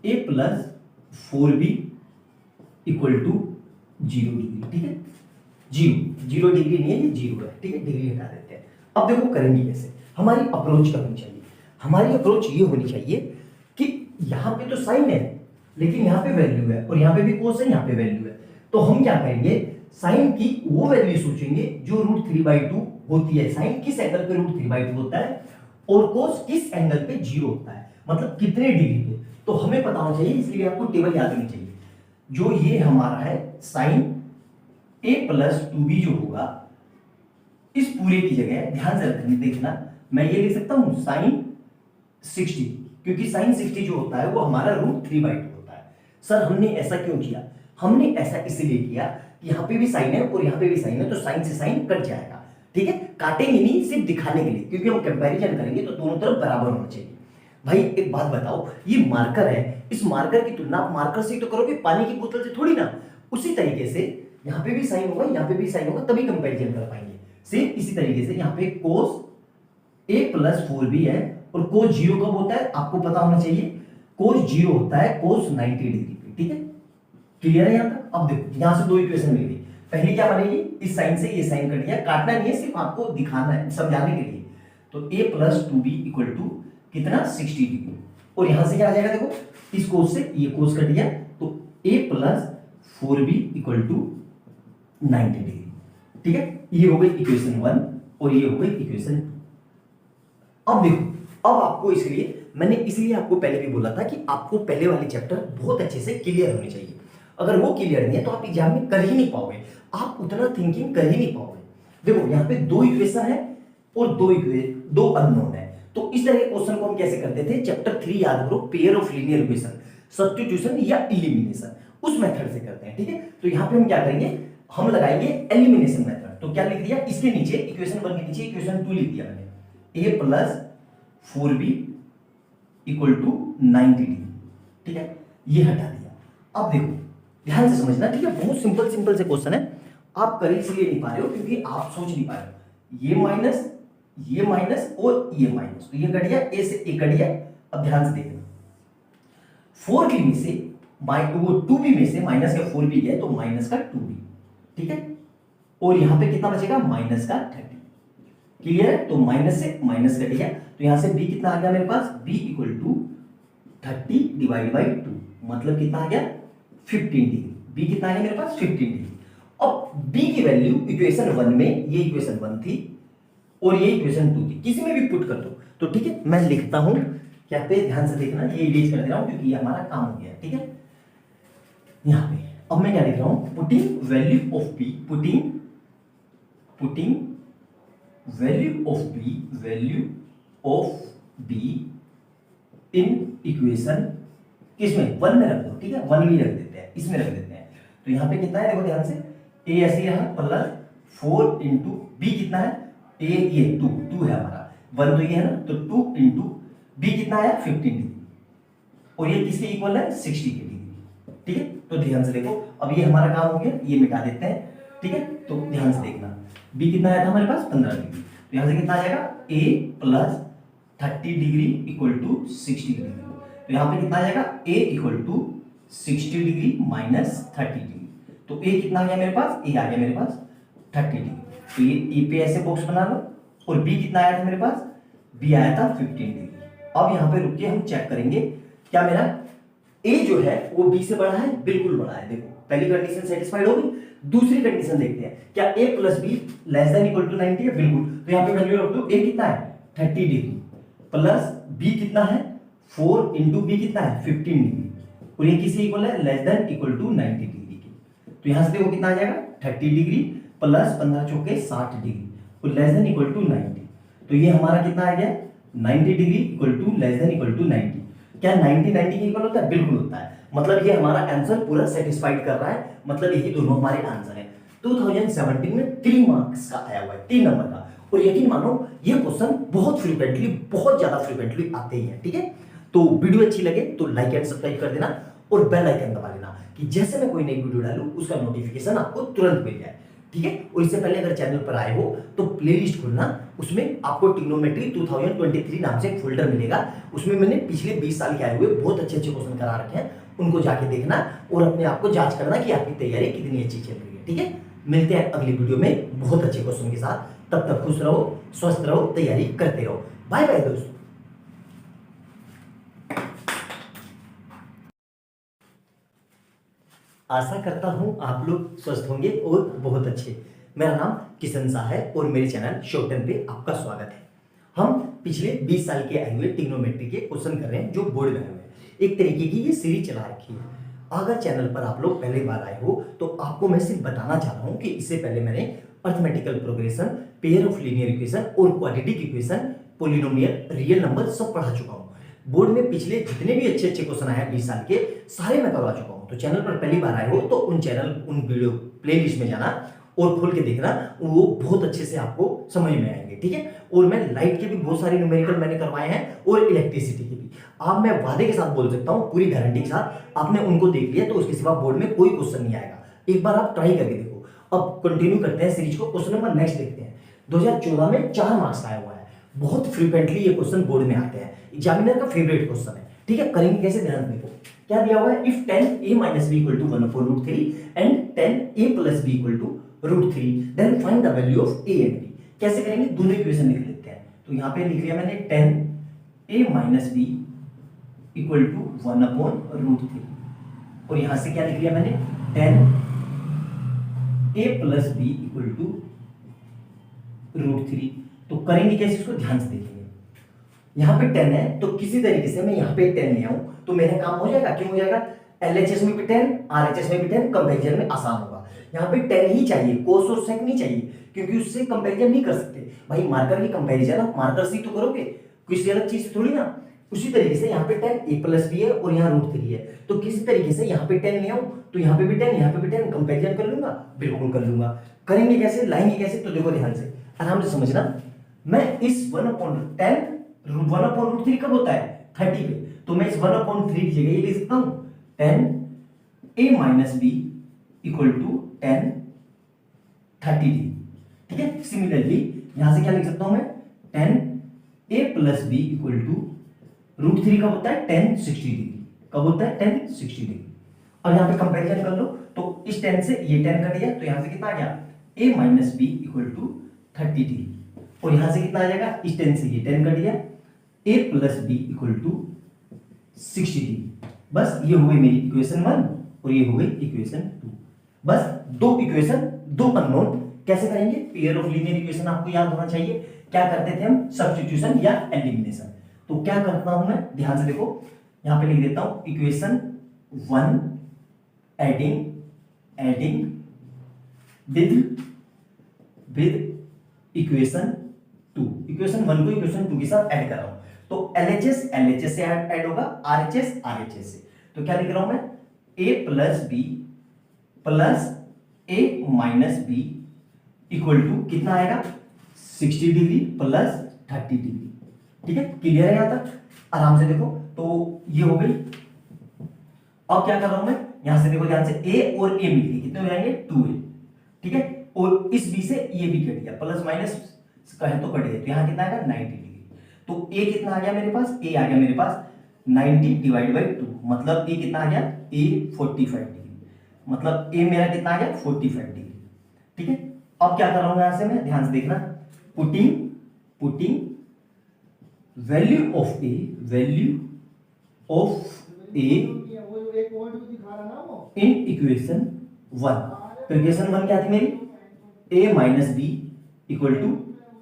a plus 4b equal to 0 degree. ठीक है, 0 डिग्री नहीं है, ये 0 है। ठीक है, डिग्री हटा देते हैं। अब देखो करेंगे कैसे। हमारी अप्रोच क्या होनी चाहिए? हमारी अप्रोच ये होनी चाहिए कि यहां पे तो साइन है लेकिन यहां पे वैल्यू है और यहां पे भी कोस है, यहां पे वैल्यू है। तो हम क्या करेंगे, साइन की वो वैल्यू सोचेंगे जो रूट 3/2 होती है। साइन किस एंगल पे रूट 3/2 होता है और कोस किस एंगल पे 0 होता है, मतलब कितने डिग्री पे। तो हमें पता होना चाहिए, इसलिए आपको टेबल याद होनी चाहिए। जो ये हमारा है साइन a plus 2b जो होगा, इस पूरे की जगह ध्यान से रखना, देखना, मैं ये लिख सकता हूं साइन 60, क्योंकि साइन 60 जो होता है वो हमारा रूट 3/2 होता है। सर हमने ऐसा क्यों किया? हमने ऐसा इसलिए किया कि यहाँ पे भी साइन है और यहाँ पे भी साइन है, तो साइन से साइन कट जाएगा। ठीक है, काटेंगे नहीं, सिर्फ दिखाने के लिए, क्योंकि हम कंपैरिजन करेंगे तो दोनों तरफ बराबर होना चाहिए। भाई एक बात बताओ, ये मार्कर है, इस मार्कर की तुलना आप मार्कर से तो करोगे, पानी की बोतल से थोड़ी ना। उसी तरीके से यहाँ पे भी साइन होगा, यहाँ पे भी साइन होगा, तभी कंपैरिजन कर पाएंगे। सेम इसी तरीके से यहाँ पे cos a plus 4b है और cos 0 कब होता है आपको पता होना चाहिए। cos 0 होता है cos 90 डिग्री पे। ठीक है, क्लियर है यहाँ तक? अब देखो यहाँ से दो इक्वेशन मिल गई। पहली क्या बनेगी, इस साइन से ये साइन कट गया, काटना नहीं है, सिर्फ आपको दिखाना है, समझाने के लिए। तो a plus 2b equal to कितना? 60 डिग्री। और यहां से क्या आ जाएगा, देखो इस कोस से ये कोस कट गया, तो a plus 4b equal to 90 degree. ठीक है, ये हो गई इक्वेशन 1 और ये हो गई इक्वेशन 2। अब देखो, अब आपको इसलिए मैंने इसलिए आपको पहले भी बोला था कि आपको पहले वाले चैप्टर बहुत अच्छे से क्लियर होने चाहिए। अगर वो क्लियर नहीं है तो आप एग्जाम में कर ही नहीं पाओगे, आप उतना थिंकिंग कर ही नहीं पाओगे। देखो यहाँ पे 2 इक्वेशन है और 2 अननोन है। तो इस तरह के क्वेश्चन को हम कैसे करते थे? चैप्टर 3 याद करो, pair of linear equation, substitution या एलिमिनेशन, उस मेथड से करते हैं। ठीक है, तो यहाँ पे हम क्या करेंगे, हम लगाएंगे एलिमिनेशन मेथड। तो क्या लिख दिया इसके नीचे, इक्वेशन 1 के नीचे इक्वेशन 2 लिख दिया मैंने, a plus 4b equal to 90 degree. ठीक है, ये हटा दिया। अब देखो ध्यान से समझना, ठीक है, बहुत सिंपल से क्वेश्चन है। आप कर इसलिए नहीं पा रहे हो क्योंकि आप सोच नहीं पा रहे हो। ये माइनस और ये माइनस, तो ये कट गया, ए से ए कट गया। अब ध्यान से देखना, 4b में से वो 2b में से माइनस का 4b गया तो माइनस का 2b। ठीक है, और यहां पे कितना बचेगा? माइनस का 30। क्लियर है? तो माइनस से माइनस कट गया, तो यहां से b कितना आ गया मेरे पास? b equal to 30 divide by 2, मतलब कितना आ गया? 15 डिग्री। b कितना आ गया मेरे पास? 15 डिग्री। अब b की वैल्यू इक्वेशन 1 में, ये इक्वेशन 1 थी और ये इक्वेशन 2 थी, किसी में भी पुट कर दो तो ठीक है। मैं लिखता हूं, क्या पे ध्यान से देखना, ये इरेज कर दे रहा हूं क्योंकि ये हमारा काम हो गया, ठीक है। यहां पे अब मैं क्या लिख रहा हूं, putting value of b, putting value of b in equation, किसमें, 1 में रख दो, ठीक है। 1 भी रख देते हैं, इसमें रख देते हैं। तो यहाँ पे कितना है देखो ध्यान से, a ऐसे ही रहा प्लस 4 इंटू बी कितना है, a ये 2 है हमारा, 1 तो ये है ना, तो 2 इंटू बी कितना है 15 डिग्री, और ये किसके इक्वल है 60 के डिग्री, ठीक है। तो ध्यान से देखो, अब ये हमारा काम हो गया, ये मिटा देते हैं, ठीक है। तो ध्यान से देखना, b कितना आया था हमारे पास 15 डिग्री, तो यहाँ से कितना आ जाएगा a plus 30 degree equal to 60 degree, तो यहाँ पे कितना आ जाएगा a equal to 60 degree minus 30 degree, तो a कितना आ गया मेरे पास, a आ गया मेरे पास 30 डिग्री, तो ये a पे ऐसे बॉक्स बना लो, और b कितना आया था मेरे पास, b आया था 15 डिग्री। अब यहाँ पे रुक के हम चेक करेंगे क्या मेरा a जो है वो b से बड़ा है, बिल्कुल बड़ा है। देखो पहली कंडीशन सेटिस्फाइड हो गई, दूसरी कंडीशन देखते हैं, क्या a plus B less than equal to 90 है, बिल्कुल। तो यहाँ पे वैल्यू रख दो, a कितना है 30 डिग्री प्लस b कितना है 4 इंटू बी कितना है 15 डिग्री, और ये किसके इक्वल है, less than equal to 90 degree की। तो यहां से देखो कितना आ जाएगा 30 डिग्री प्लस 15 चौके 60 डिग्री और लेस देन इक्वल टू 90, तो ये हमारा कितना आ गया 90 degree equal to less than equal to 90। क्या 90 90 के इक्वल होता है, बिल्कुल होता है। मतलब ये हमारा आंसर पूरा सेटिस्फाइड कर रहा है, मतलब यही दोनों हमारे आंसर है। 2017 में 3 मार्क्स का आया हुआ है, 3 नंबर का, और यकीन मानो ये क्वेश्चन बहुत फ्रीक्वेंटली, बहुत ज्यादा फ्रीक्वेंटली आते ही हैं, ठीक है। तो वीडियो अच्छी लगे तो लाइक एंड सब्सक्राइब कर देना और बेल आइकन दबा देना कि जैसे मैं कोई नई वीडियो डालूं उसका नोटिफिकेशन आपको तुरंत मिल जाए, ठीक है। और इससे पहले अगर चैनल पर आए हो तो प्लेलिस्ट खोलना, उसमें आपको ट्रिग्नोमेट्री 2023 नाम से एक फोल्डर मिलेगा, उसमें मैंने पिछले 20 साल के आए हुए बहुत अच्छे अच्छे क्वेश्चन करा रखे हैं, उनको जाके देखना और अपने आप को जांच करना कि आपकी तैयारी कितनी अच्छी चल रही है, ठीक है। मिलते हैं अगली वीडियो में बहुत अच्छे क्वेश्चन के साथ, तब तक खुश रहो, स्वस्थ रहो, तैयारी करते रहो। बाय बाय दोस्तों। आशा करता हूं आप लोग स्वस्थ होंगे और बहुत अच्छे। मेरा नाम किशन शाह है और मेरे चैनल शॉर्ट 10 पे आपका स्वागत है। हम पिछले 20 साल के आए हुए ट्रिग्नोमेट्री के क्वेश्चन कर रहे हैं जो बोर्ड में आए हुए हैं। एक तरीके की ये सीरीज चला रखी है। अगर चैनल पर आप लोग पहली बार आए हो तो आपको मैं सिर्फ बताना चाह रहा हूं कि इससे पहले मैंने arithmetical progression, pair of linear equation और quadratic equation, polynomial, real number सब पढ़ा चुका हूं। बोर्ड में पिछले जितने भी अच्छे अच्छे क्वेश्चन आए हैं 20 साल के, सारे मैं करवा चुका हूं। तो चैनल पर पहली बार आए हो तो उन वीडियो प्लेलिस्ट में जाना और खोल के देखना, वो बहुत अच्छे से आपको समझ में आएंगे, ठीक है। और मैं लाइट के भी बहुत सारे न्यूमेरिकल मैंने करवाए हैं और इलेक्ट्रिसिटी के भी। आप मैं वादे के साथ बोल सकता हूं, पूरी गारंटी के साथ, आपने उनको देख लिया तो उसके सिवा बोर्ड में कोई क्वेश्चन नहीं आएगा। एक बार आप ट्राई करके देखो। अब कंटिन्यू करते हैं सीरीज को, क्वेश्चन नंबर नेक्स्ट देखते हैं। 2014 में 4 मार्क्स आया हुआ है, बहुत फ्रीक्वेंटली ये क्वेश्चन बोर्ड में आते हैं, एग्जामिनर का फेवरेट क्वेश्चन है, ठीक है। करेंगे कैसे, ध्यान देखो। क्या दिया हुआ है, if 10a minus b equal to 1/√3 and 10a plus b equal to √3 then find the value of a and b। कैसे करेंगे, दोनों इक्वेशन लिख लेते हैं। तो यहां पे लिख लिया मैंने 10a minus b equal to 1/√3 और यहां से क्या लिख लिया मैंने 10a plus b equal to √3। तो करेंगे कैसे, इसको ध्यान से देखेंगे। यहां पे 10 है तो किसी तरीके से मैं यहां पे 10 ले आऊं तो मेरा काम हो जाएगा। क्यों हो जाएगा, एलएचएस में भी 10, आरएचएस में भी 10, कंपैरिजन में आसान होगा। यहां पे 10 ही चाहिए, कोस और सेक नहीं चाहिए, क्योंकि उससे कंपैरिजन नहीं कर सकते भाई। मार्कर की कंपैरिजन आप मार्कर से तो करोगे, किसी अलग चीज से थोड़ी ना। उसी तरीके से यहाँ पे 10 a प्लस बी है और यहाँ √3 है, तो किसी तरीके से यहाँ पे 10 ले आऊं तो यहाँ पे भी 10, यहाँ पे भी 10, कंपैरिजन कर लूंगा, बिल्कुल कर लूंगा। करेंगे कैसे, लाएंगे कैसे, तो देखो ध्यान से, आराम से समझना। मैं इस 1/10 1/√3 कब होता है 30 पे, तो मैं इस 1/3 की जगह ये लिख सकता हूं 10a minus b equal to 10 30 degree, ठीक है। सिमिलरली यहां से क्या लिख सकता हूं मैं 10a plus b equal to √3 कब होता है 10 60 डिग्री, कब होता है 10 60 डिग्री। अब यहां पे कंपैरिजन कर लो तो इस 10 से ये 10 कट गया तो यहां से कितना आ गया a minus b equal to 30 degree, और यहां से कितना आ जाएगा इस 10 से ये 10 कट गया a plus b equal to 60 degree. बस ये हो गई मेरी इक्वेशन 1 और ये हो गई इक्वेशन 2। बस दो इक्वेशन, दो अननोन, कैसे करेंगे? पेयर ऑफ लीनियर इक्वेशन आपको याद होना चाहिए। क्या करते थे हम? सब्स्टिट्यूशन या एलिमिनेशन। तो क्या करता हूं मैं, ध्यान से देखो, यहां पे लिख देता हूं equation 1 adding with equation 2, equation 1 को इक्वेशन 2 के साथ ऐड कर रहा हूं। तो LHS से ऐड होगा, RHS से। तो क्या लिख रहा हूं मैं? a plus B plus a minus B equal to कितना आएगा? 60 डिग्री प्लस 30 डिग्री। ठीक है, क्लियर है यहां तक? आराम से देखो, तो ये हो गई। अब क्या कर रहा हूं मैं, यहां से देखो ध्यान से, a और a मिलके कितने हो जाएंगे? 2a। ठीक है, और इस b से ये भी कट गया, प्लस माइनस कहे तो कट गया, तो यहां कितना आएगा? 90 डिग्री। तो a कितना आ गया मेरे पास? a आ गया मेरे पास 90 डिवाइड बाई 2, मतलब a कितना आ गया? a 45 डिग्री, मतलब a मेरा कितना आ गया? 45 डिग्री। ठीक है, अब क्या कर रहा हूं यहां से मैं, ध्यान से देखना, putting value of a in equation 1। तो इक्वेशन 1 क्या थी मेरी? a minus B equal to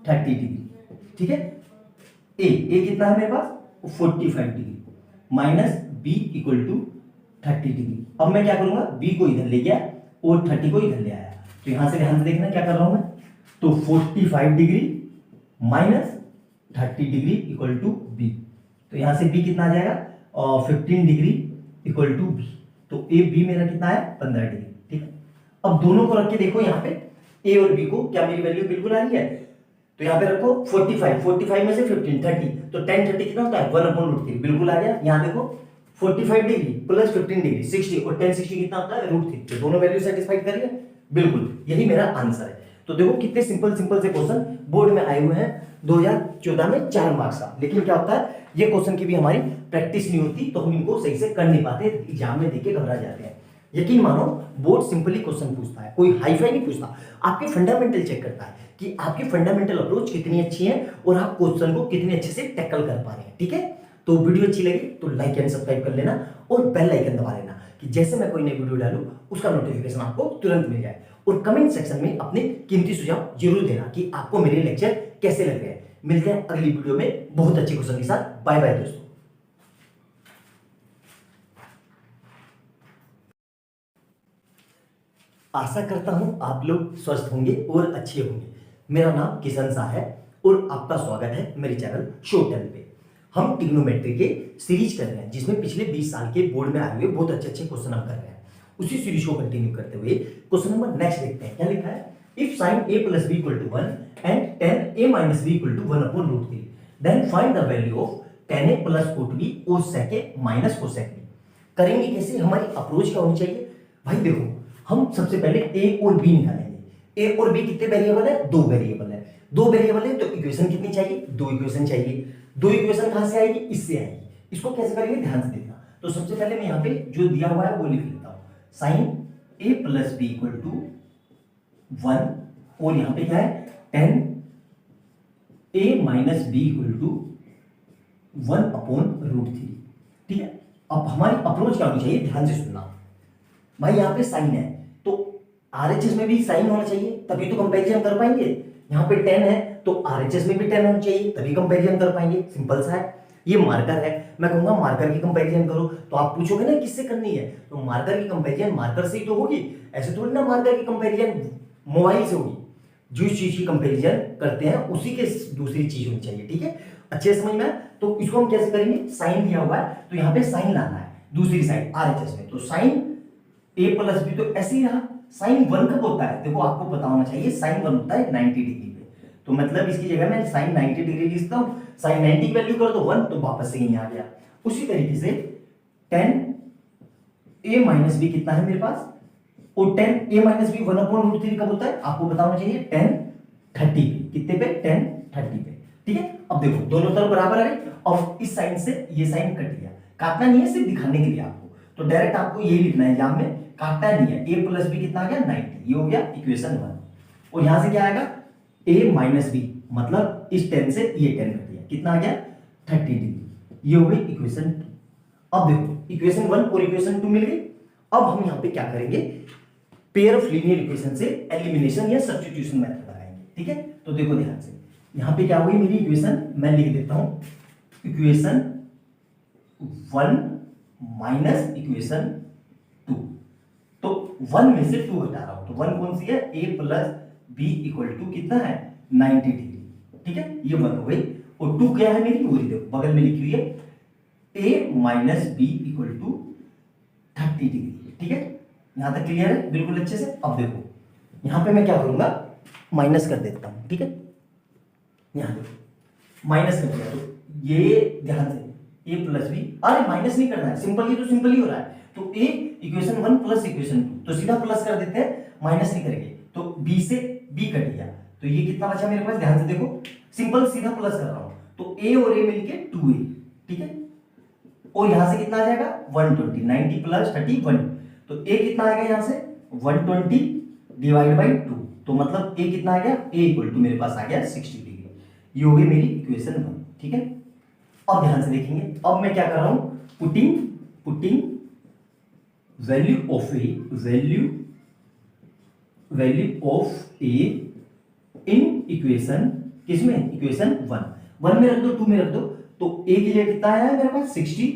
30 degree. ठीक है, a कितना है मेरे पास? 45 degree minus b equal to 30 degree. अब मैं क्या करूंगा? b को इधर ले गया और 30 को इधर ले आया। तो यहां से ध्यान से देखना क्या कर रहा हूं मैं, तो 45 degree minus 30 degree equal to b। तो यहां से b कितना आ जाएगा? 15 डिग्री इक्वल टू b। तो a b मेरा कितना है? 15 डिग्री। ठीक है, अब दोनों को रख के देखो, यहां पे a और b को, क्या मेरी वैल्यू बिल्कुल आ रही है? तो यहां पे रखो 45 में से 15 30, तो 10 30 कितना होता है? 1/√3, बिल्कुल आ गया। यहां देखो 45 डिग्री प्लस 15 डिग्री 60, और 10 60 कितना होता है? √3। तो दोनों वैल्यू सेटिस्फाइड कर रही है, बिल्कुल, यही मेरा आंसर है। तो देखो कितने सिंपल से क्वेश्चन बोर्ड में आए हुए हैं 2014 में 4 मार्क्स का। लेकिन क्या होता है, ये क्वेश्चन की भी हमारी प्रैक्टिस नहीं होती, तो हम इनको सही से कर नहीं पाते, एग्जाम में देके घबरा जाते हैं। यकीन मानो, बोर्ड सिंपली क्वेश्चन पूछता है, कोई हाईफाई नहीं पूछता, आपके फंडामेंटल चेक करता है कि आपकी फंडामेंटल अप्रोच कितनी अच्छी है और आप क्वेश्चन को कितने अच्छे से टैकल कर पा रहे हैं। ठीक है, तो वीडियो अच्छी लगी तो लाइक एंड सब्सक्राइब कर लेना और बेल आइकन दबा लेना कि जैसे मैं कोई नई वीडियो डालूं उसका नोटिफिकेशन आपको तुरंत मिल जाए। और कमेंट सेक्शन में अपने कीमती सुझाव जरूर देना कि आपको मेरे लेक्चर कैसे लग गए। मिलते हैं अगली वीडियो में बहुत अच्छे क्वेश्चन के साथ। बाय बाय दोस्तों। आशा करता हूं आप लोग स्वस्थ होंगे और अच्छे होंगे। मेरा नाम किशन शाह है और आपका स्वागत है मेरे चैनल शो 10 पे। हम ट्रिग्नोमेट्री के सीरीज कर रहे हैं जिसमें पिछले 20 साल के बोर्ड में आए हुए बहुत अच्छे क्वेश्चन हम कर रहे हैं। उसी सीरीज को कंटिन्यू करते हुए क्वेश्चन नंबर नेक्स्ट देखते हैं। क्या लिखा है? If sin a plus b equal to 1 and tan a minus b equal to 1/√3, then find the value of tan a plus cot b और sec a minus cosec b। करेंगे कैसे? हमारी approach क्या होनी चाहिए भाई? देखो, हम सबसे पहले a और b निकालेंगे। a और b कितने वेरिएबल है? 2 वेरिएबल है। 2 वेरिएबल है तो इक्वेशन कितनी चाहिए? 2 इक्वेशन चाहिए। 2 इक्वेशन कहां से आएगी? इससे आएगी। इसको कैसे करेंगे ध्यान से देखना। तो सबसे पहले मैं यहां पे जो दिया हुआ है वो लिख लेता हूं, sin a plus b equal to 1, और यहां पे क्या है? tan a minus B equal to 1/√3। ठीक है, अब हमारी अप्रोच क्या होनी चाहिए? ध्यान से सुनना भाई, यहां पे साइन है तो आरएचएस में भी साइन होना चाहिए, तभी तो कंपैरिजन कर पाएंगे। यहां पे 10 है तो आरएचएस में भी 10 होना चाहिए, तभी कंपैरिजन कर पाएंगे। सिंपल सा है। ये मार्कर है, मैं कहूंगा मार्कर की कंपैरिजन करो, तो आप पूछोगे ना किससे करनी है, तो मार्कर की कंपैरिजन मार्कर से ही तो होगी। ऐसे थोड़ी ना मार्कर की कंपैरिजन मोबाइल से होगी। जिस चीज की कंपैरिजन करते हैं उसी के दूसरी चीज होनी चाहिए। ठीक है, अच्छे समझ में आया? तो इसको हम कैसे करेंगे? साइन दिया हुआ है तो यहाँ पे साइन लाना है दूसरी साइड आरएचएस में, तो साइन a प्लस बी तो ऐसे ही रहा। साइन 1 कब होता है? देखो आपको पता होना चाहिए, साइन 1 होता है 90 डिग्री पे। तो मतलब इसकी जगह मैं साइन 90 डिग्री लिखता हूं, साइन 90 की वैल्यू कर दो 1 तो वापस से यहीं आ गया। उसी तरीके से tan a माइनस बी कितना है मेरे पास? और tan a माइनस बी 1/√3 कब होता है? आपको पता होना चाहिए tan 30 पे। कितने पे? tan 30 पे। ठीक है, अब देखो दोनों तरफ बराबर आ गए और इस साइन से ये साइन कट गया। काटना नहीं है, सिर्फ दिखाने के लिए आपको, तो डायरेक्ट आपको यही लिखना है एग्जाम में, काटना नहीं है। a प्लस बी कितना आ गया? 90। ये हो गया इक्वेशन 1। और यहां से क्या आएगा? a माइनस बी, मतलब इस 10 से ये 10 कट गया, कितना आ गया? 30 डिग्री। ये हो गई इक्वेशन 2। अब देखो इक्वेशन 1 और इक्वेशन 2 मिल गई। अब हम यहां पे क्या करेंगे? पेयर ऑफ लीनियर इक्वेशन से एलिमिनेशन या सब्स्टिट्यूशन मेथड लगाएंगे। ठीक है, तो देखो ध्यान से, यहां पे क्या हुई मेरी इक्वेशन, मैं लिख देता हूं इक्वेशन 1 माइनस इक्वेशन 2। तो 1 में से 2 घटा रहा हूं, तो 1 कौन सी है, a plus B equal to कितना है 90 डिग्री। ठीक है, ये 1 हो गई, और 2 क्या है मेरी, वो देखो बगल में लिखी हुई है a minus B equal to 30 degree. ठीक है, यहां तक क्लियर है बिल्कुल अच्छे से। अब देखो यहां पे मैं क्या करूंगा, माइनस कर देता हूं। ठीक है, यहां देखो माइनस कर दिया, तो ये ध्यान से a प्लस बी, अरे माइनस नहीं करना है, सिंपल, ये तो सिंपल ही हो रहा है। तो a इक्वेशन 1 प्लस इक्वेशन 2, तो सीधा प्लस कर देते हैं, माइनस नहीं करेंगे, तो b से b कट गया, तो ये कितना बचा मेरे पास, ध्यान से देखो, सिंपल सीधा प्लस कर रहा हूं, तो a और a मिलके 2a। ठीक है, और यहां से कितना आ जाएगा 120, 90 प्लस 30 1, तो a कितना आएगा यहां से 120 डिवाइड बाई 2, तो मतलब a कितना आ गया, a इक्वल टू मेरे पास आ गया 60 डिग्री। ये हो गई मेरी इक्वेशन 1। ठीक है, अब ध्यान से देखेंगे, अब मैं क्या कर रहा हूं, putting value of A in equation, किसमें, इक्वेशन 1 में रख दो, 2 में रख दो, तो a के लिए कितना है मेरे पास 60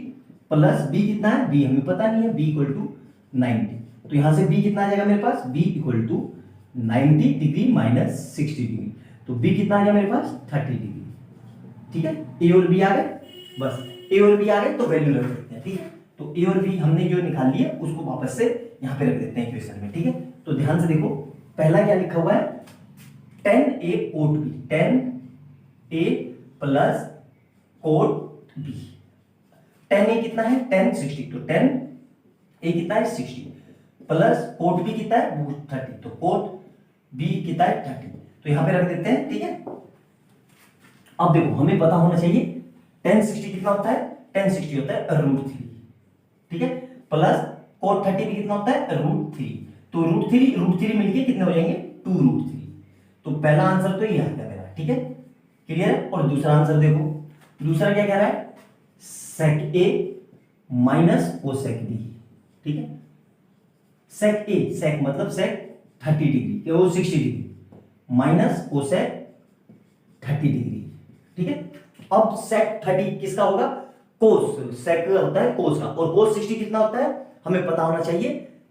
प्लस b कितना है, b हमें पता नहीं है, b इक्वल टू 90, तो यहां से b कितना आ जाएगा मेरे पास, b equal to 90 degree minus 60 degree, तो b कितना आ गया मेरे पास 30 डिग्री। ठीक है, a और b आ गए, बस a और b आ गए तो वैल्यू रख देते हैं। ठीक है, तो a और b हमने जो निकाल लिया उसको वापस से यहां पे रख देते हैं इक्वेशन में। ठीक है, तो ध्यान से देखो, पहला क्या लिखा हुआ है 10a cot b, 10a plus cot b, 10a कितना है 10 60, तो 10a कितना है 60 प्लस कोट b कितना है 30, तो कोट b कितना है 30, तो यहां पे रख देते हैं। ठीक है, अब देखो हमें पता होना चाहिए 10 60 कितना होता है, 10 60 होता है √3। ठीक है, प्लस कोट 30 भी कितना होता है √3, तो √3 मिलके कितने हो जाएंगे 2√3, तो पहला आंसर तो ये आ गया मेरा। ठीक है, क्लियर है, और दूसरा आंसर देखो, दूसरा क्या कह रहा है, सेक ए माइनस कोसेक बी। ठीक है, सेक ए, सेक मतलब सेक 30 डिग्री, वो 60 डिग्री माइनस कोसेक 30 डिग्री। ठीक है, अब सेक 30 किसका होगा, कोस, सेक होता है कोस का, और कोस 60 कितना होता है हमें पता होना चाहिए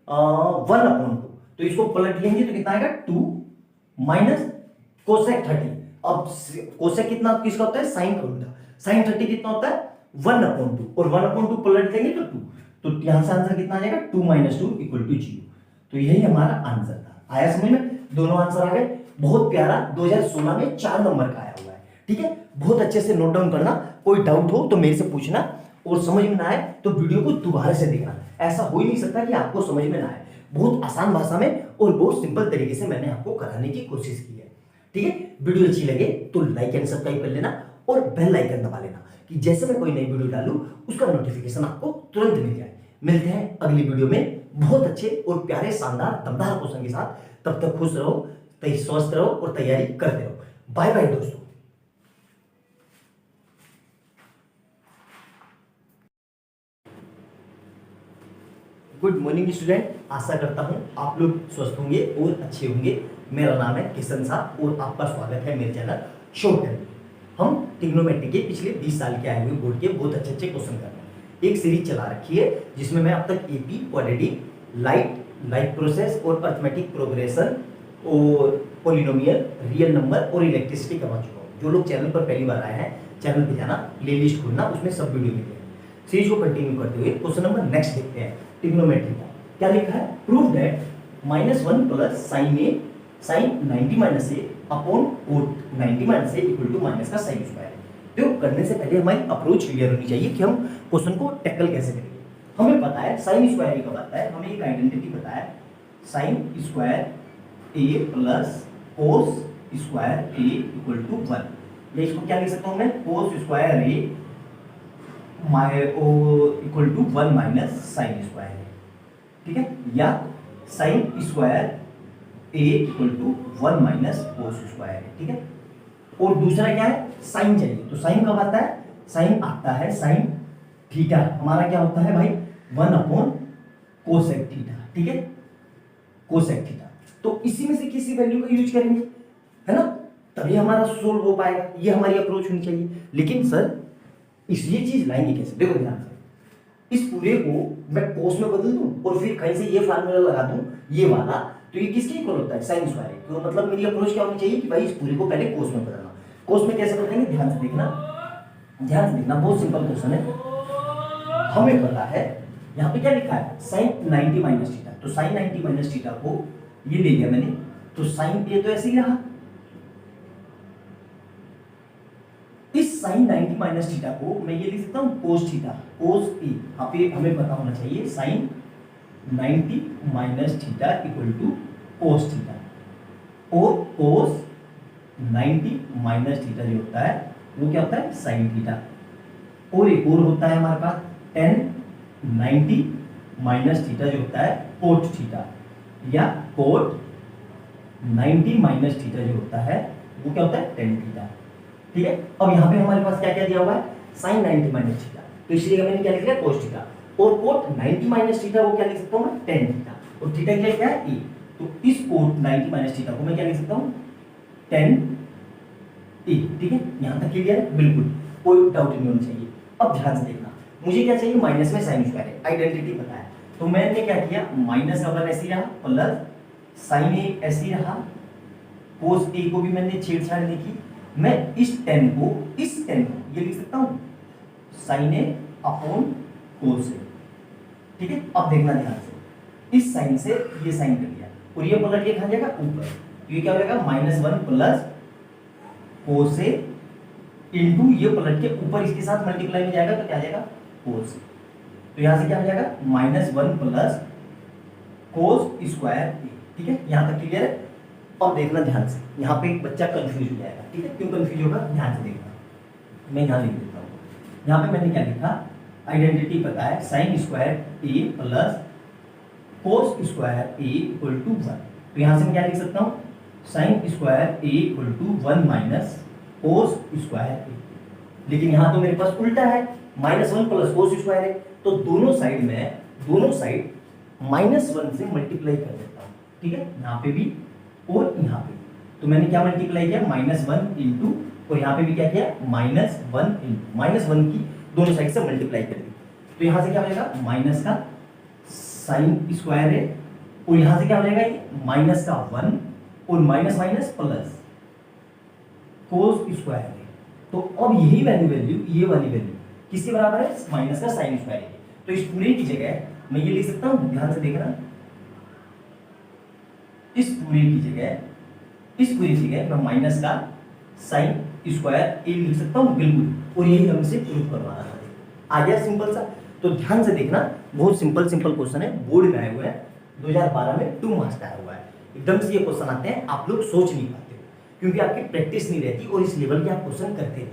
1/2, तो इसको पलट लेंगे तो कितना आएगा 2 माइनस कोसेक 30। अब कोसेक कितना किसका होता है, साइन का उल्टा, साइन 30 कितना होता है 1/2, और 1/2 पलट देंगे तो 2, तो यहां से आंसर कितना आ जाएगा 2 - 2 = 0। तो यही हमारा आंसर था। आया समझ में, दोनों आंसर आ गए, बहुत प्यारा, 2016 में 4 नंबर का आया हुआ है। ठीक है, बहुत अच्छे से नोट डाउन करना, कोई डाउट हो तो मेरे से पूछना, और समझ में ना आए तो वीडियो को दोबारा से देखना। ऐसा हो ही नहीं सकता कि आपको समझ में ना आए, बहुत आसान भाषा में और बहुत सिंपल तरीके से मैंने आपको कराने की कोशिश की है। ठीक है, वीडियो अच्छी लगे तो लाइक एंड सब्सक्राइब कर लेना, और बेल आइकन दबा लेना कि जैसे मैं कोई नई वीडियो डालूं उसका नोटिफिकेशन आपको तुरंत मिल जाए। मिलते हैं अगली वीडियो में बहुत अच्छे और प्यारे शानदार दमदार क्वेश्चन के साथ। तब तक खुश रहो, स्वस्थ रहो और तैयारी करते रहो। बाय बाय दोस्तों। गुड मॉर्निंग स्टूडेंट, आशा करता हूं आप लोग स्वस्थ होंगे और अच्छे होंगे। मेरा नाम है किशन साहब और आपका स्वागत है मेरे चैनल शॉर्ट टर्म। हम ट्रिग्नोमेट्री के पिछले 20 साल के आए हुए बोर्ड के बहुत अच्छे क्वेश्चन कर रहे हैं। एक सीरीज चला रखी है जिसमें मैं अब तक एपी, क्वाड्रेटिक, लाइफ प्रोसेस और अर्थमेटिक प्रोग्रेशन और पॉलिनोमियल, रियल नंबर और इलेक्ट्रिसिटी करवा चुका हूँ। जो लोग चैनल पर पहली बार आए हैं, चैनल पर जाना, प्लेलिस्ट खोलना, उसमें सब वीडियो मिलेंगे। सीरीज को कंटिन्यू करते हुए क्वेश्चन नंबर नेक्स्ट देखते हैं ट्रिग्नोमेट्री का। क्या लिखा है, prove that -1 plus sine A sine 90 - A upon cot 90 - A equal to minus का साइन स्क्वायर है। देखो, करने से पहले हमारी अप्रोच क्लियर होनी चाहिए कि हम क्वेश्चन को टैकल कैसे करेंगे। हमें पता है साइन स्क्वायर ए कब आता है, हमें एक आइडेंटिटी पता है, sine square A plus cos square A equal to 1। या इसको क्या लिख सकता हूं मैं, cos square A equal to 1 minus sine square A. ठीक है, या sine square A equal to 1 minus cos square है। ठीक है, और दूसरा क्या है, साइन चाहिए, तो साइन कब आता है, साइन आता है साइन थीटा, हमारा क्या होता है भाई 1 अपॉन कोसेक थीटा। ठीक है, कोसेक थीटा। तो इसी में से किसी वैल्यू का यूज करेंगे, है ना, तभी हमारा सोल्व हो पाएगा। ये हमारी अप्रोच होनी चाहिए। लेकिन सर ये चीज लाएंगे कैसे? देखो ध्यान से, इस पूरे को मैं कोस में बदल दूं और फिर कहीं से ये फार्मूला लगा दूं ये वाला, तो ये किसके इक्वल होता है? Sine square. तो मतलब मेरी अप्रोच क्या होनी चाहिए कि भाई इस पूरे को पहले कोस में बदलना। कोस में कैसे बदलेंगे? ध्यान से देखना, ध्यान से देखना, बहुत सिंपल क्वेश्चन है। हमें पता है यहाँ पे क्या लिखा है, साइन 90 माइनस थीटा। तो साइन 90 माइनस थीटा को ये ले लिया मैंने, तो साइन ए तो ऐसे ही रहा। इस साइन 90 माइनस थीटा को मैं ये लिख सकता हूँ कोस थीटा, कोस ए। यहाँ पे हमें पता होना चाहिए sine 90 minus theta equal to cos theta, और कोस 90 माइनस थीटा जो होता है वो क्या होता है? Sine theta. और एक और होता है हमारे पास tan 90 माइनस थीटा जो होता है कोट थीटा, या कोट 90 माइनस थीटा जो होता है वो क्या होता है? tan theta. ठीक है, अब यहाँ पे हमारे पास क्या क्या दिया हुआ है? साइन 90 माइनस थीटा, तो इसलिए मैंने क्या लिख लिया? कोस थीटा। और कोट 90 माइनस थीटा वो क्या लिख सकता हूँ मैं? tan theta. और थीटा क्या है? ए। तो इस कोट 90 माइनस थीटा को मैं क्या लिख सकता हूँ? tan ए। ठीक है, यहाँ तक क्लियर है? बिल्कुल, कोई डाउट नहीं होना चाहिए। अब ध्यान से देखना, मुझे क्या चाहिए? माइनस में साइन स्क्वायर है, आइडेंटिटी पता है। तो मैंने क्या किया? माइनस का वन ऐसे ही रहा, प्लस साइन ए ऐसे ही रहा, कोस ए को भी मैंने छेड़छाड़ नहीं की। मैं इस टेन को ये लिख सकता हूँ साइन ए अपॉन कोस ए। ठीक है, अब देखना ध्यान से, इस साइन से ये साइन कर दिया और ये पलट के कहाँ जाएगा? ऊपर। तो ये क्या हो जाएगा? -1 प्लस कोस ए इंटू ये पलट के ऊपर इसके साथ मल्टीप्लाई में जाएगा तो क्या आ जाएगा? कोस। तो यहां से क्या हो जाएगा? -1 प्लस कोस स्क्वायर ए। ठीक है, यहां तक क्लियर है? अब देखना ध्यान से, यहाँ पे एक बच्चा कंफ्यूज हो जाएगा। ठीक है, क्यों कंफ्यूज होगा? ध्यान से देखना, मैं यहाँ लिख देता हूँ। यहाँ पे मैंने क्या लिखा? आइडेंटिटी पता है, sine square A plus cos square A equal to 1। तो यहाँ से मैं क्या लिख सकता हूँ? Sine square A equal to 1 minus cos square A. लेकिन यहाँ तो मेरे पास उल्टा है, -1 प्लस कोस स्क्वायर है, तो दोनों साइड -1 से मल्टीप्लाई कर देता हूँ। ठीक है, यहाँ पे भी और यहाँ पे। तो मैंने क्या मल्टीप्लाई किया? -1 इंटू, और यहाँ पे भी क्या किया? -1 इंटू, -1 की दोनों साइड से मल्टीप्लाई कर दी। तो यहाँ से क्या हो जाएगा? माइनस का साइन स्क्वायर है, और यहाँ से क्या हो जाएगा? ये माइनस का 1 और minus minus plus cos square है। तो अब यही वैल्यू ये वाली वैल्यू किसके बराबर है? माइनस का साइन स्क्वायर है। तो इस पूरे की जगह मैं ये लिख सकता हूँ, ध्यान से देखना, इस पूरे की जगह मैं माइनस का साइन स्क्वायर ए लिख सकता हूँ। बिल्कुल, और यही हमसे प्रूफ करवाना था। आ गया सिंपल सा। तो ध्यान से देखना, बहुत सिंपल क्वेश्चन है, बोर्ड में आए हुए हैं, 2012 में 2 मार्क्स का आया हुआ है। एकदम से ये क्वेश्चन आते हैं, आप लोग सोच नहीं पाते हो क्योंकि आपकी प्रैक्टिस नहीं रहती और इस लेवल के आप क्वेश्चन करते नहीं।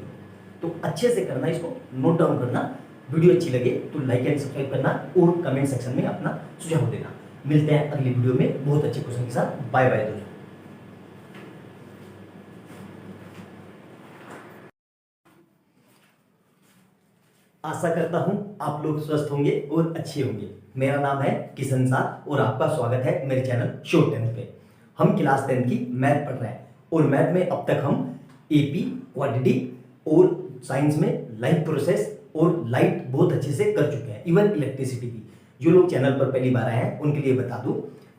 तो अच्छे से करना, इसको नोट डाउन करना। वीडियो अच्छी लगे तो लाइक एंड सब्सक्राइब करना और कमेंट सेक्शन में अपना सुझाव देना। मिलते हैं अगली वीडियो में बहुत अच्छे क्वेश्चन के साथ। बाय बाय दोस्तों। आशा करता हूं आप लोग स्वस्थ होंगे और अच्छे होंगे। मेरा नाम है किशन सार और आपका स्वागत है मेरे चैनल शॉर्ट 10th पे। हम क्लास 10 की मैथ पढ़ रहे हैं और मैथ में अब तक हम एपी, क्वाड्रेटिक और साइंस में लाइफ प्रोसेस और लाइट बहुत अच्छे से कर चुके हैं, इवन इलेक्ट्रिसिटी भी। जो लोग चैनल पर पहली बार आए हैं उनके लिए बता दूं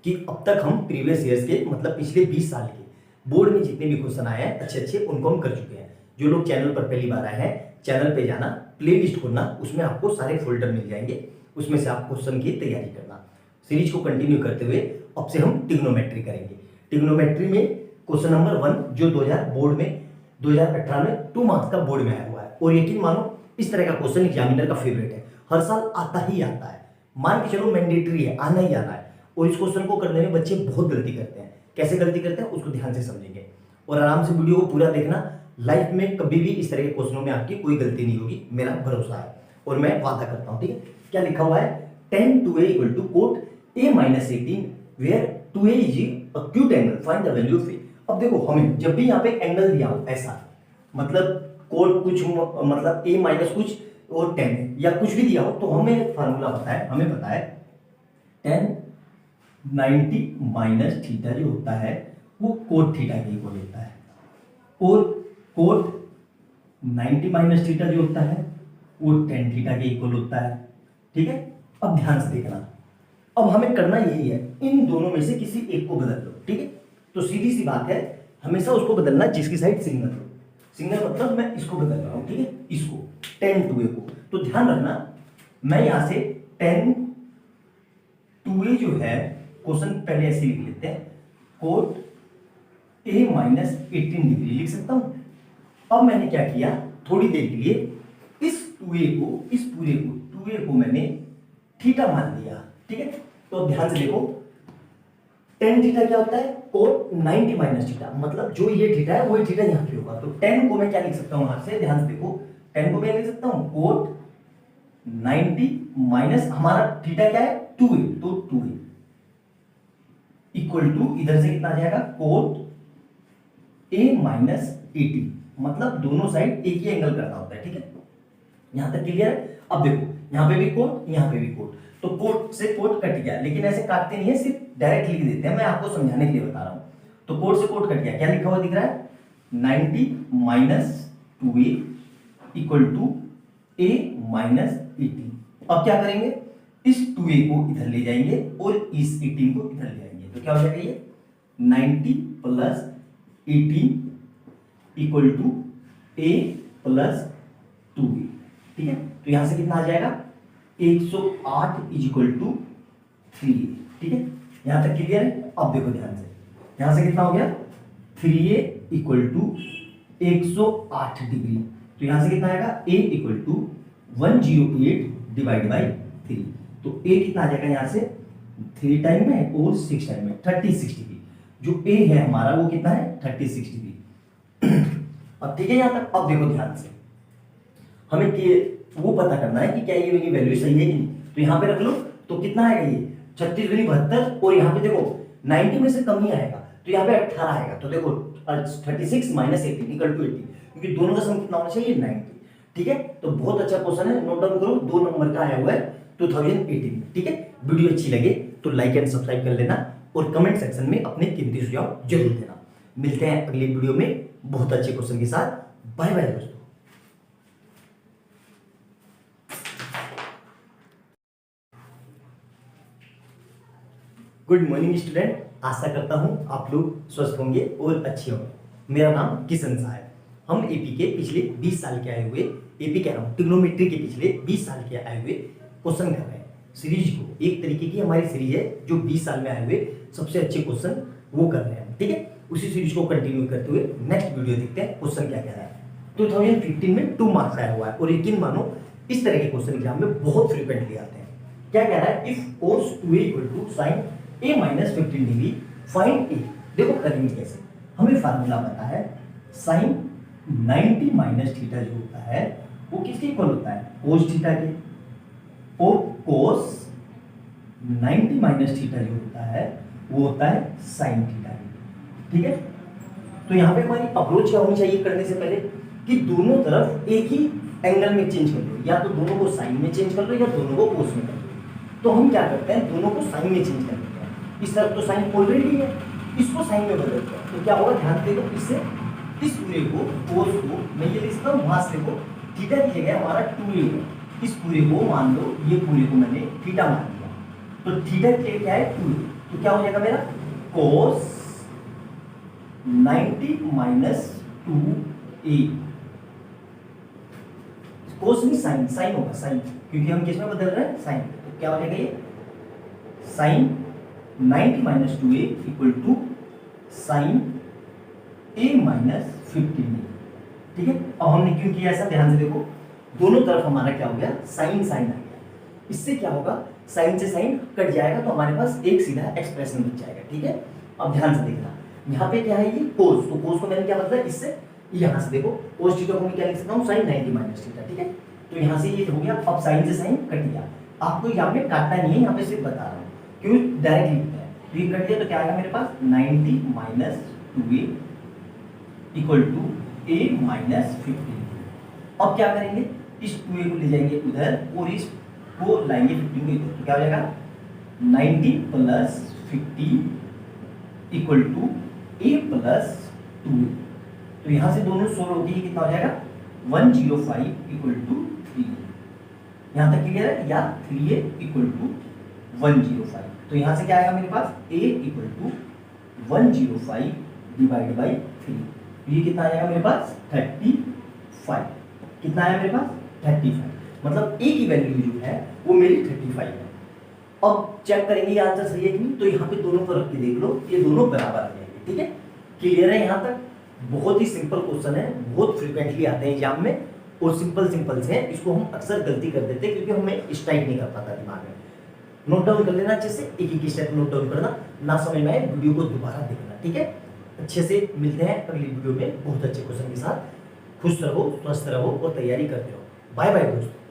कि अब तक हम प्रीवियस ईयर्स के मतलब पिछले 20 साल के बोर्ड में जितने भी क्वेश्चन आए हैं अच्छे उनको हम कर चुके हैं। जो लोग चैनल पर पहली बार आए हैं, चैनल पे जाना, प्लेलिस्ट खोलना, उसमें आपको सारे फोल्डर मिल जाएंगे, उसमें से आप क्वेश्चन की तैयारी करना। सीरीज को कंटिन्यू करते हुए अब से हम ट्रिग्नोमेट्री करेंगे। ट्रिग्नोमेट्री में क्वेश्चन नंबर 1 जो 2018 में 2 मार्क्स का बोर्ड में आया हुआ है, और यकीन मानो इस तरह का क्वेश्चन एग्जामिनर का फेवरेट है, हर साल आता ही आता है, मान के चलो मैंडेटरी है, आना ही आना है। और इस क्वेश्चन को करने में बच्चे बहुत गलती करते हैं। कैसे गलती करते हैं उसको ध्यान से समझेंगे और आराम से वीडियो को पूरा देखना। लाइफ में कभी भी इस तरह के क्वेश्चनों में आपकी कोई गलती नहीं होगी, मेरा भरोसा है और मैं वादा करता हूं। ठीक है, क्या लिखा हुआ है? tan 2a equal to cot a minus 18 where 2a is acute angle, find the value of a। अब देखो, हमें जब भी यहाँ पे एंगल दिया हो ऐसा, मतलब कोट कुछ मतलब a माइनस कुछ और 10 या कुछ भी दिया हो, तो हमें फार्मूला पता है, हमें पता है tan 90 माइनस थीटा जो होता है वो कोट थीटा के इक्वल होता है, और कोट 90 माइनस थीटा जो होता है वो टेन थीटा के इक्वल होता है। ठीक है, अब ध्यान से देखना, अब हमें करना यही है, इन दोनों में से किसी एक को बदल लो। ठीक है, तो सीधी सी बात है, हमेशा उसको बदलना जिसकी साइड सिंगल हो। सिंगल मतलब मैं इसको बदल रहा हूं, ठीक है, इसको 10 2a को। तो ध्यान रखना, मैं यहां से 10 2a जो है, क्वेश्चन पहले ऐसे लिख लेते हैं, कोट a माइनस 18 डिग्री लिख सकता हूं। अब मैंने क्या किया, थोड़ी देर के लिए इस 2a को, इस पूरे को 2a को मैंने थीटा मान लिया। ठीक है, तो ध्यान से देखो, टेन थीटा क्या होता है, कोट 90 माइनस थीटा, मतलब जो ये थीटा है वही थीटा यहाँ पे होगा। तो 10 को मैं क्या लिख सकता हूँ, यहां से ध्यान से देखो, 10 को मैं लिख सकता हूँ कोट 90 माइनस हमारा थीटा क्या है 2a, तो 2a इक्वल टू इधर से कितना आ जाएगा, कोट a माइनस 80, मतलब दोनों साइड एक ही एंगल करना होता है। ठीक है, यहां तक क्लियर है। अब देखो, यहां पे भी कोट, यहां पे भी कोट, तो कोट से कोट कट गया, लेकिन ऐसे काटते नहीं है, सिर्फ डायरेक्ट लिख देते हैं, मैं आपको समझाने के लिए बता रहा हूं। तो कोट से कोट कट गया, क्या लिखा हुआ दिख रहा है, 90 minus 2a equal to a minus 18। अब क्या करेंगे, इस 2a को इधर ले जाएंगे और इस 18 को इधर ले जाएंगे, तो क्या हो जाएगा, ये 90 plus 18 equal to a plus 2a। ठीक है, तो यहां से कितना आ जाएगा, 108 इज इक्वल टू 3a। ठीक है, यहां तक क्लियर है। अब देखो ध्यान से, यहां से कितना हो गया, 3a इक्वल टू 108 डिग्री, तो यहां से कितना आएगा, a equal to 108 divide by 3, तो a कितना आ जाएगा, यहां से 3 टाइम में और 6 टाइम में 36 डिग्री, जो a है हमारा वो कितना है 36 डिग्री। अब ठीक है यहां तक। अब देखो ध्यान से, हमें वो पता करना है कि क्या ये वैल्यू सही है कि नहीं, तो यहां पे रख लो, तो कितना आएगा ये 36 दूनी 72, और यहाँ पे देखो 90 में से कम ही आएगा, तो यहाँ पे 18 आएगा, तो देखो 36 माइनस 18 इक्वल टू 80, क्योंकि दोनों का सम कितना होना चाहिए 90। ठीक है, तो बहुत अच्छा क्वेश्चन है, नोट डाउन करो, 2 नंबर का आया हुआ है 2018 में। ठीक है, वीडियो अच्छी लगे तो लाइक एंड सब्सक्राइब कर लेना, और कमेंट सेक्शन में अपने कीमती सुझाव जरूर देना। मिलते हैं अगली वीडियो में बहुत अच्छे क्वेश्चन के साथ। बाय बाय दोस्तों। गुड मॉर्निंग स्टूडेंट, आशा करता हूं आप लोग स्वस्थ होंगे और अच्छे होंगे। मेरा नाम किशन सा है। हम एपी के पिछले 20 साल के आए हुए, एपी कह रहा हूं ट्रिग्नोमेट्री के पिछले 20 साल के आए हुए क्वेश्चन कर रहे हैं। सीरीज को, एक तरीके की हमारी सीरीज है जो 20 साल में आए हुए सबसे अच्छे क्वेश्चन वो कर रहे हैं। ठीक है, उसी सीरीज को कंटिन्यू करते हुए नेक्स्ट वीडियो देखते हैं क्वेश्चन क्या कह रहा है। 2015 में 2 मार्क्स आया हुआ है, और यकीन मानो इस तरह के क्वेश्चन एग्जाम में बहुत फ्रिक्वेंटली आते हैं। क्या कह रहा है, if cos 2a equal to sin a minus 15 degree find a। देखो करेंगे कैसे, हमें फार्मूला पता है, sin 90 माइनस थीटा जो होता है वो किसके इक्वल होता है, cos थीटा के, और cos 90 माइनस थीटा जो होता है वो होता है sin थीटा के। ठीक है, तो यहाँ पे हमारी अप्रोच क्या होनी चाहिए करने से पहले, कि दोनों तरफ एक ही एंगल में चेंज कर लो, या तो दोनों को साइन में चेंज कर लो या दोनों को कोस में कर लो। तो हम क्या करते हैं, दोनों को साइन में चेंज कर देते हैं। इस तरफ तो साइन ऑलरेडी है, इसको साइन में बदलते हैं, तो क्या होगा, ध्यान दे दो, इससे इस पूरे को कोस को मैं ये लिख सकता हूँ, वहां से को थीटा की जगह हमारा 2a है, इस पूरे को मान लो, ये पूरे को मैंने थीटा मान लिया, तो थीटा की जगह क्या है 2a, तो क्या हो जाएगा मेरा कोस 90 माइनस 2a, कोस नहीं साइन, साइन होगा साइन, क्योंकि हम किस में बदल रहे हैं साइन। तो क्या हो जाएगा ये sine 90 minus 2a equal to sine a minus 15। ठीक है, अब हमने क्यों किया ऐसा, ध्यान से देखो, दोनों तरफ हमारा क्या हो गया, साइन साइन आ गया, इससे क्या होगा, साइन से साइन कट जाएगा, तो हमारे पास एक सीधा एक्सप्रेशन बच जाएगा। ठीक है, अब ध्यान से देखना, यहाँ पे क्या है ये कोस, तो कोस को मैंने क्या मतलब इससे, यहाँ से देखो कोस थीटा को मैं क्या लिख सकता हूँ, साइन 90 माइनस थीटा। ठीक है, तो यहाँ से ये हो गया, अब साइन से साइन कट गया, आपको यहाँ पे काटना नहीं है, यहाँ पे सिर्फ बता रहा हूँ, क्यों डायरेक्ट लिखते हैं, तो ये कट गया, तो क्या आएगा मेरे पास 90 minus 2a equal to a minus 15। अब क्या करेंगे, इस 2a को ले जाएंगे उधर और इस को लाएंगे 15 को इधर, तो क्या हो जाएगा 90 plus 50 equal to a plus 2। तो यहां से दोनों सोल्व होगी, कितना हो जाएगा 105 इक्वल टू 3। यहां तक क्लियर है, या 3a इक्वल टू 105। तो यहां से क्या आएगा मेरे पास a equal to 105 divide by 3। ये कितना आ जाएगा मेरे पास 35। कितना आया मेरे पास 35। मतलब a की वैल्यू जो है वो मेरी 35 है। अब चेक करेंगे ये आंसर सही है कि नहीं। तो यहाँ पे दोनों को रख के देख लो, ये दोनों बराबर आ जाएंगे। ठीक है, क्लियर है यहाँ तक। बहुत ही सिंपल क्वेश्चन है, बहुत फ्रिक्वेंटली आते हैं एग्जाम में और सिंपल से हैं। इसको हम अक्सर गलती कर देते हैं क्योंकि हमें स्ट्राइक नहीं कर पाता दिमाग में। नोट डाउन कर लेना अच्छे से, एक एक स्टेप नोट डाउन करना, ना समझ में आए वीडियो को दोबारा देखना। ठीक है, अच्छे से मिलते हैं अगली वीडियो में बहुत अच्छे क्वेश्चन के साथ। खुश रहो, स्वस्थ रहो और तैयारी करते रहो। बाय बाय दोस्तों।